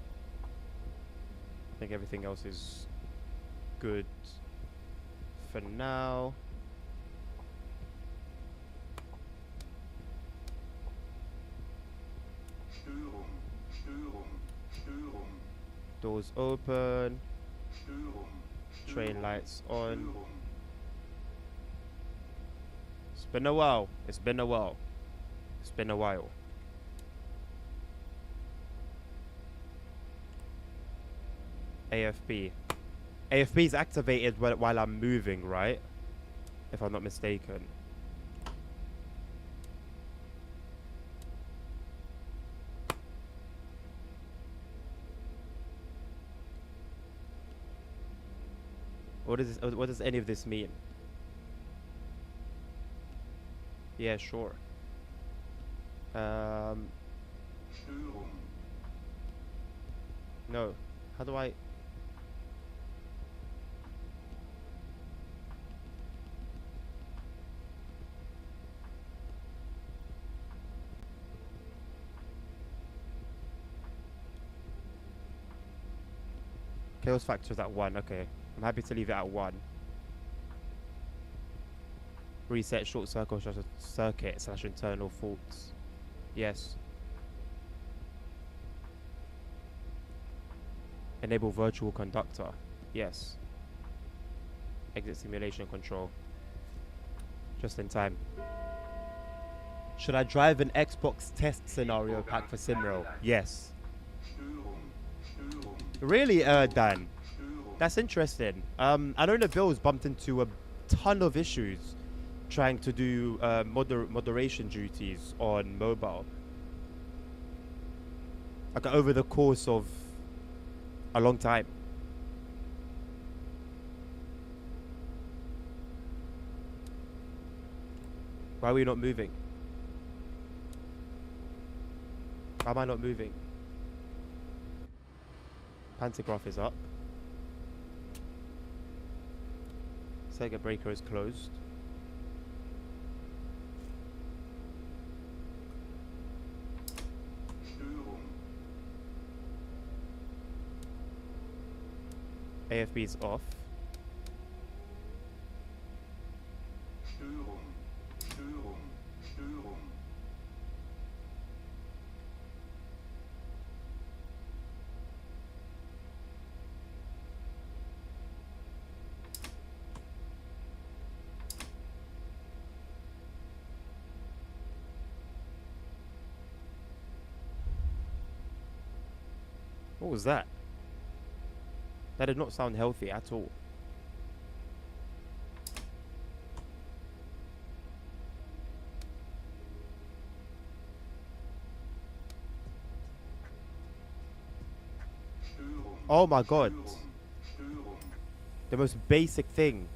B: I think everything else is good for now. Doors open. Train lights on. It's been a while. It's been a while. It's been a while. AFB. AFB is activated while I'm moving, right? If I'm not mistaken. What does any of this mean? Yeah, sure. No. How do I... Chaos factors at 1, okay. I'm happy to leave it at 1. Reset short circuit / internal faults. Yes. Enable virtual conductor. Yes. Exit simulation control. Just in time. Should I drive an Xbox test scenario pack for Simro? Yes. Really, Dan? That's interesting. I know Nabil's bumped into a ton of issues trying to do moderation duties on mobile. Like over the course of a long time. Why are we not moving? Why am I not moving? Pantograph is up. Circuit breaker is closed. AFB is off.
C: Störung, Störung, Störung.
B: What was that? That did not sound healthy at all.
C: Störung,
B: Oh my god.
C: Störung, Störung.
B: The most basic thing.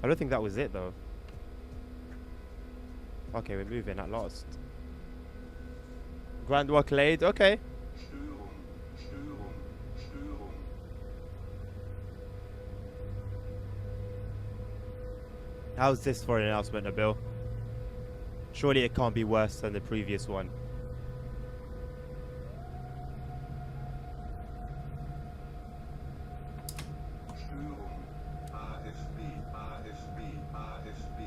B: I don't think that was it though. Okay, we're moving at last. Grand Wacklade, okay.
C: Störung, Störung, Störung.
B: How's this for an announcement, Nabil? Surely it can't be worse than the previous one.
C: Störung. AFB, AFB, AFB.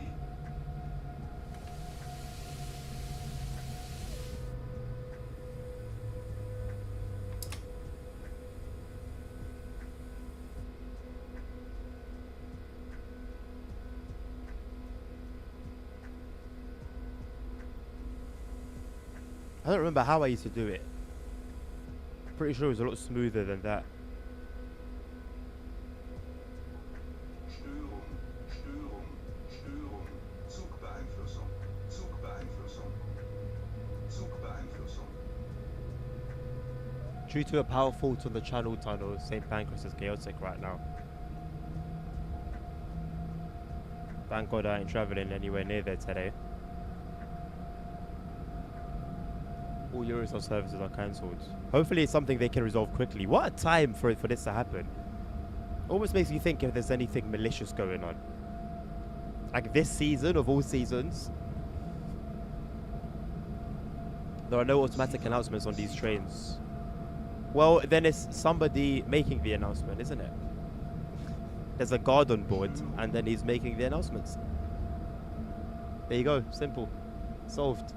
B: I don't remember how I used to do it. Pretty sure it was a lot smoother than that.
C: Störung, Störung, Störung. Zugbeeinflussung, Zugbeeinflussung, Zugbeeinflussung.
B: Due to a power fault on the channel tunnel, St. Pancras is chaotic right now. Thank God I ain't travelling anywhere near there today. All Eurostar services are cancelled. Hopefully it's something they can resolve quickly. What a time for this to happen. Almost makes you think if there's anything malicious going on. Like this season of all seasons. There are no automatic announcements on these trains. Well, then it's somebody making the announcement, isn't it? There's a guard on board, and then he's making the announcements. There you go, simple, solved.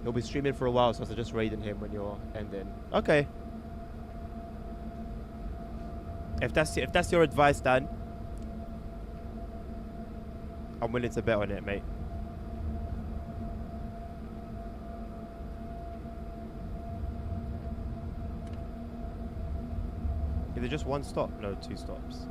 B: He'll be streaming for a while, so I suggest raiding him when you're ending. Okay. If that's your advice, Dan, I'm willing to bet on it, mate. Is it just one stop? No, 2 stops.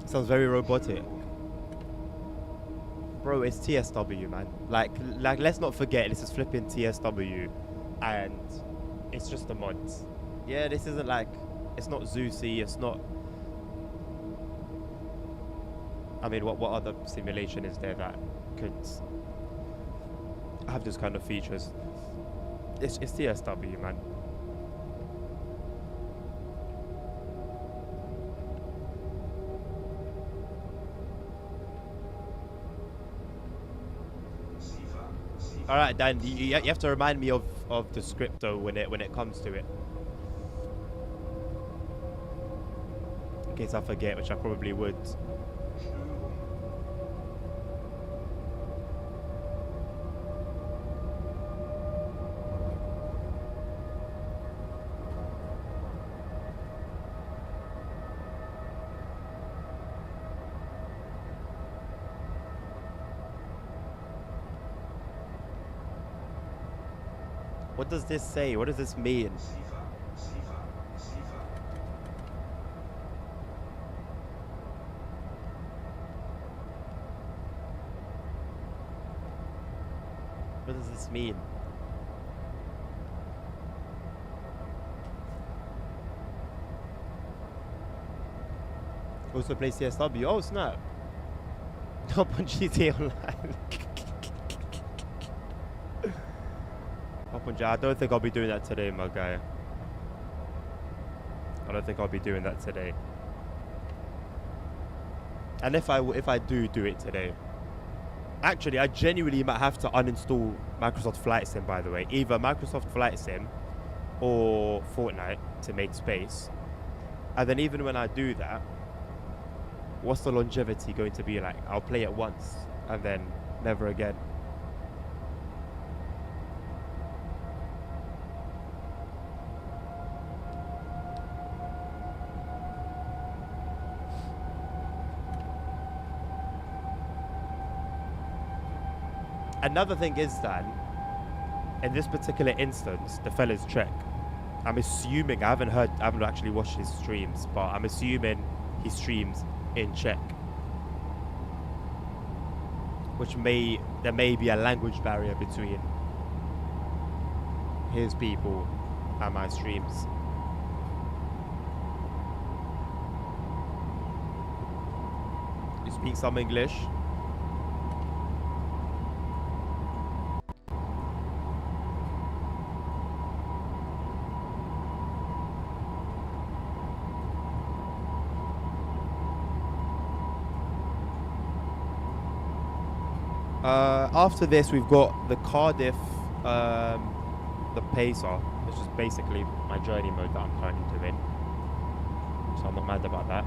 B: Sounds very robotic. Bro, it's TSW, man. Like, let's not forget, this is flipping TSW, and it's just a mod. Yeah, this isn't like, it's not Zeusy, it's not. I mean, what other simulation is there that could have those kind of features? It's TSW, man. All right, Dan. You have to remind me of the script though when it comes to it, in case I forget, which I probably would. What does this say? What does this mean? What does this mean? Also play CSW. Oh snap! Up on GTA Online. Up on I don't think I'll be doing that today, my guy. I don't think I'll be doing that today. And if I do it today, actually, I genuinely might have to uninstall Microsoft Flight Sim. By the way, either Microsoft Flight Sim or Fortnite to make space. And then even when I do that, what's the longevity going to be like? I'll play it once and then never again. Another thing is that in this particular instance, the fella's Czech. I'm assuming, I haven't actually watched his streams, but I'm assuming he streams in Czech. There may be a language barrier between his people and my streams. You speak some English? After this, we've got the Cardiff, the Pacer, which is basically my journey mode that I'm currently doing. So I'm not mad about that.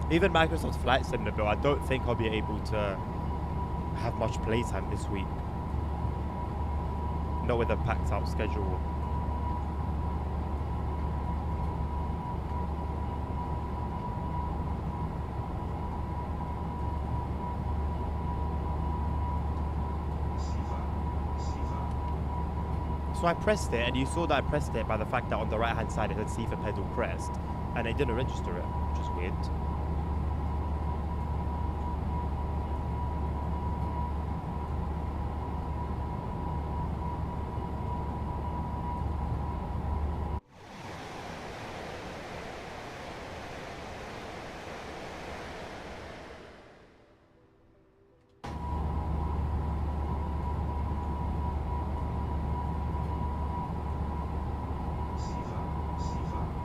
B: Even Microsoft Flight Sim, though, I don't think I'll be able to have much playtime this week. Not with a packed out schedule. So I pressed it, and you saw that I pressed it by the fact that on the right hand side it said SIFA pedal pressed, and it didn't register it, which is weird.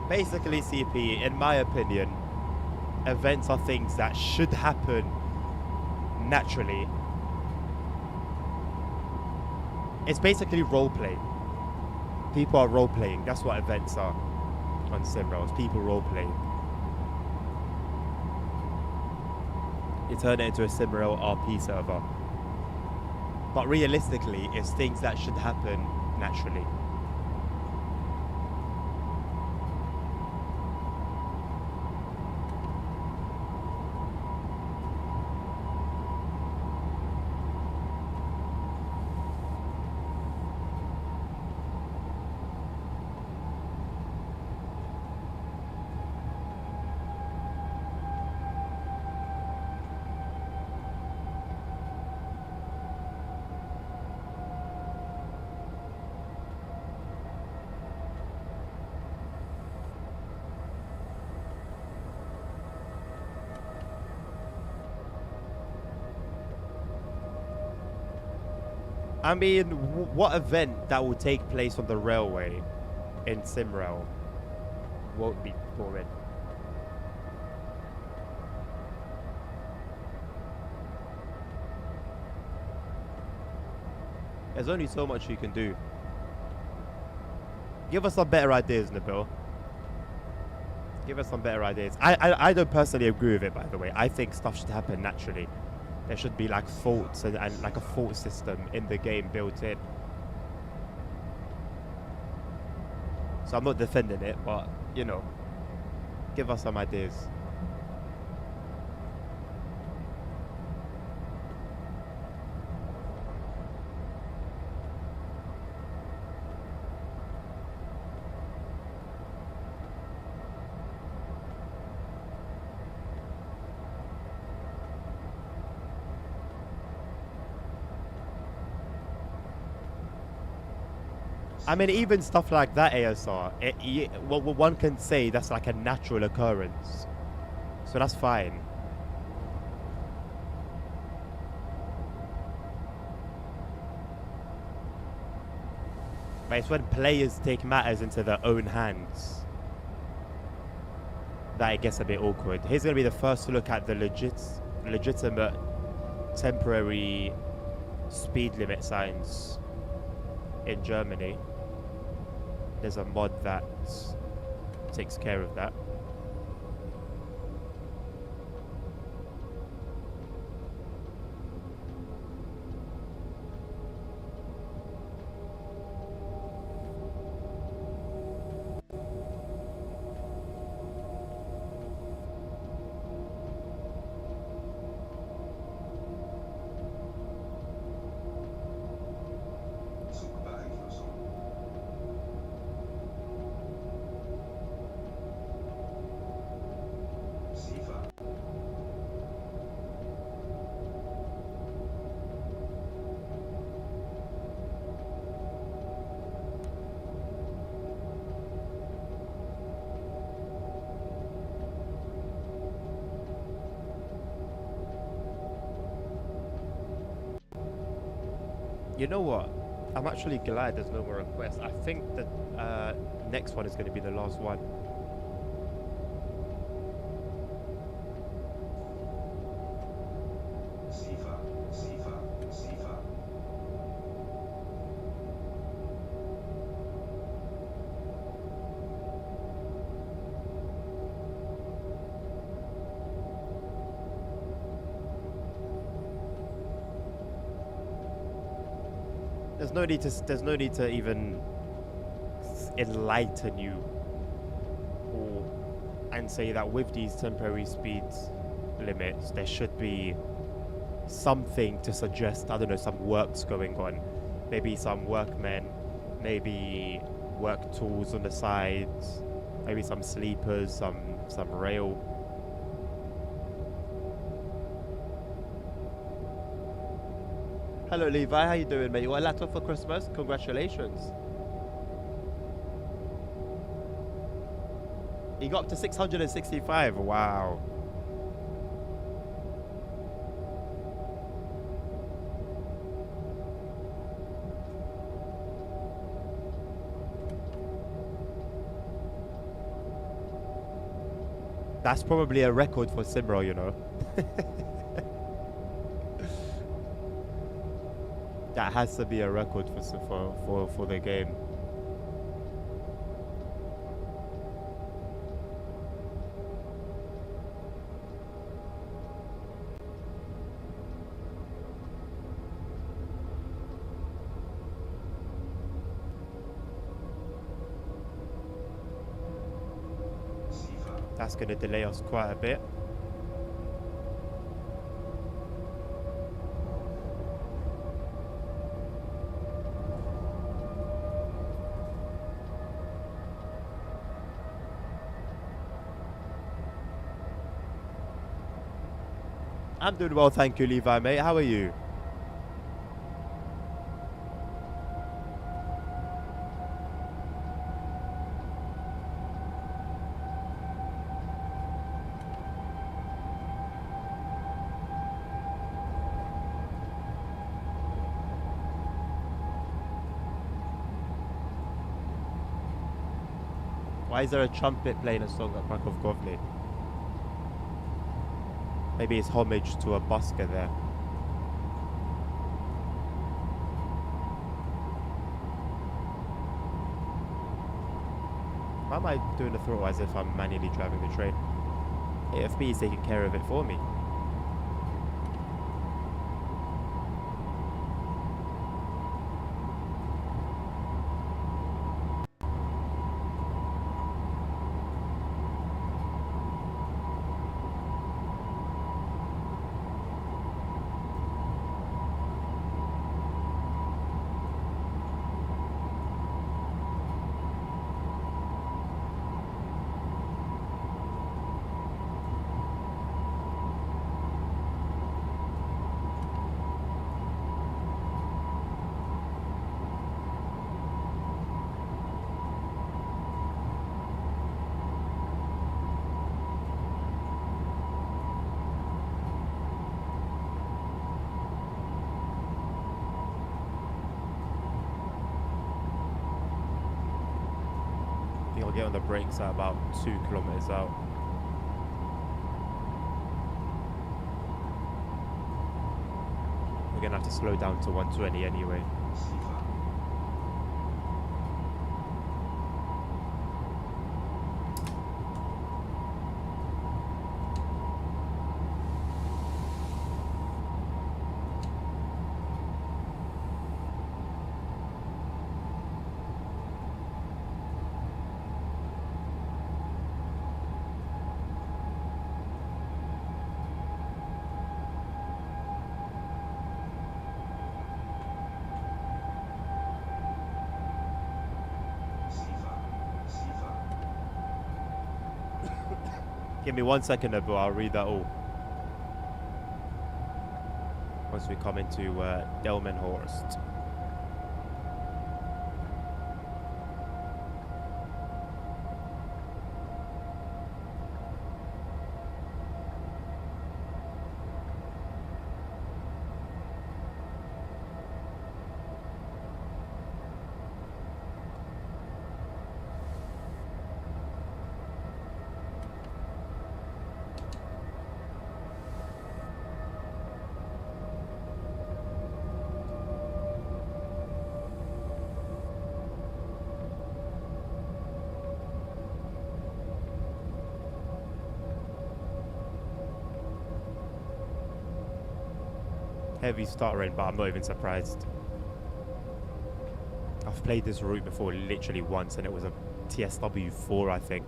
B: Basically, CP, in my opinion, events are things that should happen naturally. It's basically role-playing. People are role-playing. That's what events are on SimRails. People role-playing. You turn it into a SimRail RP server. But realistically, it's things that should happen naturally. I mean, what event that will take place on the railway in SimRail won't be boring? There's only so much you can do. Give us some better ideas, Nabil. Give us some better ideas. I don't personally agree with it, by the way. I think stuff should happen naturally. There should be like faults and like a fault system in the game built in. So I'm not defending it, but you know, give us some ideas. I mean, even stuff like that, ASR, one can say that's like a natural occurrence. So that's fine. But it's when players take matters into their own hands that it gets a bit awkward. Here's going to be the first to look at the legitimate temporary speed limit signs in Germany. There's a mod that takes care of that.
C: Zugbeeinflussung. SIFA.
B: You know what? I'm actually glad there's no more requests. I think the next one is going to be the last one.
C: SIFA. SIFA. SIFA.
B: There's no need to even enlighten you and say that with these temporary speed limits there should be something to suggest, I don't know, some works going on, maybe some workmen, maybe work tools on the sides, maybe some sleepers, some rail. Hello Levi, how you doing, mate? You got a laptop for Christmas? Congratulations. You got up to 665. Wow. That's probably a record for Simro, you know. That has to be a record for the game.
C: SIFA.
B: That's going to delay us quite a bit. I'm doing well, thank you, Levi, mate. How are you? Why is there a trumpet playing a song at Krakow Govny? Maybe it's homage to a busker there. am I doing the throttle as if I'm manually driving the train? AFB is taking care of it for me. I think I'll get on the brakes at about 2 kilometers out. We're gonna have to slow down to 120 anyway.
C: Sifa. Sifa. Sifa.
B: Give me 1 second, bro. I'll read that all. Once we come into Delmenhorst. Heavy stuttering, but I'm not even surprised. I've played this route before literally once, and it was a TSW4, I think.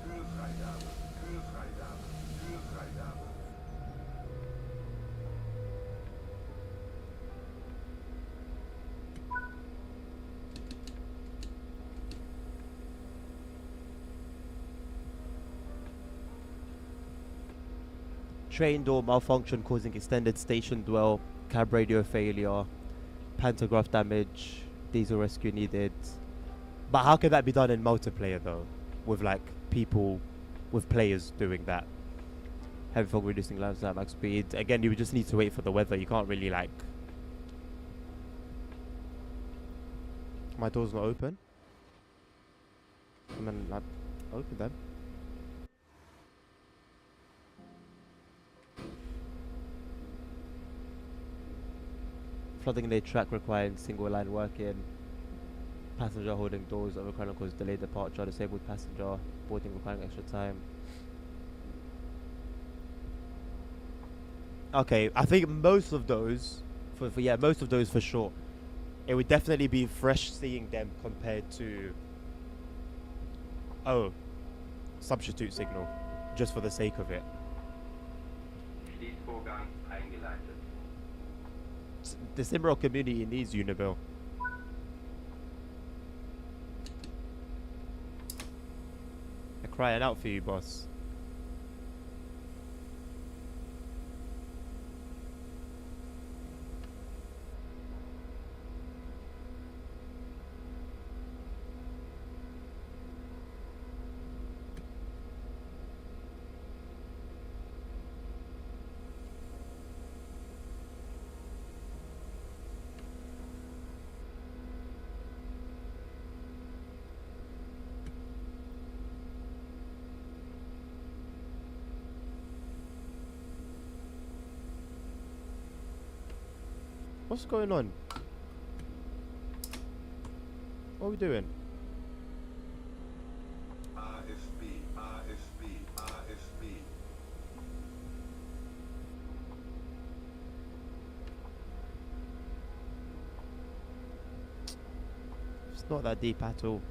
C: Kühlfreigabe. Kühlfreigabe. Kühlfreigabe.
B: Train door malfunction causing extended station dwell, cab radio failure, pantograph damage, diesel rescue needed. But how can that be done in multiplayer though? With like people, with players doing that. Heavy fog reducing laps at max speed. Again, you would just need to wait for the weather. You can't really like... My door's not open. And then like, open them. Flooding lane track requiring single line working. Passenger holding doors overcrowding cause delayed departure. Disabled passenger boarding requiring extra time. Okay, I think most of those, most of those for sure. It would definitely be fresh seeing them compared to, substitute signal, just for the sake of it.
C: Schließvorgang Weitergeleitet.
B: The Simrock community needs you, Nabil. They're crying out for you, boss. What's going on? What are we doing?
C: AFB, AFB, AFB.
B: It's not that deep at all.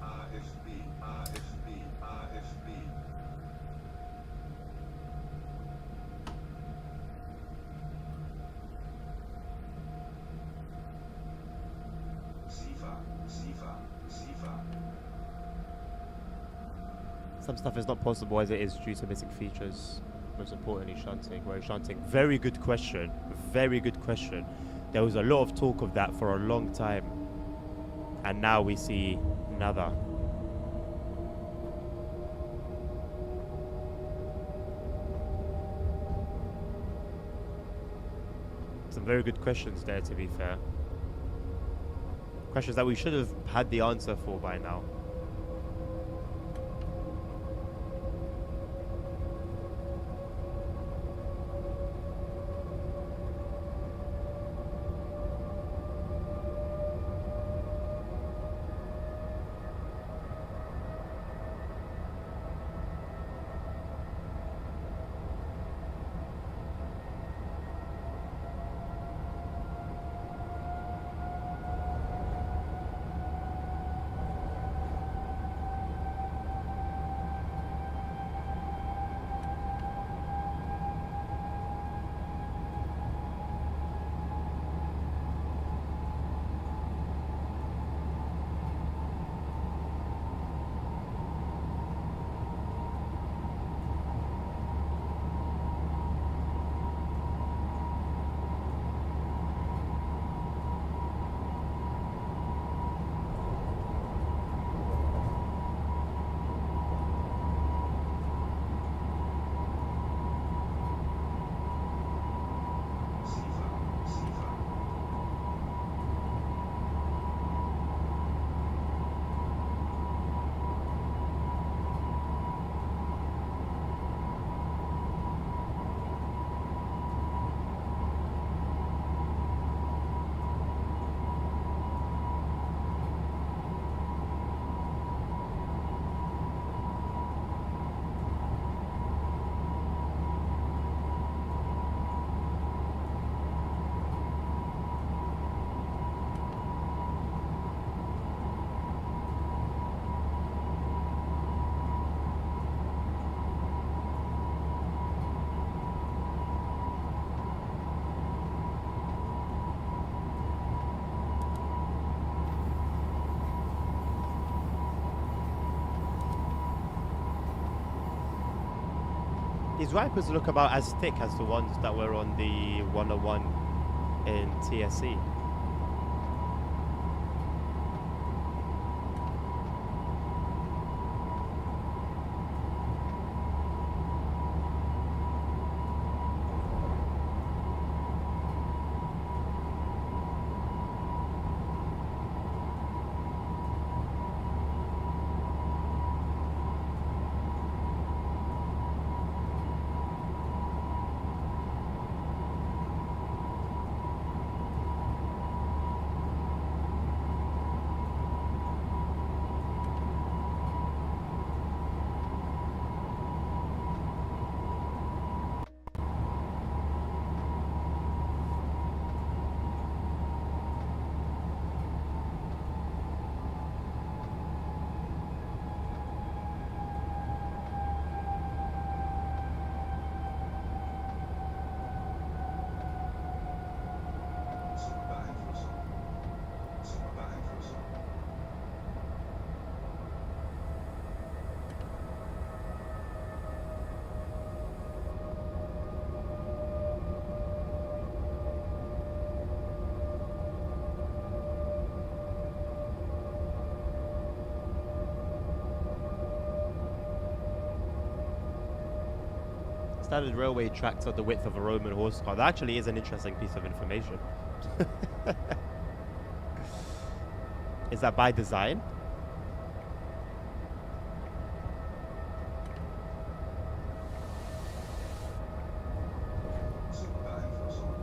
C: AFB, AFB, AFB. Sifa, Sifa, Sifa.
B: Some stuff is not possible as it is due to missing features. Most importantly, shunting. Where is shunting? Very good question. Very good question. There was a lot of talk of that for a long time. And now we see another. Some very good questions there, to be fair. Questions that we should have had the answer for by now.
C: Sifa, Sifa.
B: These wipers look about as thick as the ones that were on the 101 in TSC. Standard railway tracks are the width of a Roman horse car. That actually is an interesting piece of information. Is that by design?
C: Zugbeeinflussung.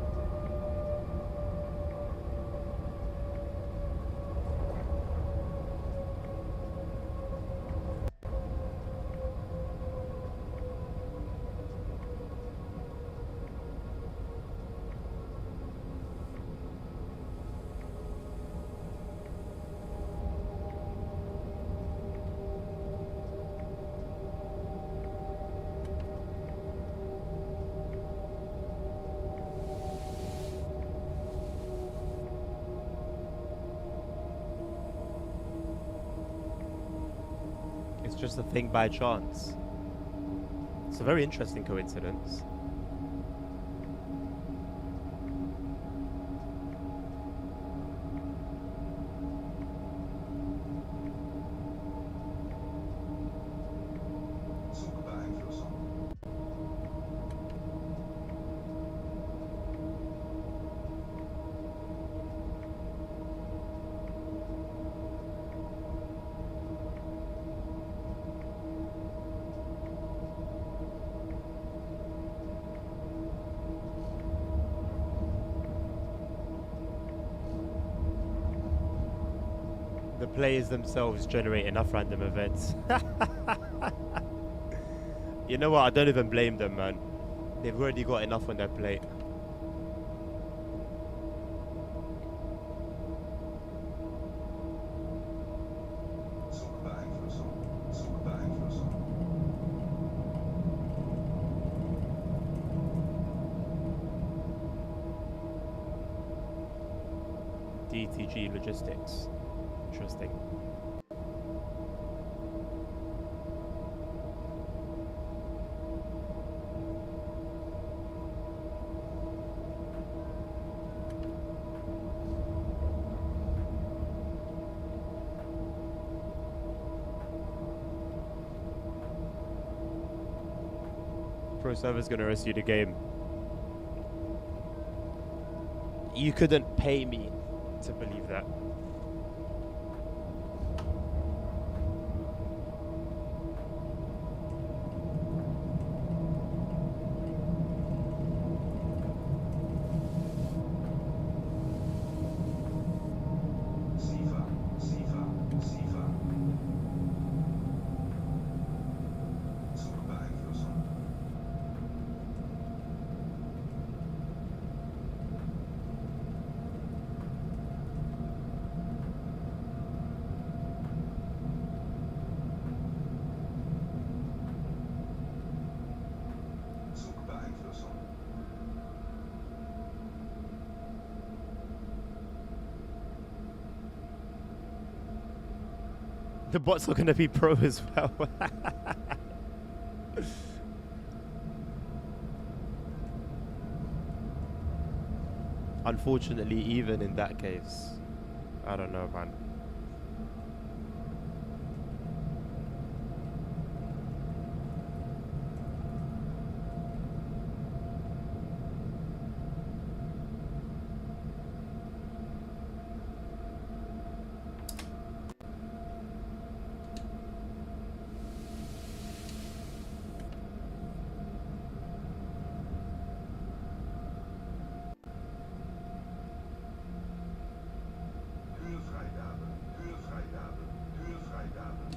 B: It's just a thing by chance. It's a very interesting coincidence.
C: Zugbeeinflussung.
B: The players themselves generate enough random events. You know what? I don't even blame them, man. They've already got enough on their plate.
C: Zugbeeinflussung. Zugbeeinflussung.
B: DTG Logistics. Interesting. Pro server's gonna rescue the game. You couldn't pay me to believe that.
C: SIFA. SIFA. SIFA. Zugbeeinflussung. Zugbeeinflussung.
B: The bots are gonna be pro as well. Unfortunately, even in that case, I don't know, man.
C: Höhefreigabe. Höhefreigabe. Höhefreigabe.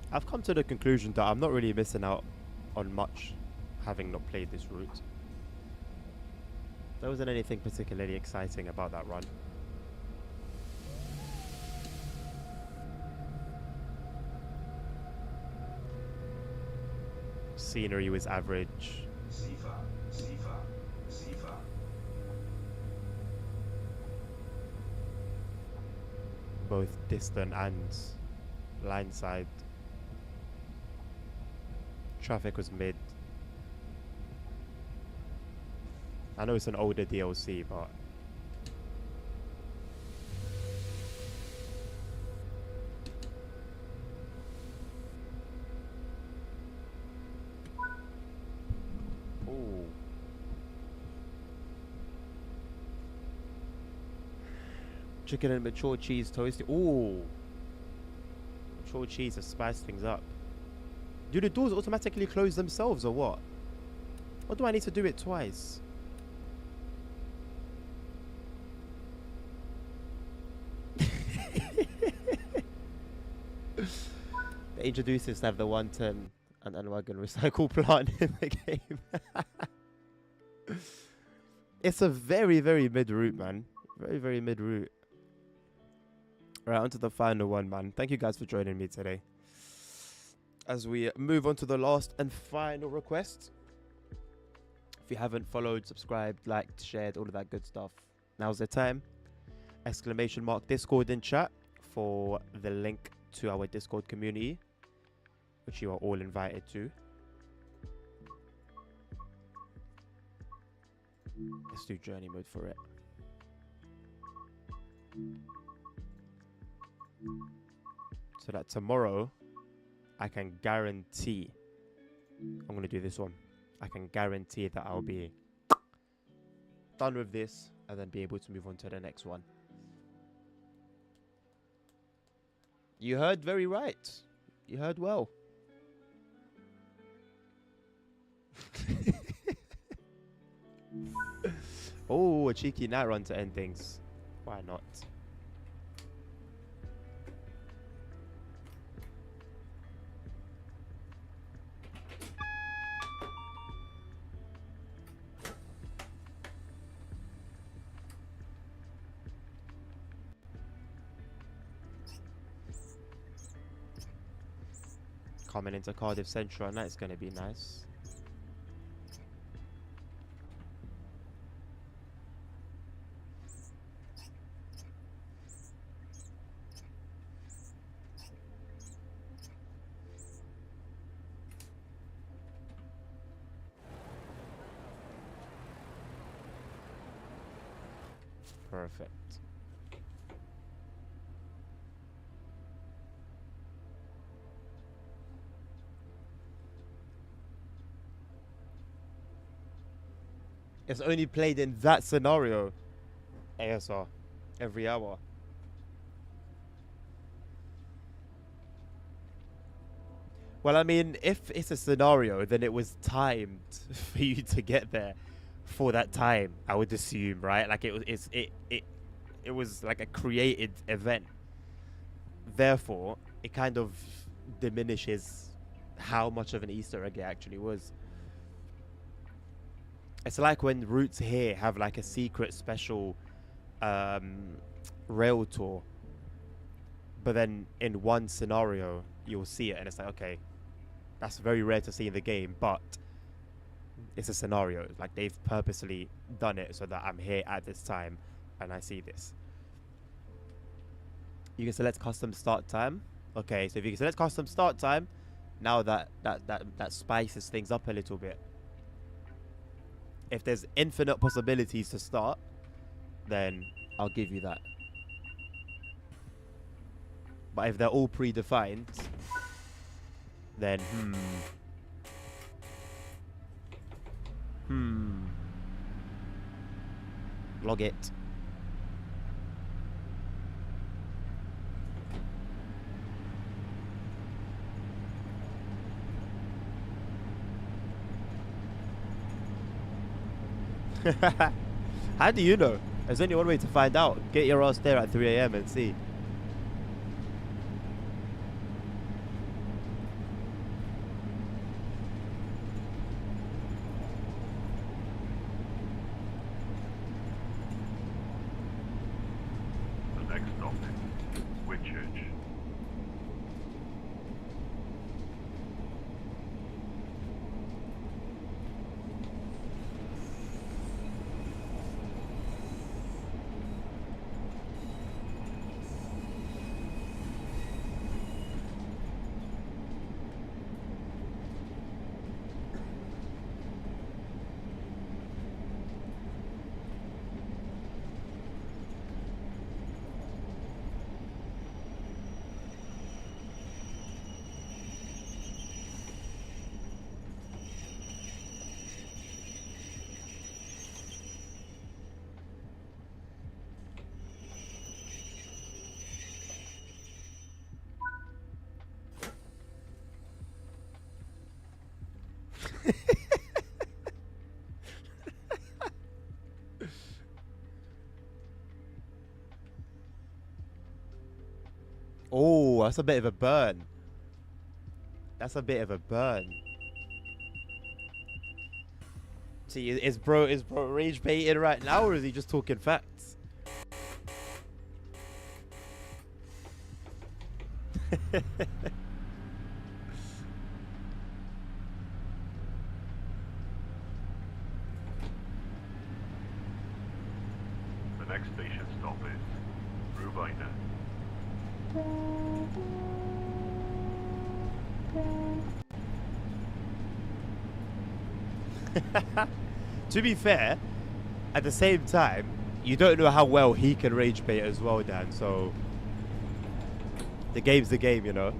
B: I've come to the conclusion that I'm not really missing out on much having not played this route. There wasn't anything particularly exciting about that run. Scenery was average.
C: Sifa, Sifa, Sifa.
B: Both distant and line side. Traffic was mid. I know it's an older DLC, but ooh. Chicken and mature cheese toasted. Ooh. Mature cheese to spice things up. Do the doors automatically close themselves or what? Or do I need to do it twice? They introduced us to have the 110 and Unwagon recycle plant in the game. It's a very, very mid route, man. Very, very mid route. Right, on to the final one, man. Thank you guys for joining me today. As we move on to the last and final request. If you haven't followed, subscribed, liked, shared, all of that good stuff, now's the time. Exclamation mark Discord in chat for the link to our Discord community, which you are all invited to. Let's do journey mode for it. So that tomorrow I can guarantee, I'm going to do this one. I can guarantee that I'll be done with this and then be able to move on to the next one. You heard very right. You heard well. Oh, a cheeky night run to end things. Why not? Coming into Cardiff Central, and that's going to be nice. Perfect. It's only played in that scenario. ASR. Every hour. Well, I mean, if it's a scenario, then it was timed for you to get there for that time, I would assume, right? Like it was like a created event. Therefore, it kind of diminishes how much of an Easter egg it actually was. It's like when routes here have like a secret special rail tour, but then in one scenario you'll see it and it's like, okay, that's very rare to see in the game, but it's a scenario. Like they've purposely done it so that I'm here at this time and I see this. You can select custom start time. Okay, so if you can select custom start time, now that spices things up a little bit. If there's infinite possibilities to start, then I'll give you that. But if they're all predefined, then log it. How do you know? There's only one way to find out. Get your ass there at 3 AM and see.
C: The next stop is Whitchurch.
B: Oh, that's a bit of a burn. That's a bit of a burn. See, is bro rage baiting right now, or is he just talking facts?
C: The next station stop is Rubina.
B: To be fair, at the same time, you don't know how well he can rage bait as well, Dan. So the game's the game, you know.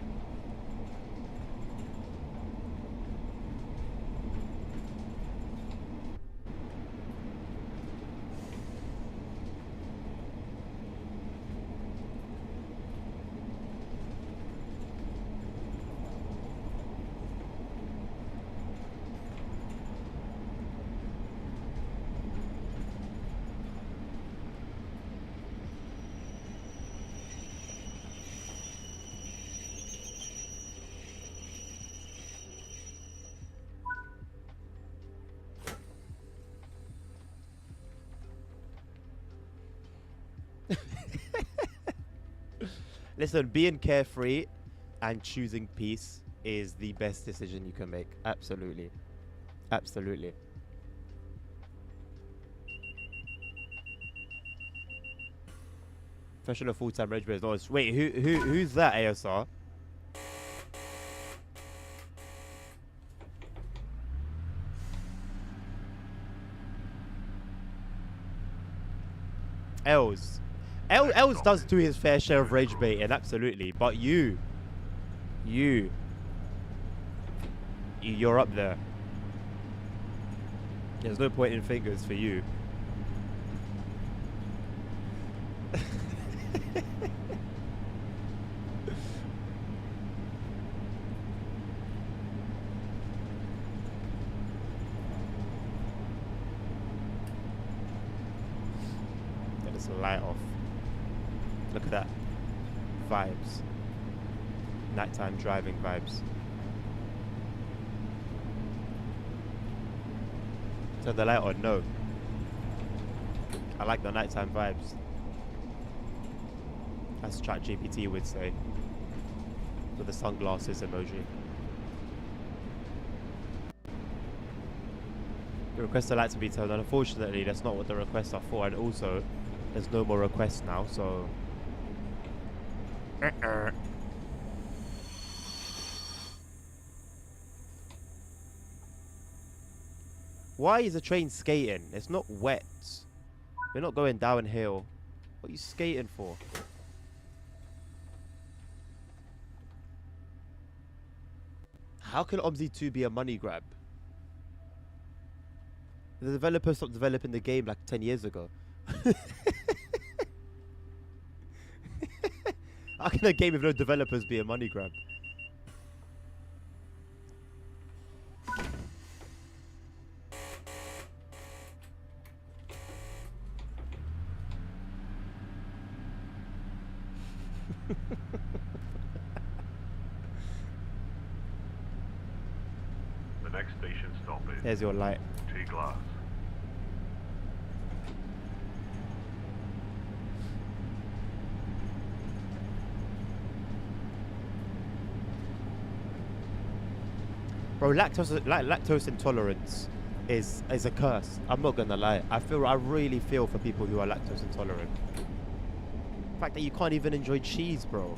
B: Listen, being carefree and choosing peace is the best decision you can make. Absolutely. Absolutely. Professional full-time rage bait is not. Wait, who's that, ASR? Els. Els does do his fair share of rage baiting, absolutely. But you're up there. There's no point in fingers for you. Get this light off. Look at that. Vibes. Nighttime driving vibes. Turn the light on? No. I like the nighttime vibes. As ChatGPT would say. With the sunglasses emoji. The requests are like to be turned on. Unfortunately, that's not what the requests are for. And also, there's no more requests now, so... Why is the train skating? It's not wet. We're not going downhill. What are you skating for? How can OMSI 2 be a money grab? The developer stopped developing the game like 10 years ago. How can a game with no developers be a money grab?
C: The next station stop is
B: There's your light.
C: T-Glass.
B: Bro, lactose intolerance is a curse. I'm not gonna lie. I really feel for people who are lactose intolerant. The fact that you can't even enjoy cheese, bro.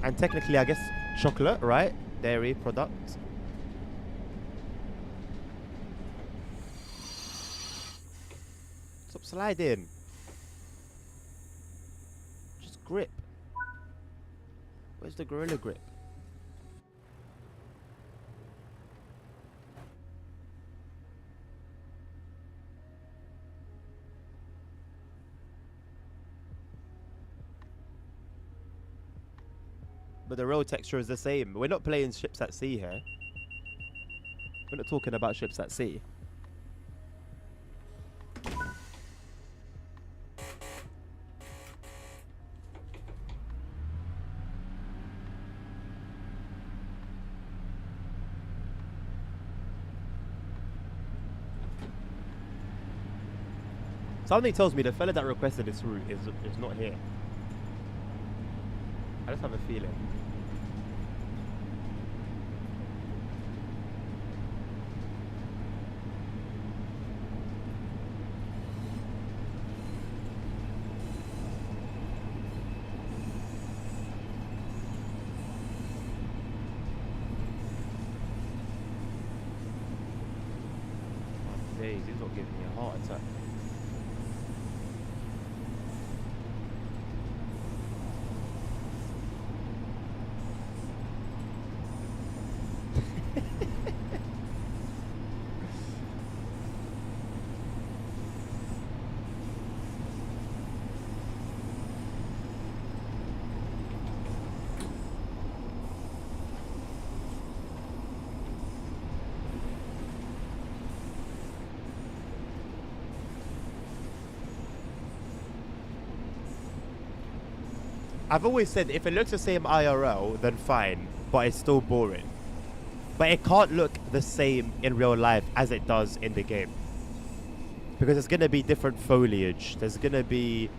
B: And technically, I guess chocolate, right? Dairy product. Stop sliding. Just grip. Where's the gorilla grip? But the road texture is the same. We're not playing ships at sea here. We're not talking about ships at sea. Something tells me the fella that requested this route is not here. I just have a feeling. My days, he's not giving me a heart attack. I've always said if it looks the same IRL, then fine, but it's still boring. But it can't look the same in real life as it does in the game. Because there's going to be different foliage, there's going to be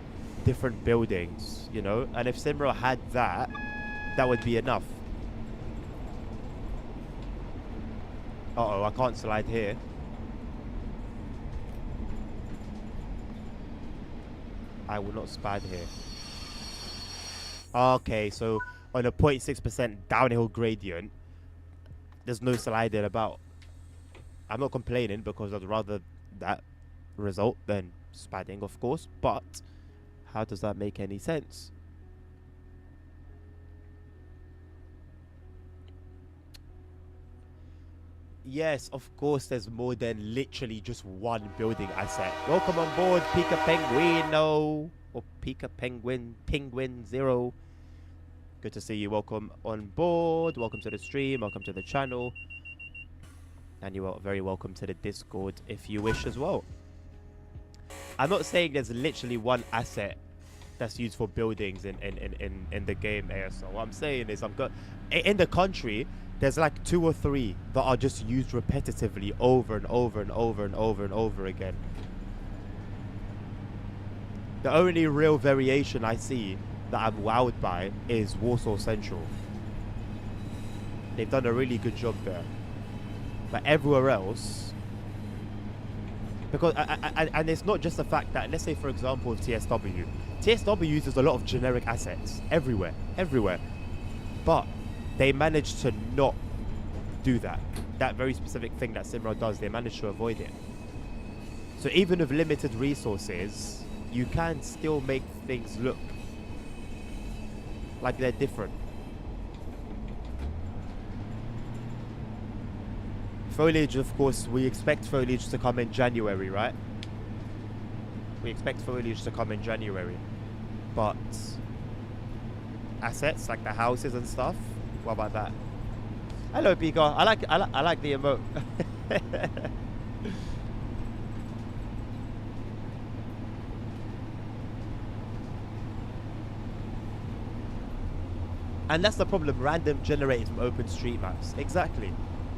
B: different buildings, you know? And if Simra had that, that would be enough. Uh-oh, I can't slide here. I will not spad here. Okay, so on a 0.6% downhill gradient, there's no sliding about. I'm not complaining because I'd rather that result than spadding, of course, but how does that make any sense? Yes, of course, there's more than literally just one building asset. Welcome on board, Pika Penguino, or Pika Penguin 0. Good to see you. Welcome on board. Welcome to the stream. Welcome to the channel. And you are very welcome to the Discord if you wish as well. I'm not saying there's literally one asset that's used for buildings in the game ASL. What I'm saying is in the country, there's like 2 or 3 that are just used repetitively over and over and over and over and over again. The only real variation I see that I'm wowed by is Warsaw Central. They've done a really good job there. But everywhere else, because and it's not just the fact that, let's say for example with TSW uses a lot of generic assets everywhere, but they managed to not do that. That very specific thing that Simra does, they managed to avoid it. So even with limited resources, you can still make things look like they're different. Foliage, of course, we expect foliage to come in January, right? We expect foliage to come in January. But assets like the houses and stuff, what about that? Hello, Pika. I like the emote. And that's the problem, random generated from OpenStreetMaps. Exactly.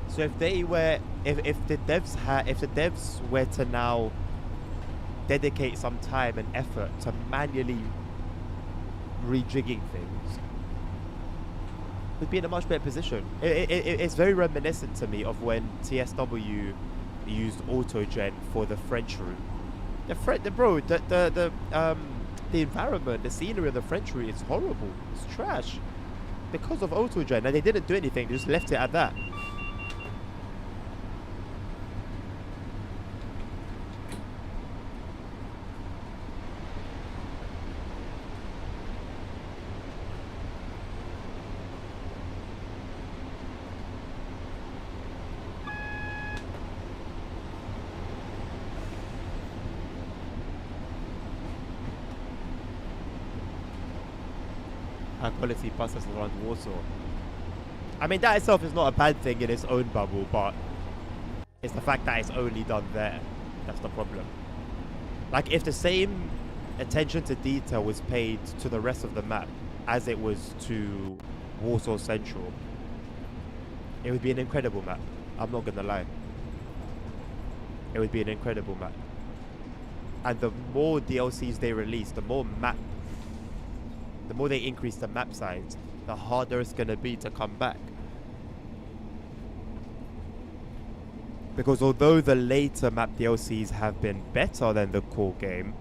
B: So if they were, if the devs were to now dedicate some time and effort to manually rejigging things, we'd be in a much better position. It's very reminiscent to me of when TSW used AutoGen for the French route. The environment, the scenery of the French route is horrible. It's trash because of AutoGen, and they didn't do anything. They just left it at that. Quality buses around Warsaw. I mean, that itself is not a bad thing in its own bubble, but It's the fact that it's only done there. That's the problem. Like, if the same attention to detail was paid to the rest of the map as it was to Warsaw Central, it would be an incredible map. I'm not gonna lie. It would be an incredible map. And the more DLCs they release, the more they increase the map size, the harder it's gonna be to come back. Because although the later map DLCs have been better than the core game,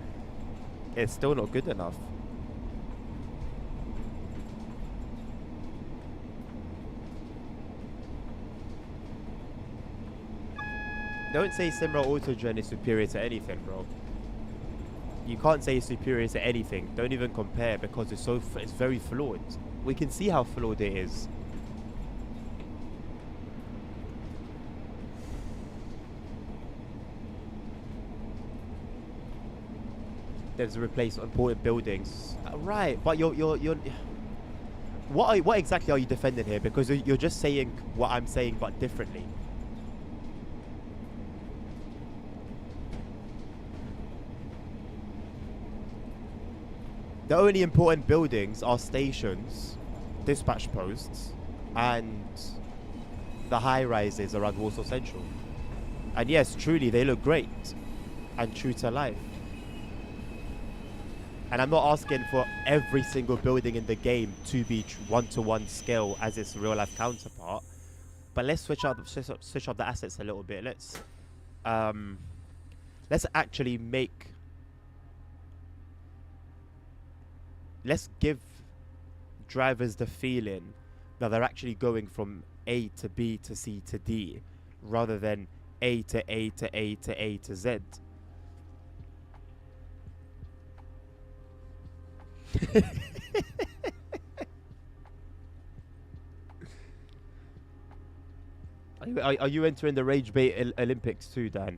B: it's still not good enough. Don't say Simra Autogen is superior to anything, bro. You can't say it's superior to anything. Don't even compare, because it's very flawed. We can see how flawed it is. They've replaced important buildings. Right, but you're what exactly are you defending here? Because you're just saying what I'm saying, but differently. The only important buildings are stations, dispatch posts, and the high-rises around Warsaw Central. And yes, truly, they look great and true to life. And I'm not asking for every single building in the game to be one-to-one scale as its real-life counterpart, but let's switch up the assets a little bit. Let's actually let's give drivers the feeling that they're actually going from A to B to C to D, rather than A to A to A to A to Z. Are you entering the Rage Bait Olympics too, Dan?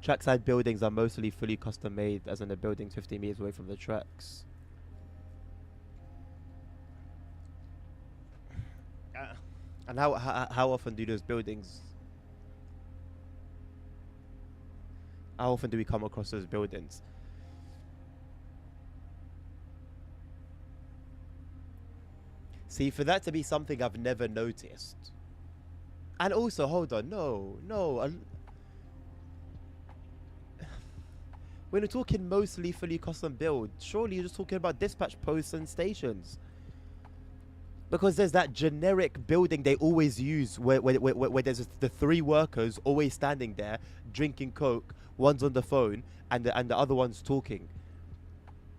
B: Trackside buildings are mostly fully custom made, as in the buildings 50 meters away from the tracks. And how often do those buildings? How often do we come across those buildings? See, for that to be something I've never noticed. And also, hold on, no. When you're talking mostly fully custom build, surely you're just talking about dispatch posts and stations. Because there's that generic building they always use where there's the three workers always standing there, drinking Coke, one's on the phone, and the other one's talking.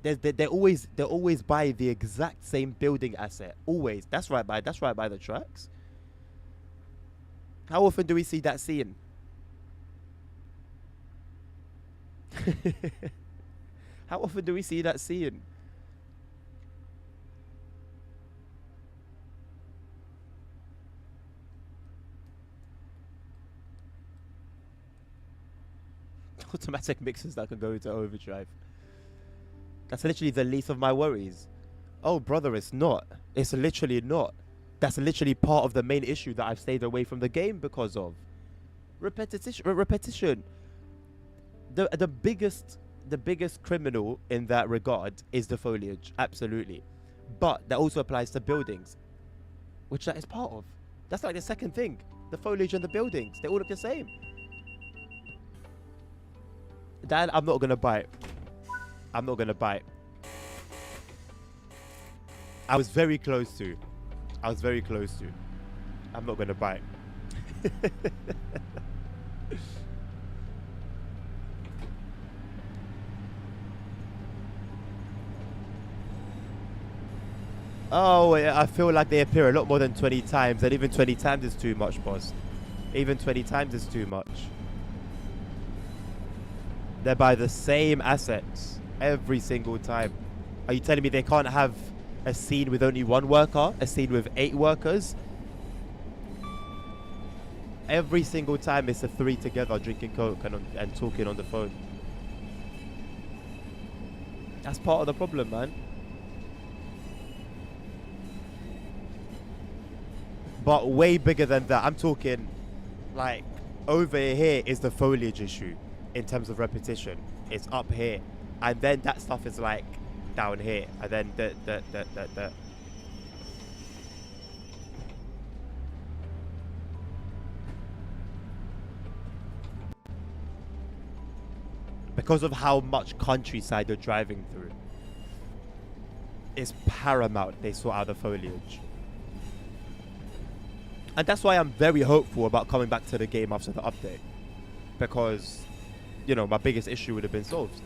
B: They're always by the exact same building asset. Always. That's right by the tracks. How often do we see that scene? How often do we see that scene? Automatic mixers that can go into overdrive. That's literally the least of my worries. Oh, brother, it's not. It's literally not. That's literally part of the main issue that I've stayed away from the game because of. Repetition. The biggest criminal in that regard is the foliage, absolutely. But that also applies to buildings, which that is part of. That's like the second thing. The foliage and the buildings, they all look the same. Dan, I'm not gonna bite. I'm not gonna bite. I was very close to. I'm not gonna bite. Oh, I feel like they appear a lot more than 20 times, and even 20 times is too much, boss. Even 20 times is too much. They're by the same assets. Every single time. Are you telling me they can't have a scene with only one worker? A scene with 8 workers? Every single time it's the 3 together drinking Coke and talking on the phone. That's part of the problem, man. But way bigger than that. I'm talking like over here is the foliage issue in terms of repetition. It's up here. And then that stuff is like down here. And then the because of how much countryside you're driving through, it's paramount they sort out the foliage. And that's why I'm very hopeful about coming back to the game after the update. Because, you know, my biggest issue would have been solved.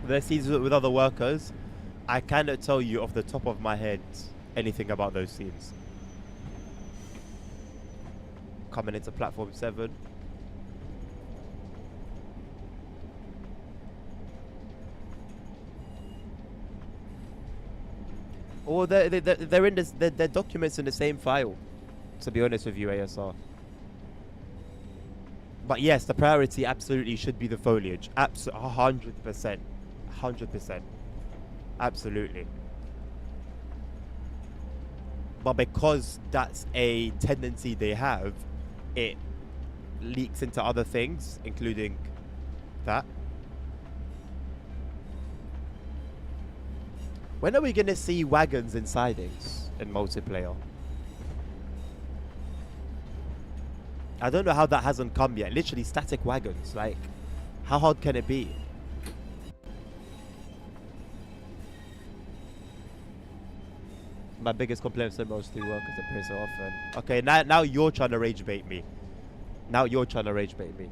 B: Their scenes with other workers, I cannot tell you off the top of my head anything about those scenes. Coming into platform 7. Or they're in this, they're documents in the same file, to be honest with you, ASR. But yes, the priority absolutely should be the foliage. 100%. 100%. Absolutely. But because that's a tendency they have, it leaks into other things, including that. When are we going to see wagons in sidings in multiplayer? I don't know how that hasn't come yet. Literally static wagons. Like, how hard can it be? My biggest complaint is that mostly workers that pay so often. Okay, now you're trying to rage bait me. Now you're trying to rage bait me.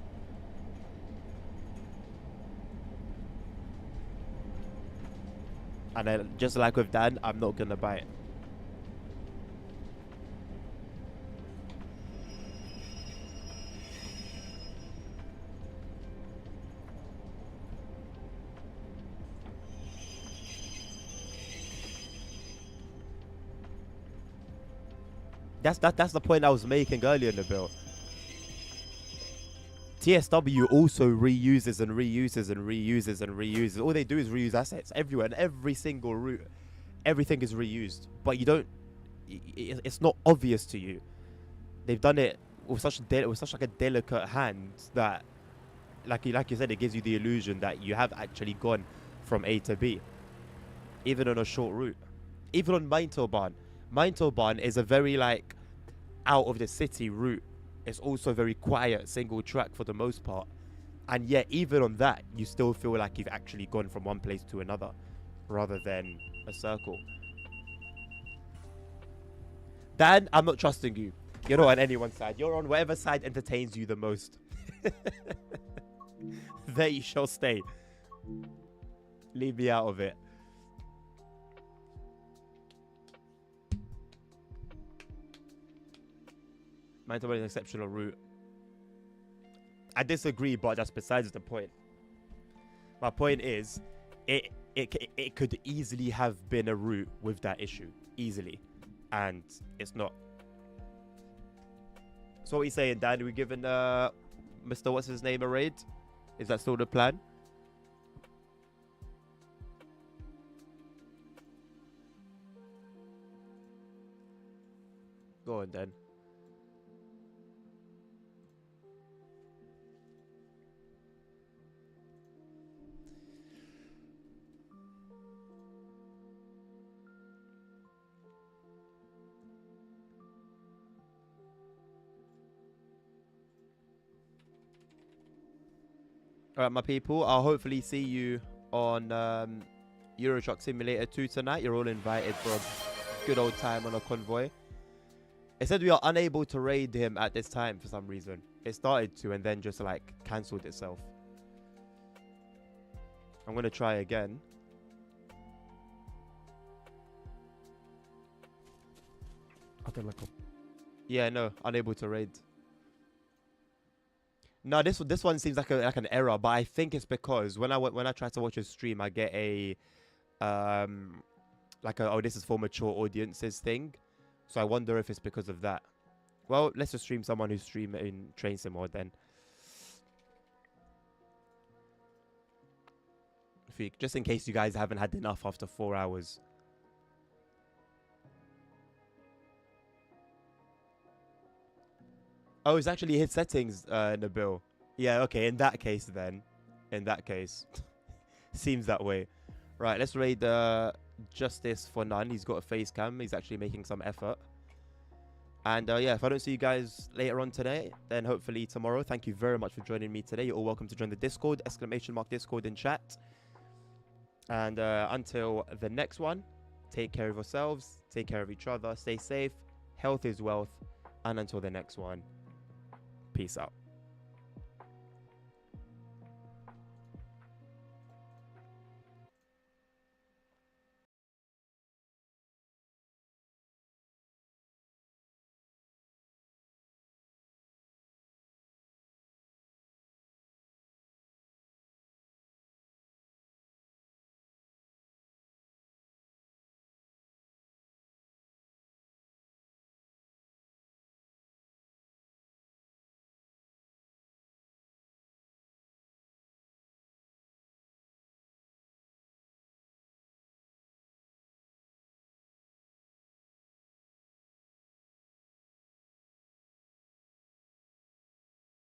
B: And then, just like with Dan, I'm not gonna buy it. That's the point I was making earlier in the build. TSW also reuses and reuses and reuses and reuses. All they do is reuse assets everywhere, and every single route, everything is reused. But you don't, it's not obvious to you. They've done it with such like a delicate hand that, like you said, it gives you the illusion that you have actually gone from A to B, even on a short route. Even on Maintobahn. Maintobahn is a very like out of the city route. It's also very quiet, single track for the most part. And yet, even on that, you still feel like you've actually gone from one place to another, rather than a circle. Dan, I'm not trusting you. You're not on anyone's side. You're on whatever side entertains you the most. There you shall stay. Leave me out of it. Maintobahn is an exceptional route. I disagree, but that's besides the point. My point is, it could easily have been a route with that issue, easily, and it's not. So what are you saying, Dan? Are we giving Mr. What's his name a raid? Is that still the plan? Go on, then. Alright, my people, I'll hopefully see you on Euro Truck Simulator 2 tonight. You're all invited for a good old time on a convoy. It said we are unable to raid him at this time for some reason. It started to and then just like cancelled itself. I'm gonna try again. I don't like. Yeah, no, unable to raid. No, this one seems like an error, but I think it's because when I try to watch a stream, I get a like a, oh, this is for mature audiences thing. So I wonder if it's because of that. Well, let's just stream someone who's streaming in Train Sim Mode then. Just in case you guys haven't had enough after 4 hours. Oh, it's actually his settings, Nabil. Yeah, okay, in that case then. In that case. Seems that way. Right, let's raid Justice for None. He's got a face cam. He's actually making some effort. And yeah, if I don't see you guys later on today, then hopefully tomorrow. Thank you very much for joining me today. You're all welcome to join the Discord. !Discord in chat. And until the next one, take care of yourselves. Take care of each other. Stay safe. Health is wealth. And until the next one, peace out.